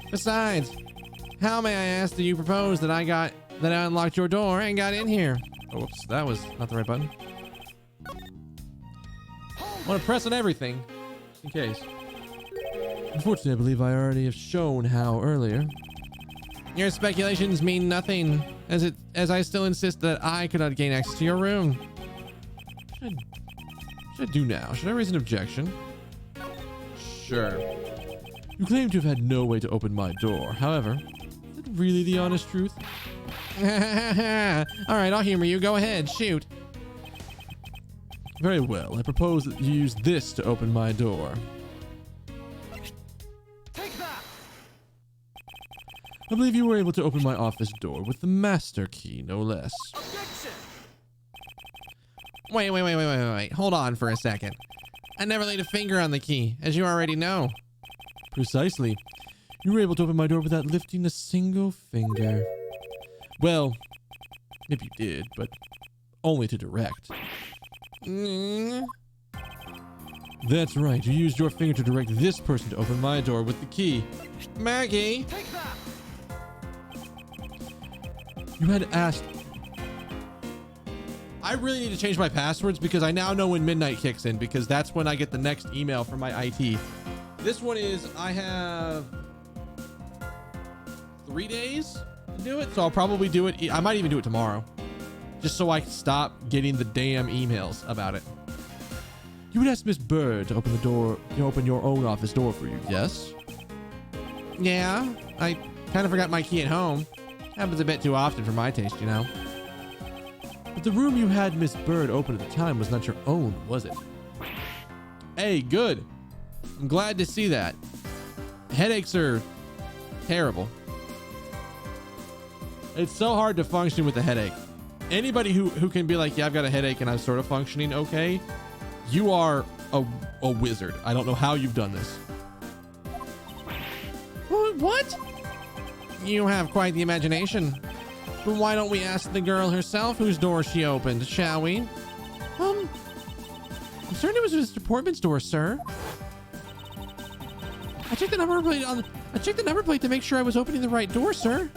Besides, how, may I ask, do you propose that I unlocked your door and got in here? Oh, whoops, that was not the right button. I want to press on everything, just in case. Unfortunately, I believe I already have shown how earlier. Your speculations mean nothing, as I still insist that I could not gain access to your room. What should I do now? Should I raise an objection? Sure. You claim to have had no way to open my door. However, is that really the honest truth? All right, I'll humor you. Go ahead, shoot. Very well. I propose that you use this to open my door. Take that! I believe you were able to open my office door with the master key, no less. Objection! Wait. Hold on for a second. I never laid a finger on the key, as you already know. Precisely. You were able to open my door without lifting a single finger. Well, maybe you did, but only to direct. Mm. That's right. You used your finger to direct this person to open my door with the key. Maggie! Take that! You had asked. I really need to change my passwords because I now know when midnight kicks in, because that's when I get the next email from my IT. This one is, I have 3 days to do it, so I'll probably do it. I might even do it tomorrow, just so I can stop getting the damn emails about it. You would ask Miss Bird to open the door, open your own office door for you, yes? Yeah, I kind of forgot my key at home. Happens a bit too often for my taste, you know. But the room you had Miss Bird open at the time was not your own, was it? Hey, good. I'm glad to see that. Headaches are terrible. It's so hard to function with a headache. Anybody who can be like, yeah, I've got a headache and I'm sort of functioning okay, you are a wizard. I don't know how you've done this. What? You have quite the imagination. But why don't we ask the girl herself whose door she opened, shall we? I'm certain it was Mr. Portman's door, sir. I checked the number plate to make sure I was opening the right door, sir.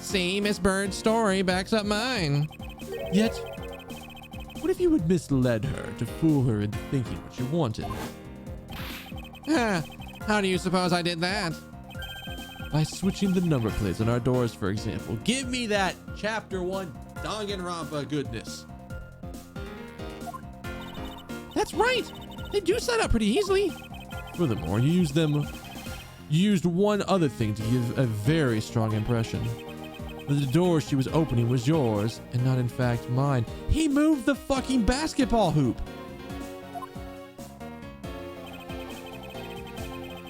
See, Miss Bird's story backs up mine. Yet, what if you had misled her to fool her into thinking what you wanted? How do you suppose I did that? By switching the number plates on our doors, for example. Give me that chapter 1 Danganronpa goodness. That's right. They do set up pretty easily. Furthermore, you used one other thing to give a very strong impression. That the door she was opening was yours and not in fact mine. He moved the fucking basketball hoop.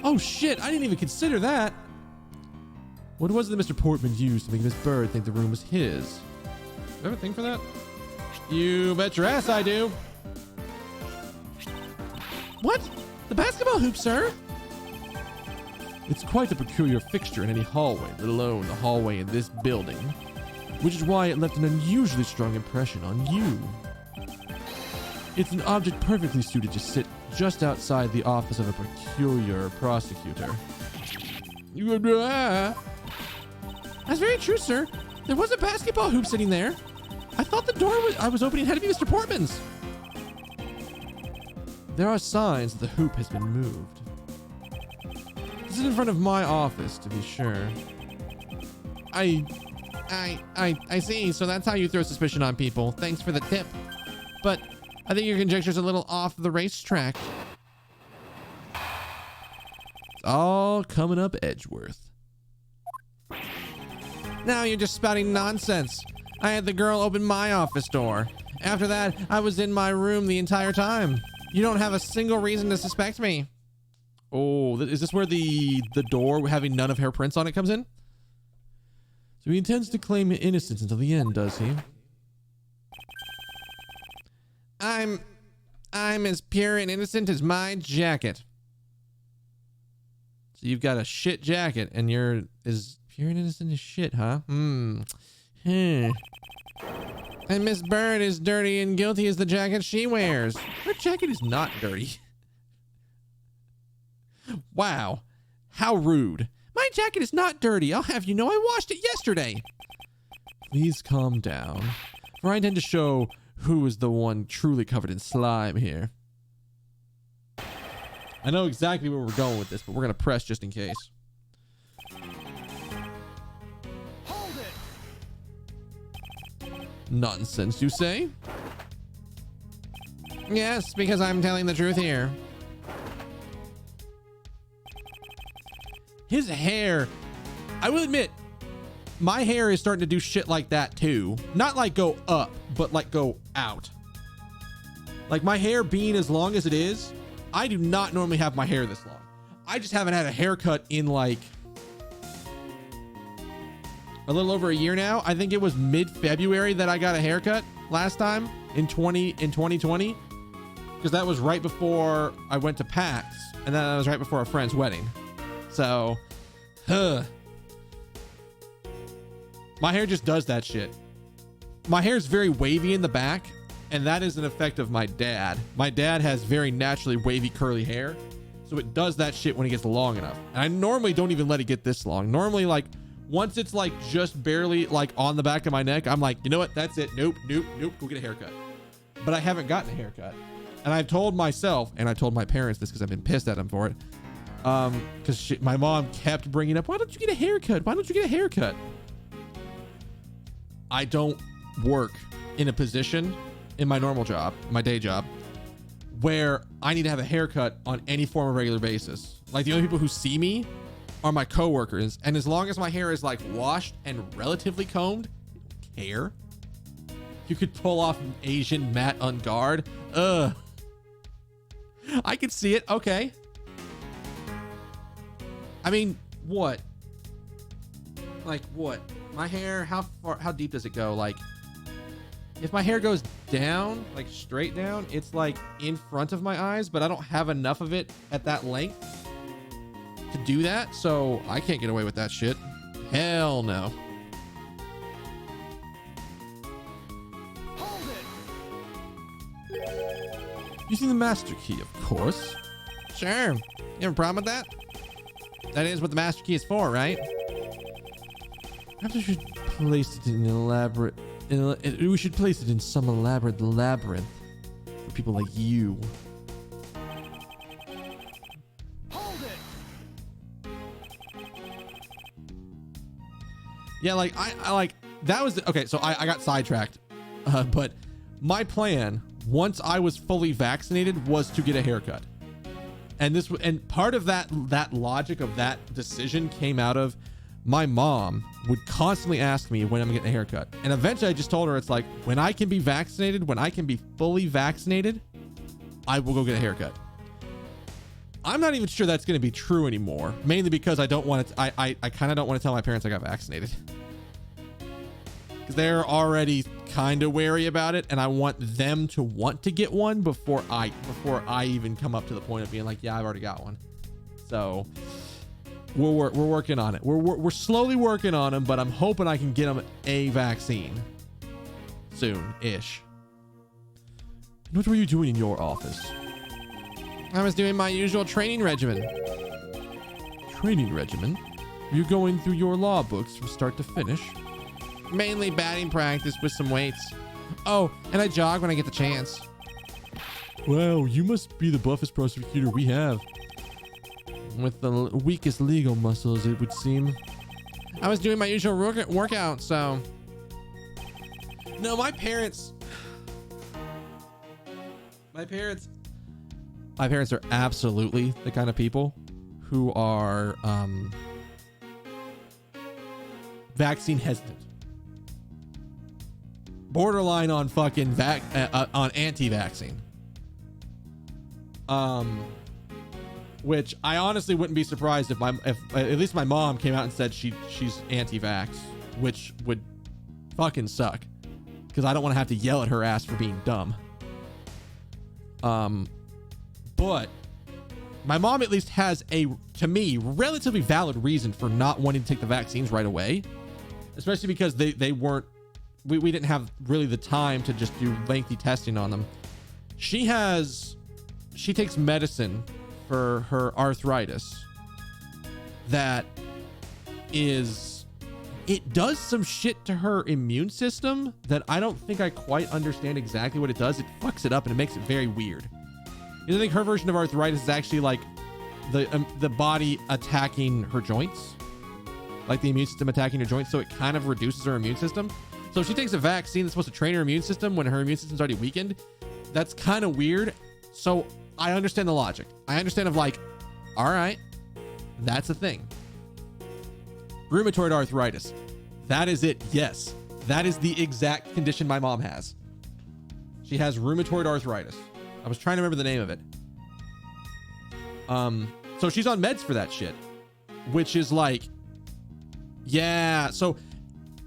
Oh shit, I didn't even consider that. What was it that Mr. Portman used to make Miss Bird think the room was his? Do I have a thing for that? You bet your ass I do. What? The basketball hoop, sir? It's quite a peculiar fixture in any hallway, let alone the hallway in this building, which is why it left an unusually strong impression on you. It's an object perfectly suited to sit just outside the office of a peculiar prosecutor. That's very true, sir. There was a basketball hoop sitting there. I thought the door I was opening had to be Mr. Portman's. There are signs that the hoop has been moved. This is in front of my office, to be sure. I see. So that's how you throw suspicion on people. Thanks for the tip. But I think your conjecture's a little off the racetrack. It's all coming up Edgeworth. Now you're just spouting nonsense. I had the girl open my office door, After that, I was in my room the entire time. You don't have a single reason to suspect me. Oh, is this where the door having none of her prints on it comes in? So he intends to claim innocence until the end, does he? I'm as pure and innocent as my jacket. So you've got a shit jacket and you're as pure and innocent as shit, huh? And Miss Bird is dirty and guilty as the jacket she wears. Her jacket is not dirty. Wow. How rude. My jacket is not dirty. I'll have you know I washed it yesterday. Please calm down, for I intend to show who is the one truly covered in slime here. I know exactly where we're going with this, but we're going to press just in case. Hold it. Nonsense, you say? Yes, because I'm telling the truth here. His hair, I will admit, my hair is starting to do shit like that too. Not like go up, but like go out. Like my hair being as long as it is, I do not normally have my hair this long. I just haven't had a haircut in like a little over a year now. I think it was mid-February that I got a haircut last time in 2020, because that was right before I went to PAX, and then that was right before a friend's wedding. So, my hair just does that shit. My hair is very wavy in the back, and that is an effect of my dad. My dad has very naturally wavy curly hair, so it does that shit when it gets long enough. And I normally don't even let it get this long. Normally, like, once it's like just barely like on the back of my neck, I'm like, you know what? That's it. Nope, go get a haircut. But I haven't gotten a haircut. And I've told myself, and I told my parents this because I've been pissed at them for it. Because my mom kept bringing up, why don't you get a haircut? Why don't you get a haircut? I don't work in a position in my normal job, my day job, where I need to have a haircut on any form of regular basis. Like the only people who see me are my coworkers. And as long as my hair is like washed and relatively combed, I don't care. You could pull off an Asian Matt Ungard. I could see it. Okay. I mean, what? Like what? My hair, how deep does it go? Like, if my hair goes down, like straight down, it's like in front of my eyes, but I don't have enough of it at that length to do that. So I can't get away with that shit. Hell no. Hold it. Using the master key, of course. Sure. You have a problem with that? That is what the master key is for, right? Perhaps we should place it in an elaborate... we should place it in some elaborate labyrinth for people like you. Hold it. Yeah, like I like that was okay. So I got sidetracked, but my plan once I was fully vaccinated was to get a haircut, and part of that logic of that decision came out of my mom would constantly ask me when I'm getting a haircut, and eventually I just told her it's like when I can be vaccinated, when I can be fully vaccinated, I will go get a haircut. I'm not even sure that's going to be true anymore, mainly because I don't want to. I kind of don't want to tell my parents I got vaccinated because they're already kind of wary about it, and I want them to want to get one before I even come up to the point of being like, yeah, I've already got one. So we're working on it. We're slowly working on them, but I'm hoping I can get them a vaccine soon-ish. What were you doing in your office? I was doing my usual training regimen. Training regimen? Were you going through your law books from start to finish? Mainly batting practice with some weights. Oh, and I jog when I get the chance. Wow, you must be the buffest prosecutor we have. With the Weakest legal muscles, it would seem. I was doing my usual workout, so. No, my parents are absolutely the kind of people who are vaccine hesitant. borderline on fucking on anti-vaccine. Which I honestly wouldn't be surprised if at least my mom came out and said she's anti-vax, which would fucking suck, because I don't want to have to yell at her ass for being dumb. But my mom at least has a, to me, relatively valid reason for not wanting to take the vaccines right away, especially because they weren't, we didn't have really the time to just do lengthy testing on them. She takes medicine for her arthritis that it does some shit to her immune system that I don't think I quite understand exactly what it does. It fucks it up and it makes it very weird. I think her version of arthritis is actually like the body attacking her joints, like the immune system attacking her joints, so it kind of reduces her immune system. So if she takes a vaccine that's supposed to train her immune system when her immune system's already weakened, that's kind of weird. So I understand the logic. I understand of like, all right, that's a thing. Rheumatoid arthritis. That is it. Yes. That is the exact condition my mom has. She has rheumatoid arthritis. I was trying to remember the name of it. So she's on meds for that shit, which is like, yeah. So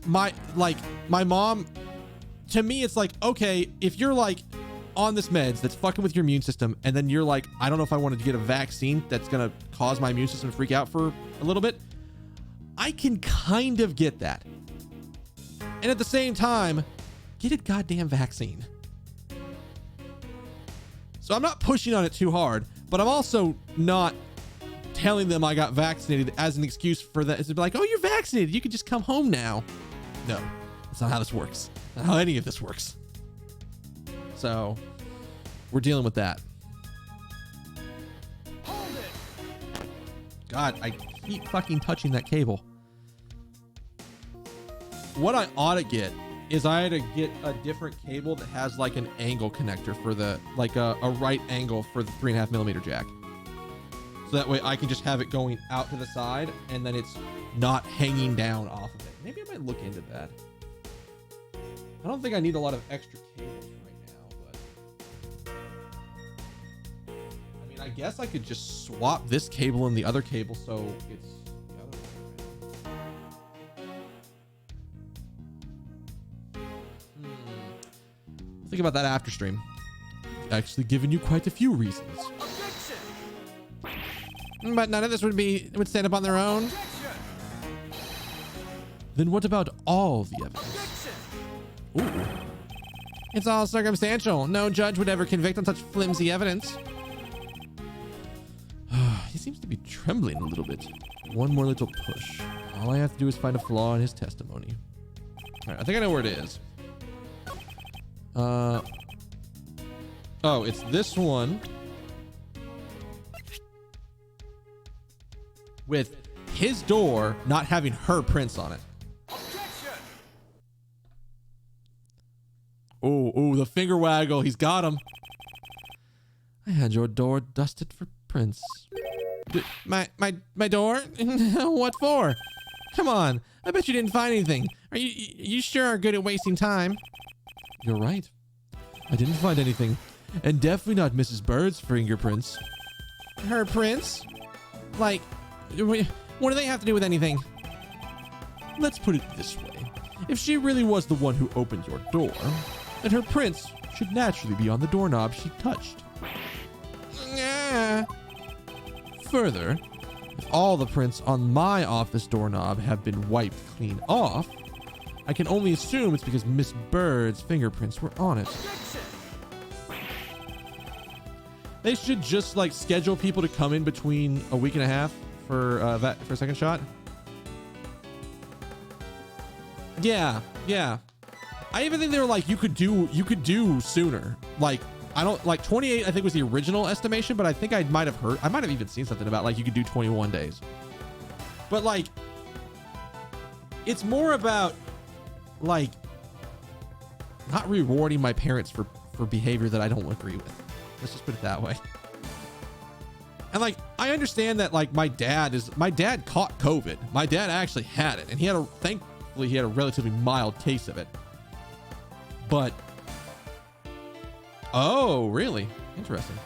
my mom, to me, it's like, okay, if you're like on this meds that's fucking with your immune system, and then you're like, I don't know if I wanted to get a vaccine that's going to cause my immune system to freak out for a little bit. I can kind of get that. And at the same time, get a goddamn vaccine. So I'm not pushing on it too hard, but I'm also not telling them I got vaccinated as an excuse for that. It's to be like, oh, you're vaccinated, you can just come home now. No, that's not how this works. Not how any of this works. So we're dealing with that. Hold it. God, I keep fucking touching that cable. What I ought to get is I had to get a different cable that has like an angle connector for the, like a right angle for the 3.5mm jack. So that way I can just have it going out to the side and then it's not hanging down off of it. Maybe I might look into that. I don't think I need a lot of extra cables right now, but I mean, I guess I could just swap this cable and the other cable so it's the other way. Think about that after stream. Actually given you quite a few reasons. Objection. But none of this would stand up on their own. Objection. Then what about all the evidence? Objection. Ooh. It's all circumstantial. No judge would ever convict on such flimsy evidence. He seems to be trembling a little bit. One more little push. All I have to do is find a flaw in his testimony. All right, I think I know where it is. Oh, it's this one with his door not having her prints on it. Objection. Oh, the finger waggle. He's got him. I had your door dusted for prints. My door? What for? Come on. I bet you didn't find anything. You sure are good at wasting time. You're right. I didn't find anything. And definitely not Mrs. Bird's fingerprints. Her prints? Like, what do they have to do with anything? Let's put it this way. If she really was the one who opened your door, then her prints should naturally be on the doorknob she touched. Further, if all the prints on my office doorknob have been wiped clean off, I can only assume it's because Miss Bird's fingerprints were on it. They should just like schedule people to come in between a week and a half for a second shot. Yeah. I even think they were like, you could do sooner. Like, I don't like 28, I think was the original estimation, but I think I might have even seen something about like you could do 21 days. But like, it's more about like not rewarding my parents for behavior that I don't agree with. Let's just put it that way. And like, I understand that like my dad caught COVID. My dad actually had it, and thankfully he had a relatively mild case of it. But, oh, really? Interesting.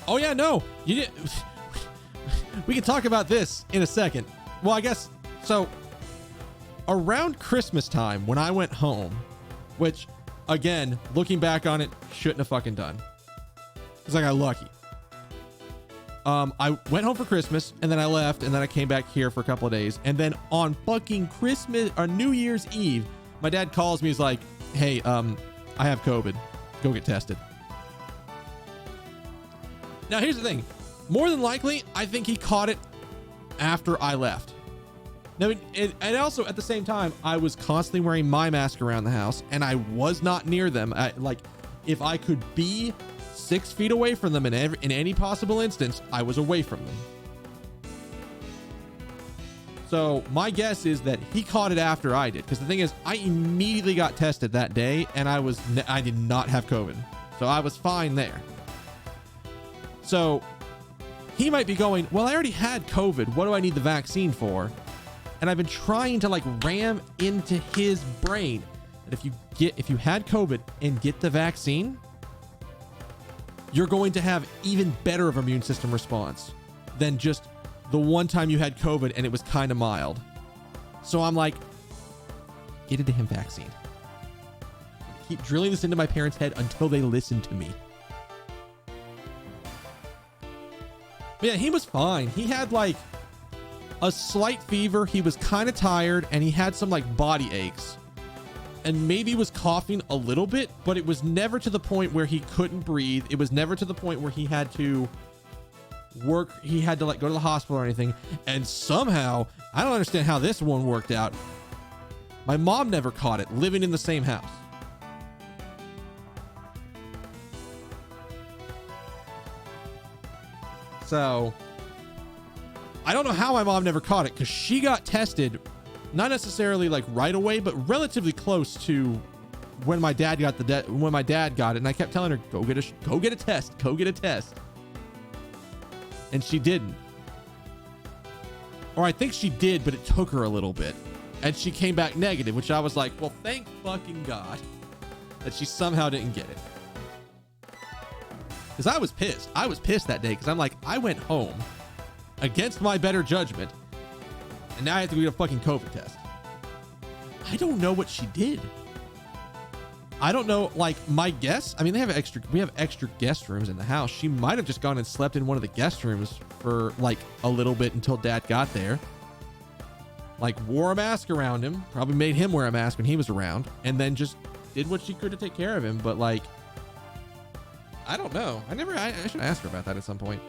Oh yeah, no, you did. We can talk about this in a second. Well, I guess, so around Christmas time when I went home, which again, looking back on it, shouldn't have fucking done. Because I got lucky. I went home for Christmas and then I left and then I came back here for a couple of days. And then on fucking Christmas or New Year's Eve, my dad calls me. He's like, hey, I have COVID. Go get tested. Now, here's the thing. More than likely, I think he caught it after I left. Now, and also at the same time, I was constantly wearing my mask around the house and I was not near them. Like, if I could be 6 feet away from them in any possible instance, I was away from them. So my guess is that he caught it after I did. Because the thing is, I immediately got tested that day and I did not have COVID. So I was fine there. So he might be going, well, I already had COVID. What do I need the vaccine for? And I've been trying to like ram into his brain that if you had COVID and get the vaccine, you're going to have even better of an immune system response than just the one time you had COVID and it was kind of mild. So I'm like, get a damn vaccine. Keep drilling this into my parents' head until they listen to me. But yeah, he was fine. He had like a slight fever. He was kind of tired and he had some like body aches and maybe was coughing a little bit, but it was never to the point where he couldn't breathe. It was never to the point where he had to work. He had to like go to the hospital or anything. And somehow, I don't understand how this one worked out. My mom never caught it living in the same house. So I don't know how my mom never caught it because she got tested, not necessarily like right away, but relatively close to when my dad got it. And I kept telling her, go get a test. And she didn't. Or I think she did, but it took her a little bit. And she came back negative, which I was like, well, thank fucking God that she somehow didn't get it. Because I was pissed. I was pissed that day because I'm like, I went home against my better judgment and now I have to get a fucking COVID test. I don't know what she did. I don't know, like my guess. I mean, we have extra guest rooms in the house. She might have just gone and slept in one of the guest rooms for like a little bit until dad got there. Like wore a mask around him, probably made him wear a mask when he was around, and then just did what she could to take care of him. But like, I don't know. I should ask her about that at some point.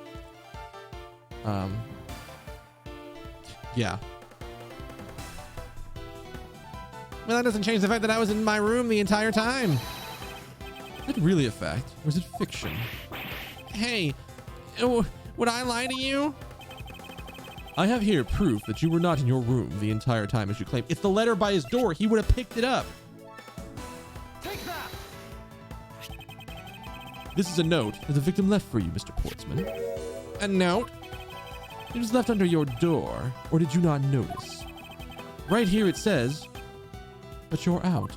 Yeah. Well, that doesn't change the fact that I was in my room the entire time. Is it really a fact? Or is it fiction? Hey, would I lie to you? I have here proof that you were not in your room the entire time as you claim. If the letter by his door, he would have picked it up. Take that! This is a note that the victim left for you, Mr. Portsman. A note? It was left under your door, or did you not notice? Right here it says, but you're out.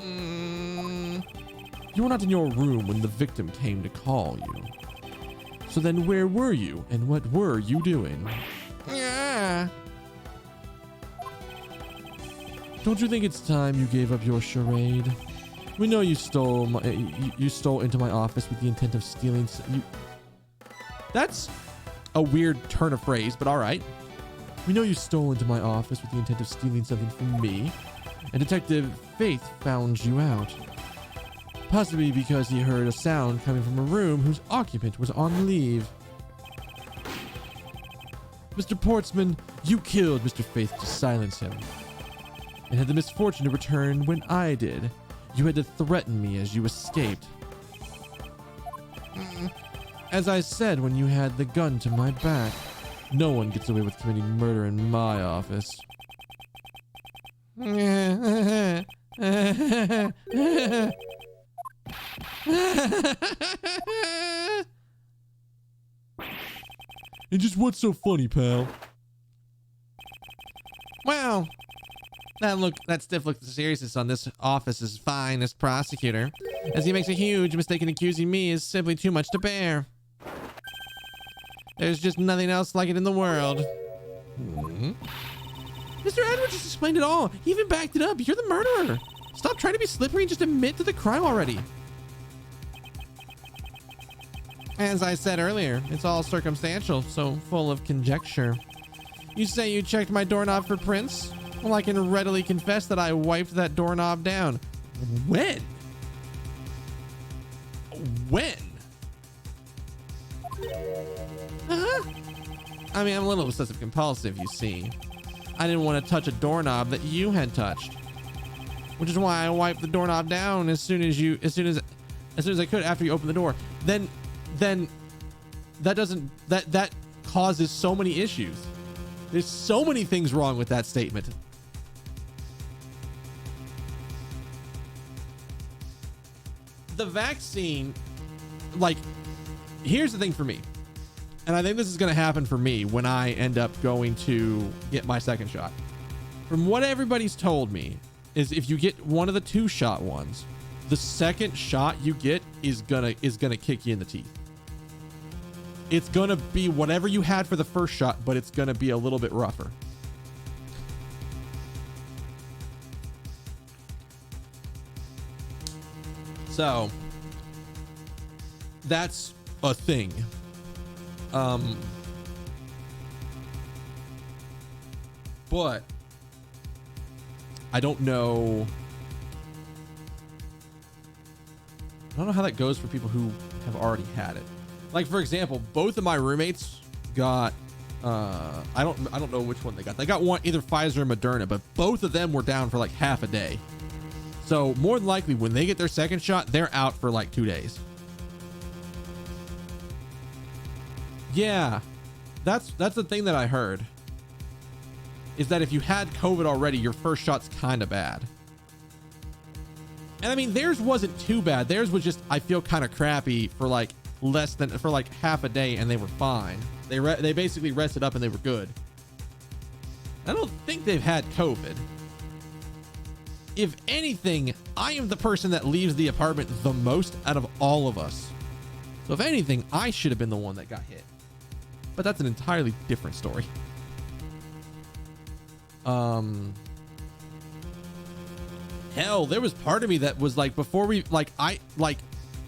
You were not in your room when the victim came to call you. So then where were you, and what were you doing? Yeah. Don't you think it's time you gave up your charade? We know you stole into my office with the intent of stealing. That's a weird turn of phrase, but all right. We know you stole into my office with the intent of stealing something from me, and Detective Faith found you out. Possibly because he heard a sound coming from a room whose occupant was on leave. Mr. Portsman, you killed Mr. Faith to silence him, and had the misfortune to return when I did. You had to threaten me as you escaped. As I said when you had the gun to my back, no one gets away with committing murder in my office. And just what's so funny, pal? Well, That stiff look of seriousness on this office's finest prosecutor, as he makes a huge mistake in accusing me, is simply too much to bear. There's just nothing else like it in the world. Mr. Edwards just explained it all. He even backed it up. You're the murderer. Stop trying to be slippery and just admit to the crime already. As I said earlier, it's all circumstantial, so full of conjecture. You say you checked my doorknob for prints? Well, I can readily confess that I wiped that doorknob down. When? When? I mean, I'm a little obsessive compulsive, you see. I didn't want to touch a doorknob that you had touched, which is why I wiped the doorknob down as soon as I could after you opened the door. Then that causes so many issues. There's so many things wrong with that statement. The vaccine, like, here's the thing for me, and I think this is going to happen for me when I end up going to get my second shot. From what everybody's told me is if you get one of the 2-shot ones, the second shot you get is gonna kick you in the teeth. It's gonna be whatever you had for the first shot, but it's gonna be a little bit rougher. So that's a thing. But I don't know how that goes for people who have already had it. Like, for example, both of my roommates got I don't know which one they got. They got one, either Pfizer or Moderna, but both of them were down for like half a day. So more than likely when they get their second shot, they're out for like 2 days. Yeah. That's the thing that I heard. Is that if you had COVID already, your first shot's kind of bad. And I mean, theirs wasn't too bad. Theirs was just, I feel kind of crappy for like half a day, and they were fine. They basically rested up and they were good. I don't think they've had COVID. If anything, I am the person that leaves the apartment the most out of all of us. So if anything, I should have been the one that got hit. But that's an entirely different story. Hell, there was part of me that was like, before we,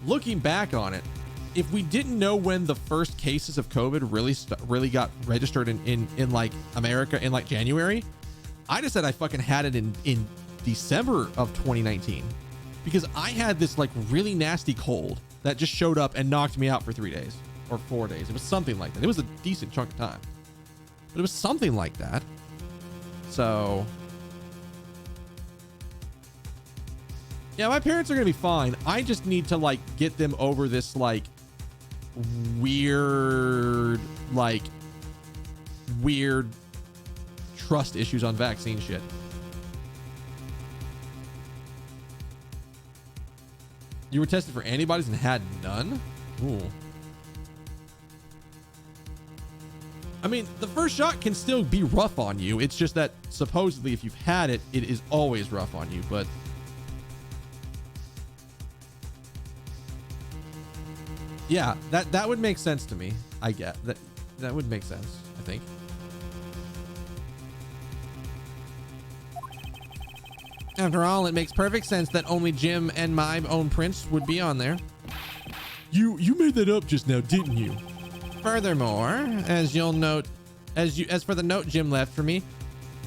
looking back on it, if we didn't know when the first cases of COVID really got registered in like America in like January, I just said I fucking had it in December of 2019, because I had this like really nasty cold that just showed up and knocked me out for 3 days or 4 days. It was something like that. It was a decent chunk of time, but it was something like that. So yeah, my parents are gonna be fine. I just need to like get them over this like weird trust issues on vaccine shit. You were tested for antibodies and had none? Ooh. I mean, the first shot can still be rough on you. It's just that supposedly if you've had it, it is always rough on you, but yeah, that would make sense to me. I get that. That would make sense, I think. After all, it makes perfect sense that only Jim and my own prints would be on there. You made that up just now, didn't you? Furthermore, as you'll note, as for the note Jim left for me,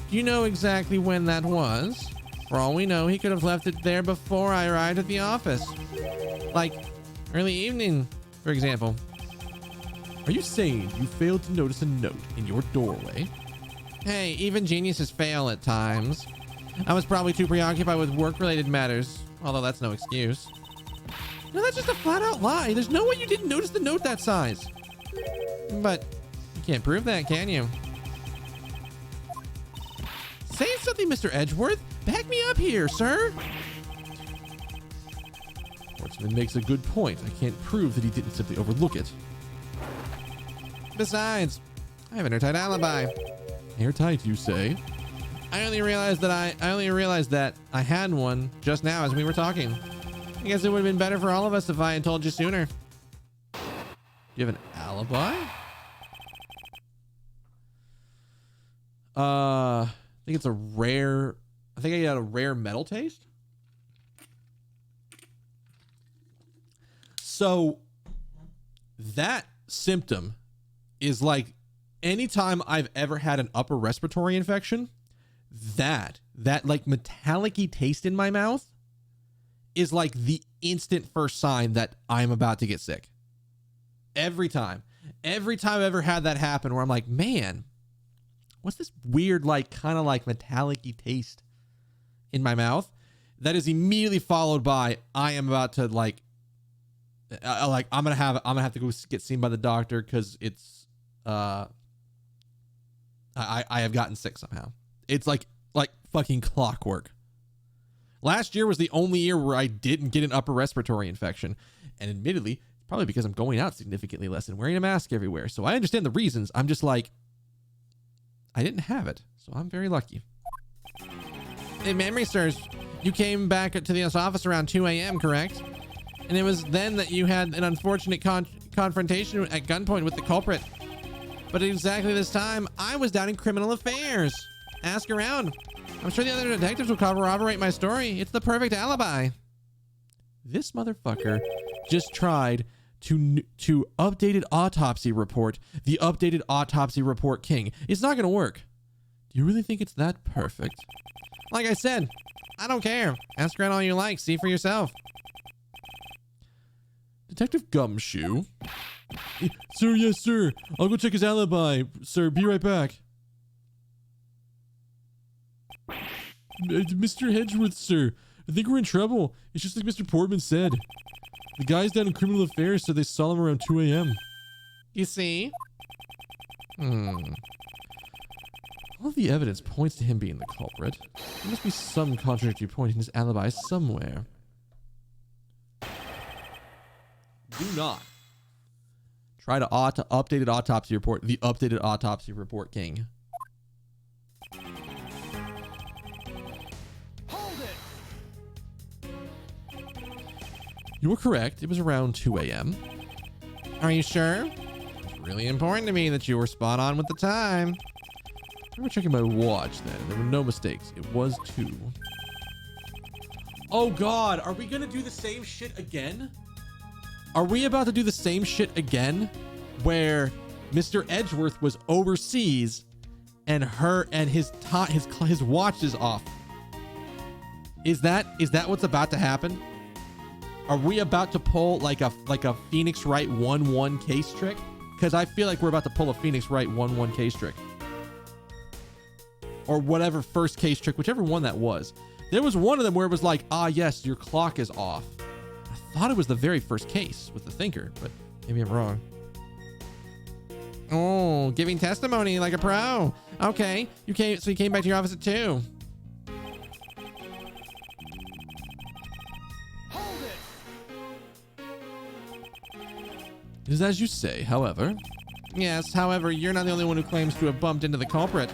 do you know exactly when that was? For all we know, he could have left it there before I arrived at the office. Like early evening, for example. Are you saying you failed to notice a note in your doorway? Hey, even geniuses fail at times. I was probably too preoccupied with work-related matters, although that's no excuse. No, that's just a flat-out lie. There's no way you didn't notice the note that size. But you can't prove that, can you? Say something, Mr. Edgeworth. Back me up here, sir. Horseman makes a good point. I can't prove that he didn't simply overlook it. Besides, I have an airtight alibi. Airtight, you say? I only realized that I had one just now as we were talking. I guess it would have been better for all of us if I had told you sooner. Do you have an alibi? I think it's a rare. I think I got a rare metal taste. So that symptom is like anytime I've ever had an upper respiratory infection, that like metallic-y taste in my mouth is like the instant first sign that I'm about to get sick. Every time I've ever had that happen where I'm like, man, what's this weird, like kind of like metallic-y taste in my mouth? That is immediately followed by I am about to like I'm gonna have to go get seen by the doctor because it's I have gotten sick somehow. It's like fucking clockwork. Last year was the only year where I didn't get an upper respiratory infection, and admittedly, probably because I'm going out significantly less and wearing a mask everywhere. So I understand the reasons. I'm just like, I didn't have it, so I'm very lucky. If memory serves, you came back to the office around 2 a.m., correct? And it was then that you had an unfortunate confrontation at gunpoint with the culprit. But at exactly this time, I was down in criminal affairs. Ask around. I'm sure the other detectives will corroborate my story. It's the perfect alibi. This motherfucker just tried to updated autopsy report, the updated autopsy report king. It's not going to work. Do you really think it's that perfect? Like I said, I don't care. Ask around all you like. See for yourself. Detective Gumshoe. Sir, yes, sir. I'll go check his alibi. Sir, be right back. Mr. Hedgeworth, sir. I think we're in trouble. It's just like Mr. Portman said. The guys down in criminal affairs said they saw him around 2 a.m. You see? All of the evidence points to him being the culprit. There must be some contradictory point in his alibi somewhere. Do not try to updated autopsy report, the updated autopsy report king. Hold it! You were correct. It was around 2 a.m. Are you sure? It's really important to me that you were spot on with the time. I remember checking my watch then. There were no mistakes. It was 2. Oh God, are we gonna do the same shit again? Are we about to do the same shit again? Where Mr. Edgeworth was overseas and his watch is off. Is that what's about to happen? Are we about to pull like a Phoenix Wright 1-1 case trick? Because I feel like we're about to pull a Phoenix Wright 1-1 case trick. Or whatever first case trick, whichever one that was. There was one of them where it was like, ah yes, your clock is off. I thought it was the very first case with the thinker, but maybe I'm wrong. Oh, giving testimony like a pro. Okay, you came back to your office at 2. Hold it! It is as you say, however. Yes, however, you're not the only one who claims to have bumped into the culprit.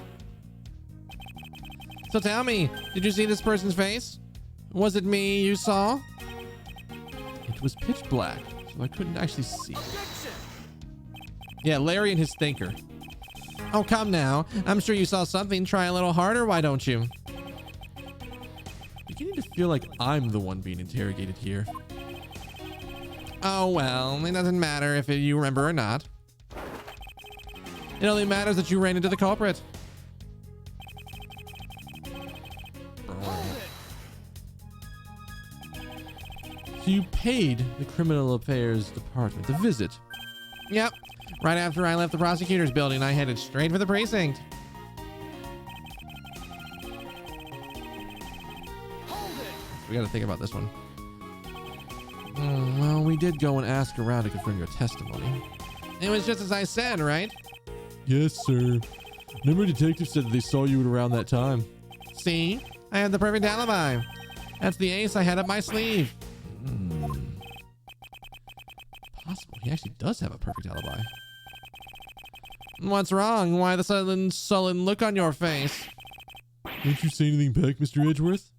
So tell me, did you see this person's face? Was it me you saw? It was pitch black, so I couldn't actually see. Objection! Yeah, Larry and his thinker. Oh, come now. I'm sure you saw something. Try a little harder, why don't you? Beginning to feel like I'm the one being interrogated here. Oh, well, it doesn't matter if you remember or not. It only matters that you ran into the culprit. Hold it! So you paid the criminal affairs department a visit. Yep. Right after I left the prosecutor's building, I headed straight for the precinct. Hold it! We gotta think about this one. Well, we did go and ask around to confirm your testimony. It was just as I said, right? Yes, sir. Number detective said that they saw you at around that time. See? I had the perfect alibi. That's the ace I had up my sleeve. Possible. He actually does have a perfect alibi. What's wrong? Why the sullen look on your face? Don't you say anything back, Mr. Edgeworth?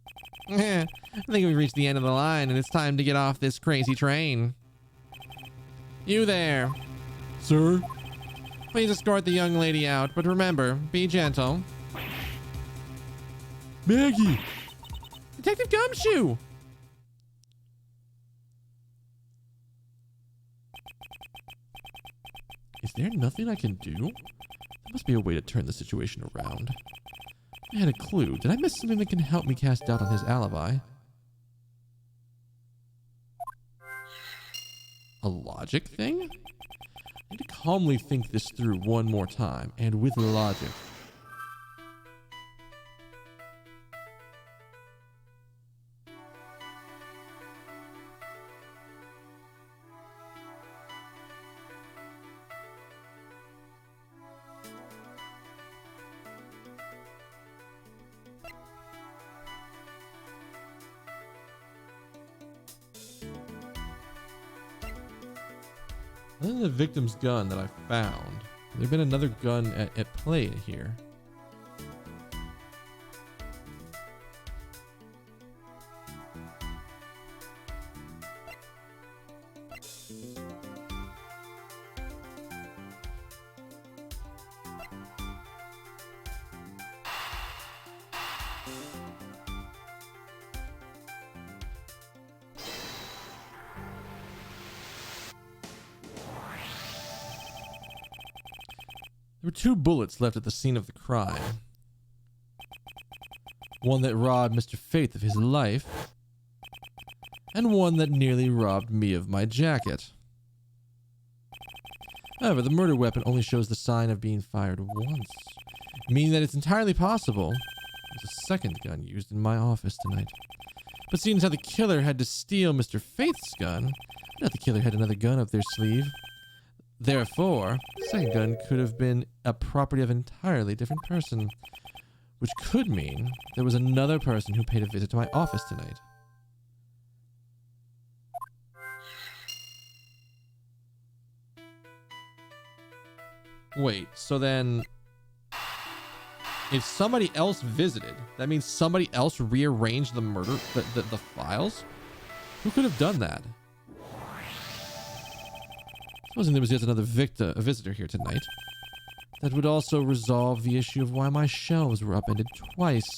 I think we've reached the end of the line and it's time to get off this crazy train. You there. Sir? Please escort the young lady out, but remember, be gentle. Maggie! Detective Gumshoe! Is there nothing I can do? There must be a way to turn the situation around. I had a clue. Did I miss something that can help me cast doubt on his alibi? A logic thing? I need to calmly think this through one more time, and with logic. Other than the victim's gun that I found, there's been another gun at play here. There were 2 bullets left at the scene of the crime. One that robbed Mr. Faith of his life, and one that nearly robbed me of my jacket. However, the murder weapon only shows the sign of being fired once, meaning that it's entirely possible there's a second gun used in my office tonight. But seeing as how the killer had to steal Mr. Faith's gun, I doubt the killer had another gun up their sleeve. Therefore, the second gun could have been a property of an entirely different person, which could mean there was another person who paid a visit to my office tonight. Wait, so then if somebody else visited, that means somebody else rearranged the murder, the files? Who could have done that? Supposing there was yet another visitor here tonight, that would also resolve the issue of why my shelves were upended twice.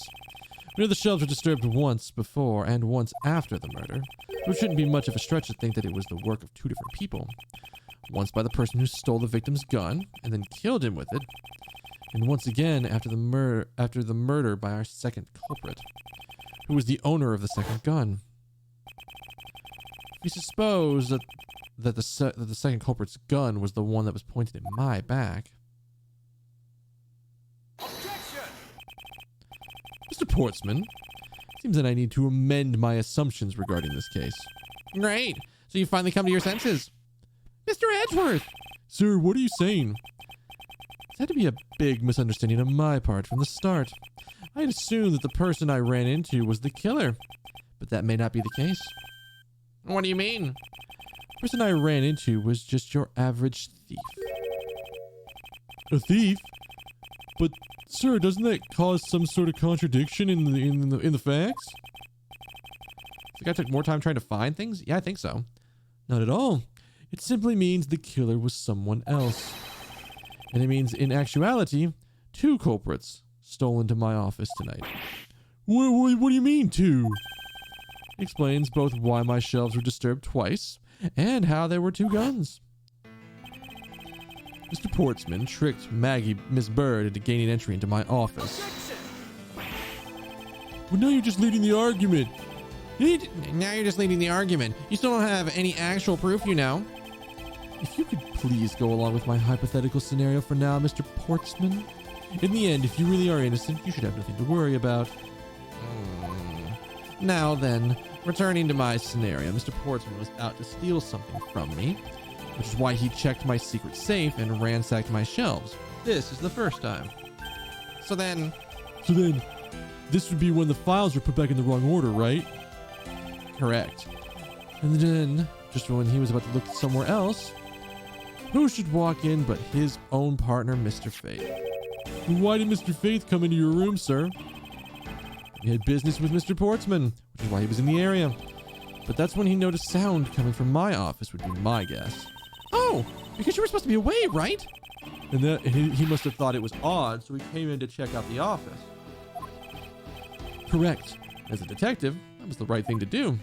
We know the shelves were disturbed once before and once after the murder, so it shouldn't be much of a stretch to think that it was the work of 2 different people. Once by the person who stole the victim's gun and then killed him with it, and once again after the murder by our second culprit, who was the owner of the second gun. We suppose that the second culprit's gun was the one that was pointed at my back. Objection! Mr. Portsman, seems that I need to amend my assumptions regarding this case. Great. So you finally come to your senses. Mr. Edgeworth! Sir, what are you saying? This had to be a big misunderstanding on my part from the start. I had assumed that the person I ran into was the killer, but that may not be the case. What do you mean? The person I ran into was just your average thief. A thief? But, sir, doesn't that cause some sort of contradiction in the facts? The guy took more time trying to find things? Yeah, I think so. Not at all. It simply means the killer was someone else. And it means, in actuality, 2 culprits stole into my office tonight. What do you mean, 2? It explains both why my shelves were disturbed twice, and how there were 2 guns. Mr. Portsman tricked Miss Bird into gaining entry into my office. Well, now you're just leading the argument. Now you're just leading the argument. You still don't have any actual proof, you know. If you could please go along with my hypothetical scenario for now, Mr. Portsman. In the end, if you really are innocent, you should have nothing to worry about. Now then, returning to my scenario, Mr. Portsman was out to steal something from me, which is why he checked my secret safe and ransacked my shelves. This is the first time. So then, this would be when the files were put back in the wrong order, right? correct. And then, just when he was about to look somewhere else, who should walk in but his own partner, Mr. Faith? Why did Mr. Faith come into your room, sir? He had business with Mr. Portsman, which is why he was in the area. But that's when he noticed sound coming from my office, would be my guess. Oh, because you were supposed to be away, right? And that he must have thought it was odd, so he came in to check out the office. Correct. As a detective, that was the right thing to do.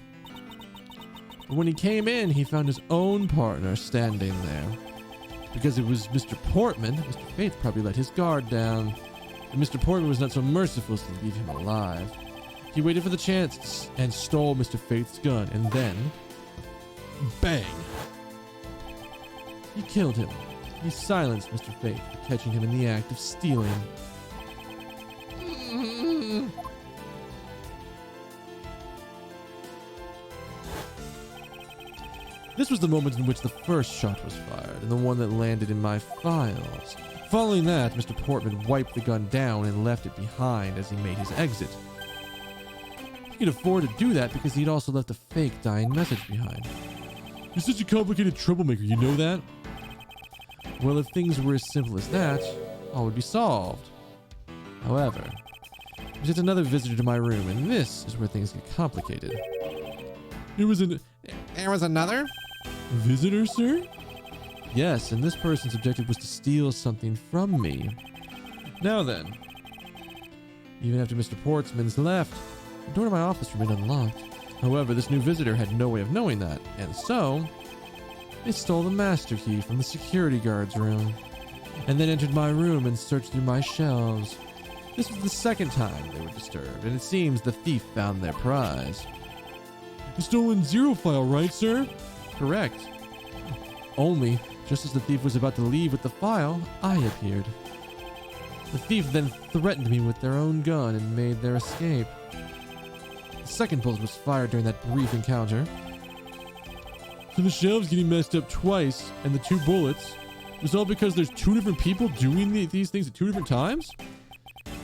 But when he came in, he found his own partner standing there. Because it was Mr. Portman, Mr. Faith probably let his guard down. And Mr. Portman was not so merciful as to leave him alive. He waited for the chance and stole Mr. Faith's gun, and then... bang! He killed him. He silenced Mr. Faith, catching him in the act of stealing. This was the moment in which the first shot was fired, and the one that landed in my files. Following that, Mr. Portman wiped the gun down and left it behind as he made his exit. He could afford to do that because he'd also left a fake dying message behind. You're such a complicated troublemaker, you know that? Well, if things were as simple as that, all would be solved. However, there's yet another visitor to my room, and this is where things get complicated. There was another? Visitor, sir? Yes, and this person's objective was to steal something from me. Now then, even after Mr. Portsman's left, the door to my office remained unlocked. However, this new visitor had no way of knowing that, and so they stole the master key from the security guard's room, and then entered my room and searched through my shelves. This was the second time they were disturbed, and it seems the thief found their prize. The stolen zero file, right, sir? Correct. Only, just as the thief was about to leave with the file, I appeared. The thief then threatened me with their own gun and made their escape. The second bullet was fired during that brief encounter. So the shelves getting messed up twice, and the two bullets was all because there's two different people doing these things at two different times?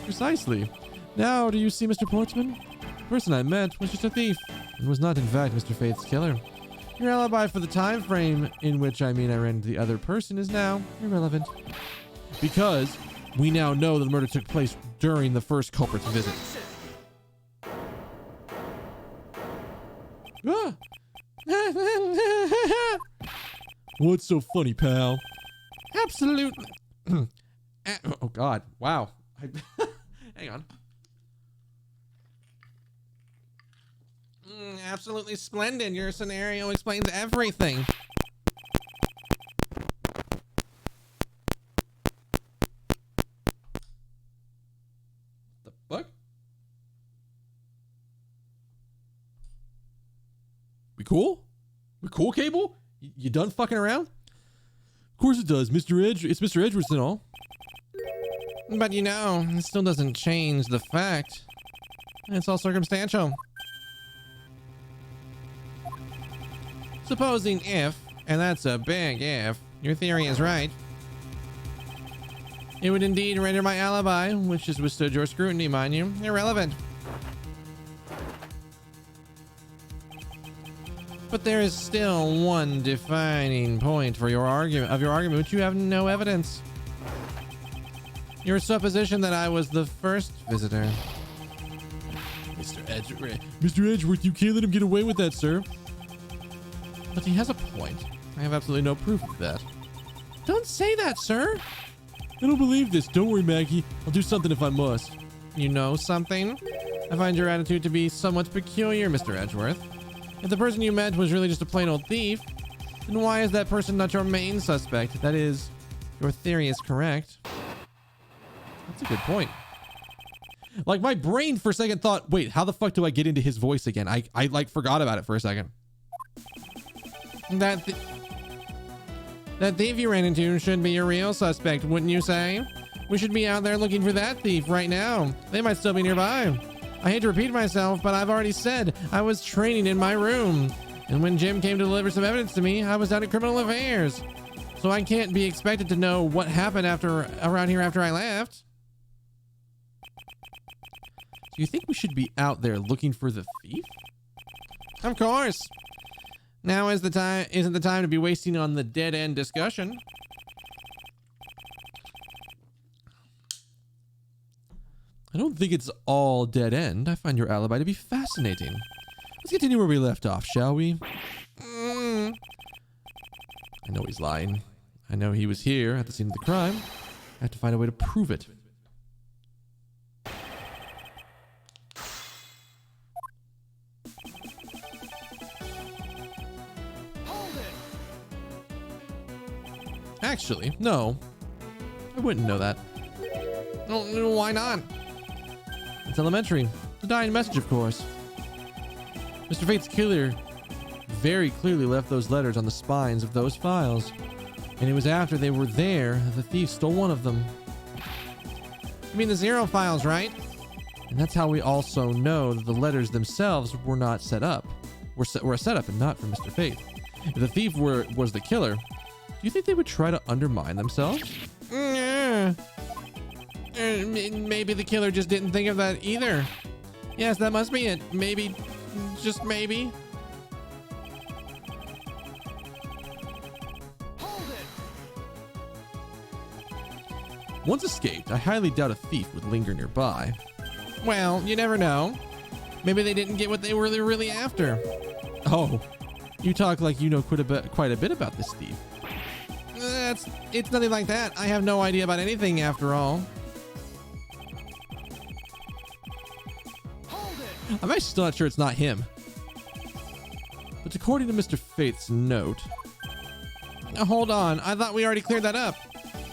Precisely. Now, do you see, Mr. Portsman? The person I met was just a thief, and was not in fact Mr. Faith's killer. Your alibi for the time frame in which I ran into the other person is now irrelevant. Because we now know that the murder took place during the first culprit's visit. Ah! What's so funny, pal? Absolutely. Oh, God. Wow. Hang on. Absolutely splendid. Your scenario explains everything. The fuck? We cool? We cool, Cable? You done fucking around? Of course it does, Mr. Edge. It's Mr. Edgeworth and all. But you know, it still doesn't change the fact. It's all circumstantial. Supposing if, and that's a big if, your theory is right, it would indeed render my alibi, which has withstood your scrutiny, mind you, irrelevant. But there is still one defining point for your argument, which you have no evidence. Your supposition that I was the first visitor. Mr. Edgeworth, you can't let him get away with that, sir. But he has a point. I have absolutely no proof of that. Don't say that, sir. I don't believe this. Don't worry, Maggie. I'll do something if I must. You know something? I find your attitude to be somewhat peculiar, Mr. Edgeworth. If the person you met was really just a plain old thief, then why is that person not your main suspect? That is, your theory is correct. That's a good point. Like, my brain for a second thought, wait, how the fuck do I get into his voice again? I like forgot about it for a second. That thief you ran into should be your real suspect, wouldn't you say? We should be out there looking for that thief right now. They might still be nearby. I hate to repeat myself, but I've already said I was training in my room. And when Jim came to deliver some evidence to me, I was out at criminal affairs. So I can't be expected to know what happened around here after I left. Do you think we should be out there looking for the thief? Of course. Now isn't the time to be wasting on the dead-end discussion. I don't think it's all dead end. I find your alibi to be fascinating. Let's continue where we left off, shall we? I know he's lying. I know he was here at the scene of the crime. I have to find a way to prove it. Hold it. Actually, no. I wouldn't know that. Oh, why not? It's elementary. The dying message, of course. Mr. Fate's killer very clearly left those letters on the spines of those files. And it was after they were there that the thief stole one of them. You mean the 0 files, right? And that's how we also know that the letters themselves were not set up. Were a setup and not for Mr. Fate. If the thief was the killer, do you think they would try to undermine themselves? Maybe the killer just didn't think of that either. Yes, that must be it. Maybe, just maybe. Hold it. Once escaped, I highly doubt a thief would linger nearby. Well, you never know. Maybe they didn't get what they were really after. Oh, you talk like you know quite a bit about this thief. It's nothing like that. I have no idea about anything after all. Hold it. I'm actually still not sure it's not him. But according to Mr. Fate's note... Hold on. I thought we already cleared that up.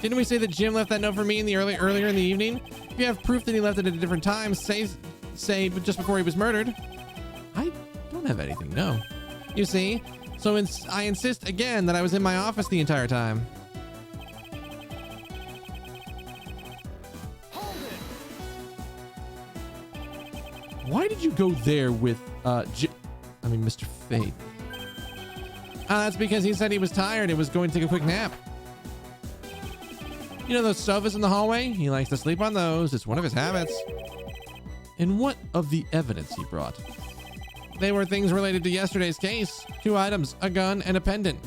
Didn't we say that Jim left that note for me in the earlier in the evening? If you have proof that he left it at a different time, say just before he was murdered. I don't have anything, no. You see? So I insist again that I was in my office the entire time. Hold it. Why did you go there with, Mr. Fate? That's because he said he was tired and was going to take a quick nap. You know those sofas in the hallway? He likes to sleep on those. It's one of his habits. And what of the evidence he brought? They were things related to yesterday's case. 2 items, a gun, and a pendant.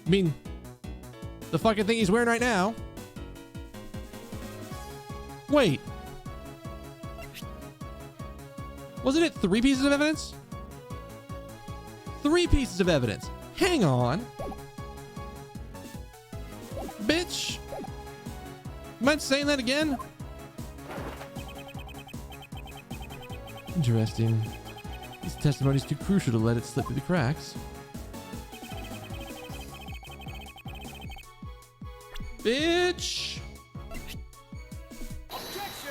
I mean, The fucking thing he's wearing right now. wait. Wasn't it 3 pieces of evidence? 3 pieces of evidence. Hang on. Bitch. Mind saying that again? Interesting. This testimony's too crucial to let it slip through the cracks. Bitch. Objection.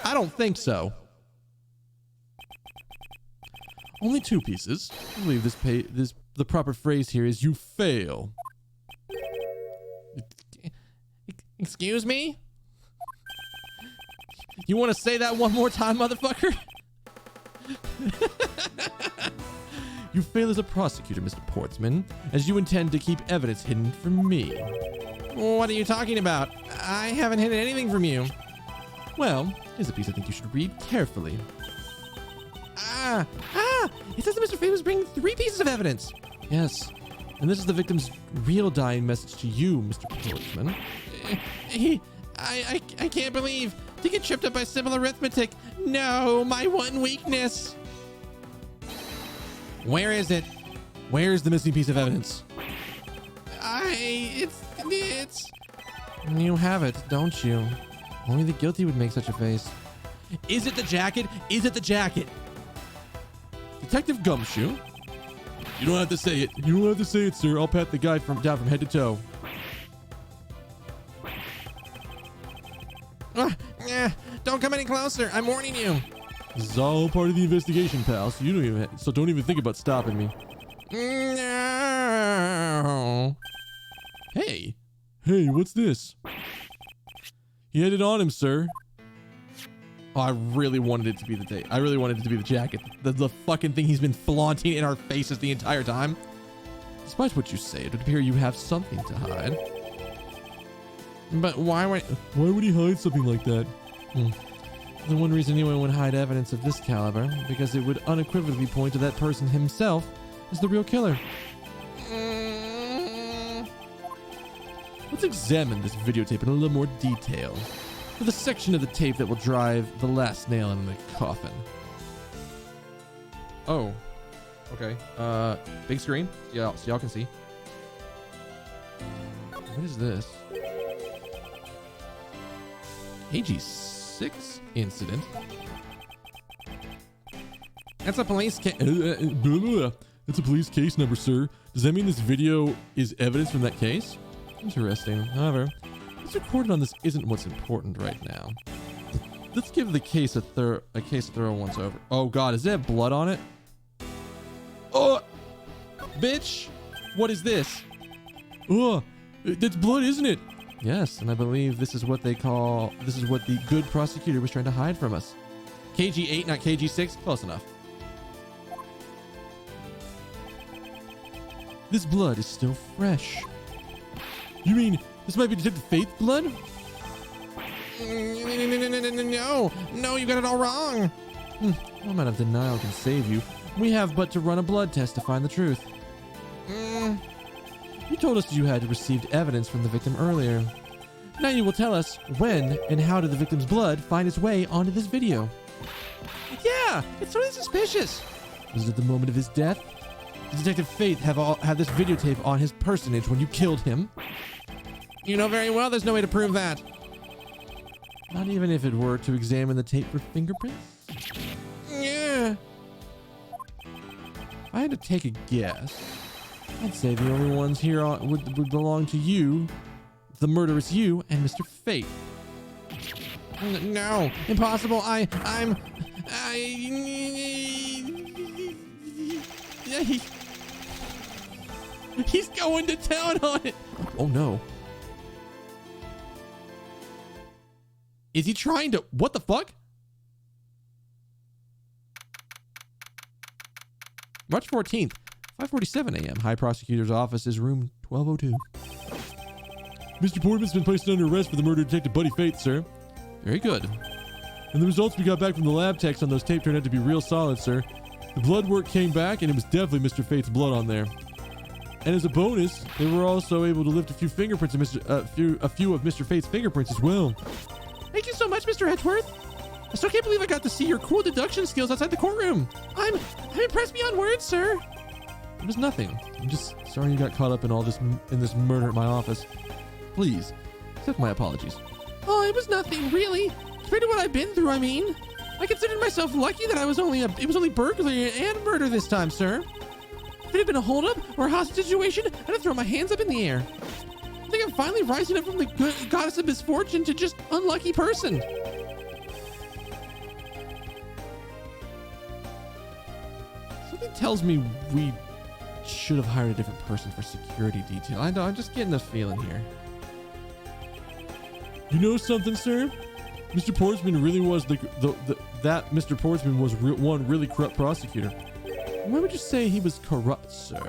I don't think so. Only 2 pieces. I believe the proper phrase here is you fail. Excuse me? You want to say that one more time, motherfucker? You fail as a prosecutor, Mr. Portsman, as you intend to keep evidence hidden from me. What are you talking about? I haven't hidden anything from you. Well, here's a piece I think you should read carefully. It says that Mr. Fate was bringing 3 pieces of evidence. Yes, and this is the victim's real dying message to you, Mr. Portsman. I can't believe to get tripped up by simple arithmetic. No, my one weakness. Where is it? Where's the missing piece of evidence? It's. You have it, don't you? Only the guilty would make such a face. Is it the jacket? Is it the jacket? Detective Gumshoe? You don't have to say it. You don't have to say it, sir. I'll pat the guy down from head to toe. Don't come any closer. I'm warning you. This is all part of the investigation, pal. So don't even think about stopping me. No. Hey, what's this? He had it on him, sir. Oh, I really wanted it to be the day. I really wanted it to be the jacket. The fucking thing he's been flaunting in our faces the entire time. Despite what you say, it would appear you have something to hide. But why would he hide something like that? The one reason anyone would hide evidence of this caliber, because it would unequivocally point to that person himself as the real killer. Let's examine this videotape in a little more detail. for the section of the tape that will drive the last nail in the coffin. Oh, okay. Big screen. Yeah, so y'all can see. What is this? KG6 incident. That's a police case. That's a police case number, sir. Does that mean this video is evidence from that case? Interesting. However, what's recorded on this isn't what's important right now. Let's give the case a thorough once over. Oh God, is there blood on it? Oh, bitch! What is this? Oh, that's blood, isn't it? Yes, and I believe this is what the good prosecutor was trying to hide from us. KG8, not KG6. Close enough. This blood is still fresh. You mean this might be Detective Faith's blood? No, you got it all wrong. No amount of denial can save you. We have but to run a blood test to find the truth. You told us you had received evidence from the victim earlier. Now you will tell us when and how did the victim's blood find its way onto this video? Yeah, it's totally suspicious. Was it at the moment of his death? Did Detective Faith have this videotape on his personage when you killed him? You know very well there's no way to prove that. Not even if it were to examine the tape for fingerprints? Yeah. If I had to take a guess, I'd say the only ones here would belong to you, the murderous you, and Mr. Fate. No, impossible. He's going to town on it. Oh no. Is he trying to, what the fuck? March 14th, 5:47 a.m. High Prosecutor's Office is room 1202. Mr. Portman's been placed under arrest for the murder of Detective Buddy Faith, sir. Very good. And the results we got back from the lab techs on those tape turned out to be real solid, sir. The blood work came back and it was definitely Mr. Faith's blood on there. And as a bonus, they were also able to lift a few fingerprints of a few of Mr. Faith's fingerprints as well. Thank you so much, Mr. Edgeworth. I still can't believe I got to see your cool deduction skills outside the courtroom. I'm impressed beyond words, sir. It was nothing. I'm just sorry you got caught up in all this in this murder at my office. Please, accept my apologies. Oh, it was nothing, really. Compared to what I've been through, I mean. I considered myself lucky that it was only burglary and murder this time, sir. If it had been a holdup or a hostage situation, I'd have thrown my hands up in the air. I think I'm finally rising up from the goddess of misfortune to just unlucky person. Something tells me we should have hired a different person for security detail. I know, I'm just getting a feeling here. You know something, sir? Mr. Portsman really was Mr. Portsman was one really corrupt prosecutor. Why would you say he was corrupt, sir?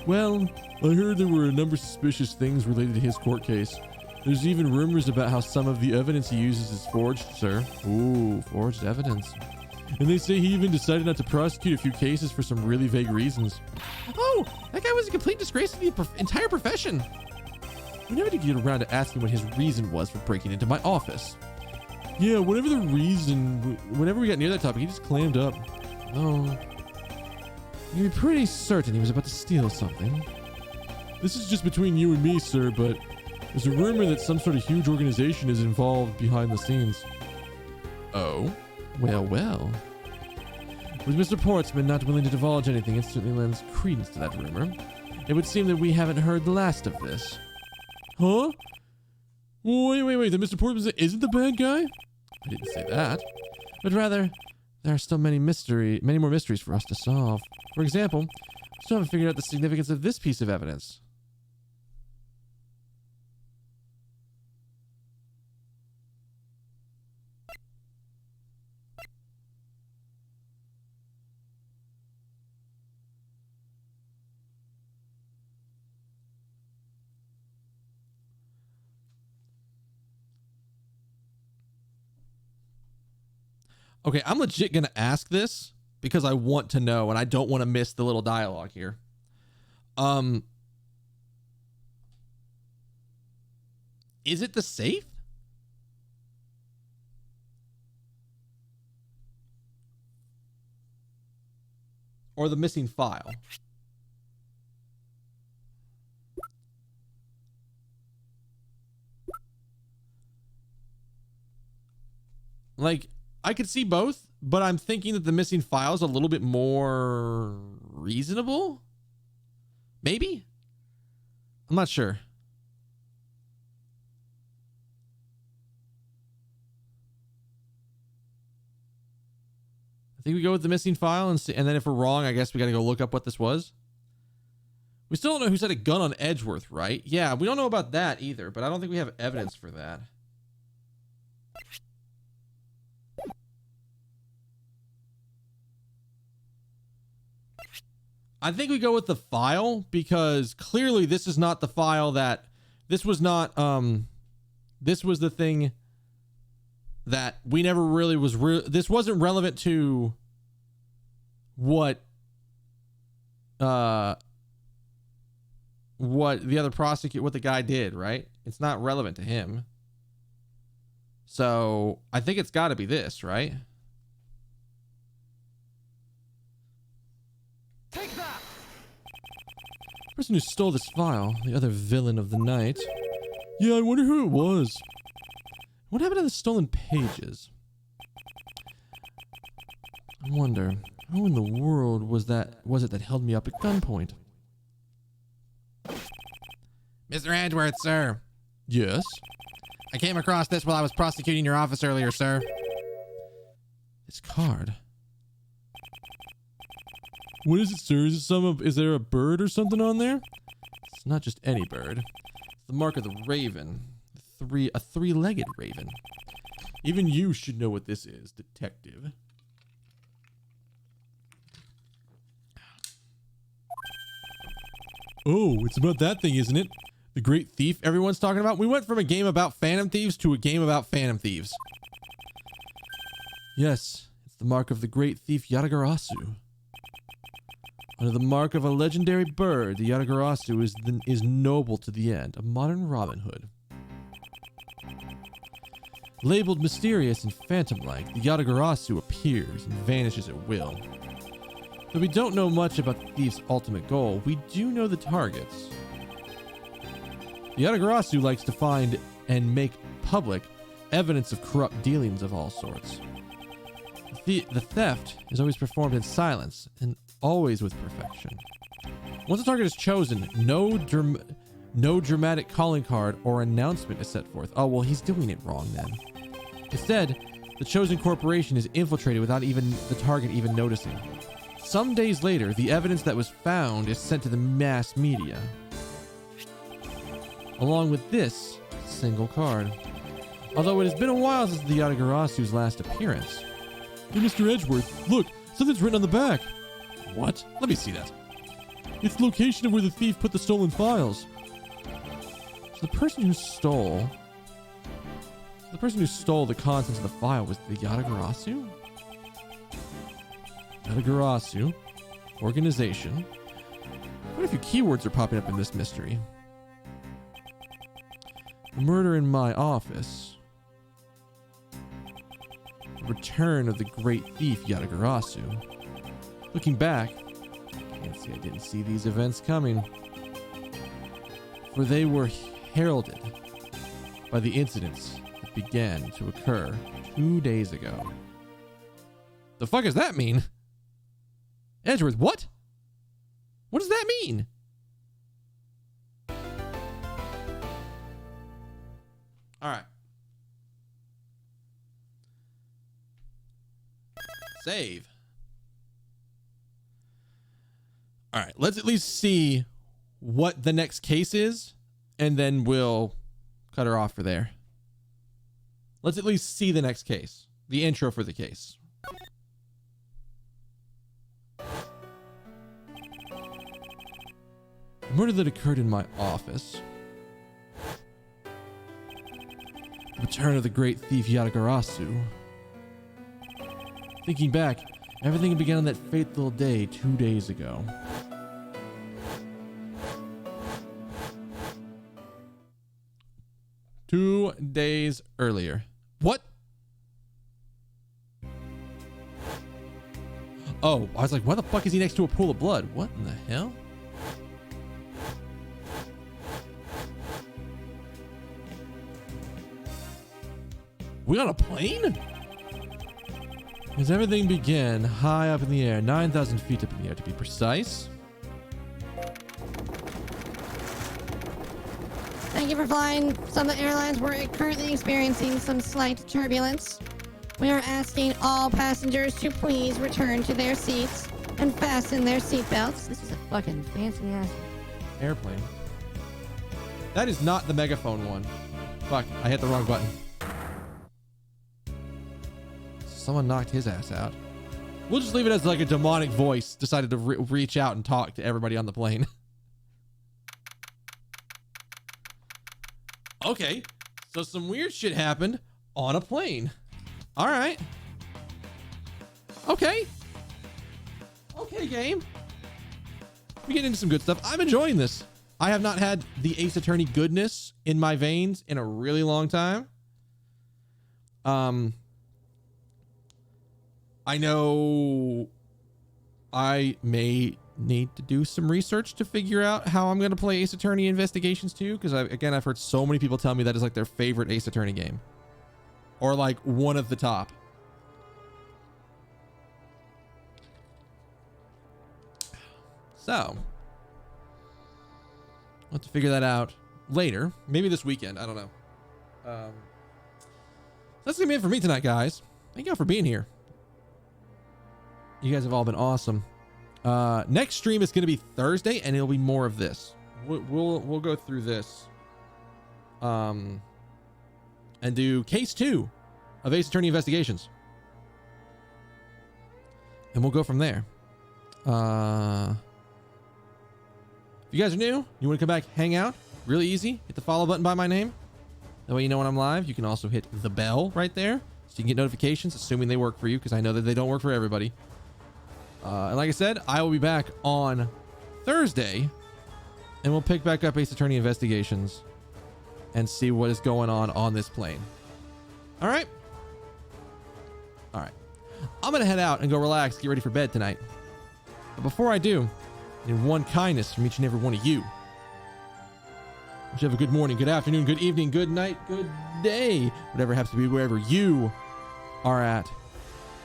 Well, I heard there were a number of suspicious things related to his court case. There's even rumors about how some of the evidence he uses is forged, sir. Ooh, forged evidence. And they say he even decided not to prosecute a few cases for some really vague reasons. Oh, that guy was a complete disgrace to the entire profession. We never did get around to asking what his reason was for breaking into my office. Yeah, whatever the reason, whenever we got near that topic, he just clammed up. Oh, you're pretty certain he was about to steal something. This is just between you and me, sir, but there's a rumor that some sort of huge organization is involved behind the scenes. Oh? Well, well. With Mr. Portsman not willing to divulge anything, it certainly lends credence to that rumor. It would seem that we haven't heard the last of this. Huh? Wait, then Mr. Portsman isn't the bad guy? I didn't say that. But rather, there are still many more mysteries for us to solve. For example, we still haven't figured out the significance of this piece of evidence. Okay, I'm legit gonna ask this because I want to know and I don't want to miss the little dialogue here. Is it the safe? or the missing file? Like, I could see both, but I'm thinking that the missing file is a little bit more reasonable. Maybe? I'm not sure. I think we go with the missing file and see, and then if we're wrong, I guess we got to go look up what this was. We still don't know who set a gun on Edgeworth, right? Yeah, we don't know about that either, but I don't think we have evidence for that. I think we go with the file because clearly this is not the file that this was not this was the thing that we never really was this wasn't relevant to what the other prosecutor, what the guy did, right? It's not relevant to him. So I think it's got to be this, right? Take that! The person who stole this file, the other villain of the night. Yeah, I wonder who it was. What happened to the stolen pages? I wonder, who in the world was it that held me up at gunpoint? Mr. Edgeworth, sir. Yes? I came across this while I was prosecuting your office earlier, sir. This card. What is it, sir? Is there a bird or something on there? It's not just any bird. It's the mark of the raven. A three-legged raven. Even you should know what this is, detective. Oh, it's about that thing, isn't it? The great thief everyone's talking about? We went from a game about Phantom Thieves to a game about Phantom Thieves. Yes, it's the mark of the great thief Yatagarasu. Under the mark of a legendary bird, the Yatagarasu is noble to the end, a modern Robin Hood. Labeled mysterious and phantom-like, the Yatagarasu appears and vanishes at will. Though we don't know much about the thief's ultimate goal, we do know the targets. The Yatagarasu likes to find and make public evidence of corrupt dealings of all sorts. The theft is always performed in silence and always with perfection. Once a target is chosen, no dramatic calling card or announcement is set forth. Oh, well, he's doing it wrong then. Instead, the chosen corporation is infiltrated without even the target even noticing. Some days later, the evidence that was found is sent to the mass media, along with this single card. Although it has been a while since the Yatagarasu's last appearance. Hey, Mr. Edgeworth, look, something's written on the back. What? Let me see that. It's the location of where the thief put the stolen files. So the person who stole the contents of the file was the Yatagarasu? Yatagarasu, organization. What a few keywords are popping up in this mystery. Murder in my office. Return of the great thief Yatagarasu. Looking back, can't say I didn't see these events coming. For they were heralded by the incidents that began to occur 2 days ago. The fuck does that mean? Edgeworth, what? What does that mean? All right. Save. All right, let's at least see what the next case is, and then we'll cut her off for there. Let's at least see the next case, the intro for the case. The murder that occurred in my office. The return of the great thief Yatagarasu. Thinking back, everything began on that fateful day 2 days ago. Two days earlier. What? Oh, I was like, why the fuck is he next to a pool of blood? What in the hell? We on a plane? As everything began high up in the air, 9,000 feet up in the air to be precise. Thank you for flying. Some of the airlines were currently experiencing some slight turbulence. We are asking all passengers to please return to their seats and fasten their seatbelts. This is a fucking fancy ass Airplane. That is not the megaphone one. Fuck, I hit the wrong button. Someone knocked his ass out. We'll just leave it as like a demonic voice decided to reach out and talk to everybody on the plane. Okay, so some weird shit happened on a plane. All right. Okay. Okay, game. We get into some good stuff. I'm enjoying this. I have not had the Ace Attorney goodness in my veins in a really long time. I know I may need to do some research to figure out how I'm going to play Ace Attorney Investigations 2, because I've heard so many people tell me that is like their favorite Ace Attorney game, or like one of the top. So I'll have to figure that out later, maybe this weekend. I don't know. That's gonna be it for me tonight, guys. Thank y'all for being here. You guys have all been awesome. Next stream is going to be Thursday, and it'll be more of this. We'll go through this, and do case 2 of Ace Attorney Investigations, and we'll go from there. If you guys are new, you want to come back, hang out, really easy. Hit the follow button by my name. That way you know when I'm live. You can also hit the bell right there, so you can get notifications, assuming they work for you, because I know that they don't work for everybody. And like I said, I will be back on Thursday, and we'll pick back up Ace Attorney Investigations and see what is going on this plane. All right. All right. I'm going to head out and go relax, get ready for bed tonight. But before I do, I need one kindness from each and every one of you. Would you have a good morning, good afternoon, good evening, good night, good day, whatever happens to be wherever you are at.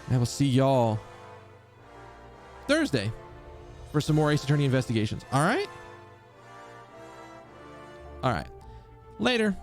And I will see y'all Thursday for some more Ace Attorney Investigations. All right? All right. Later.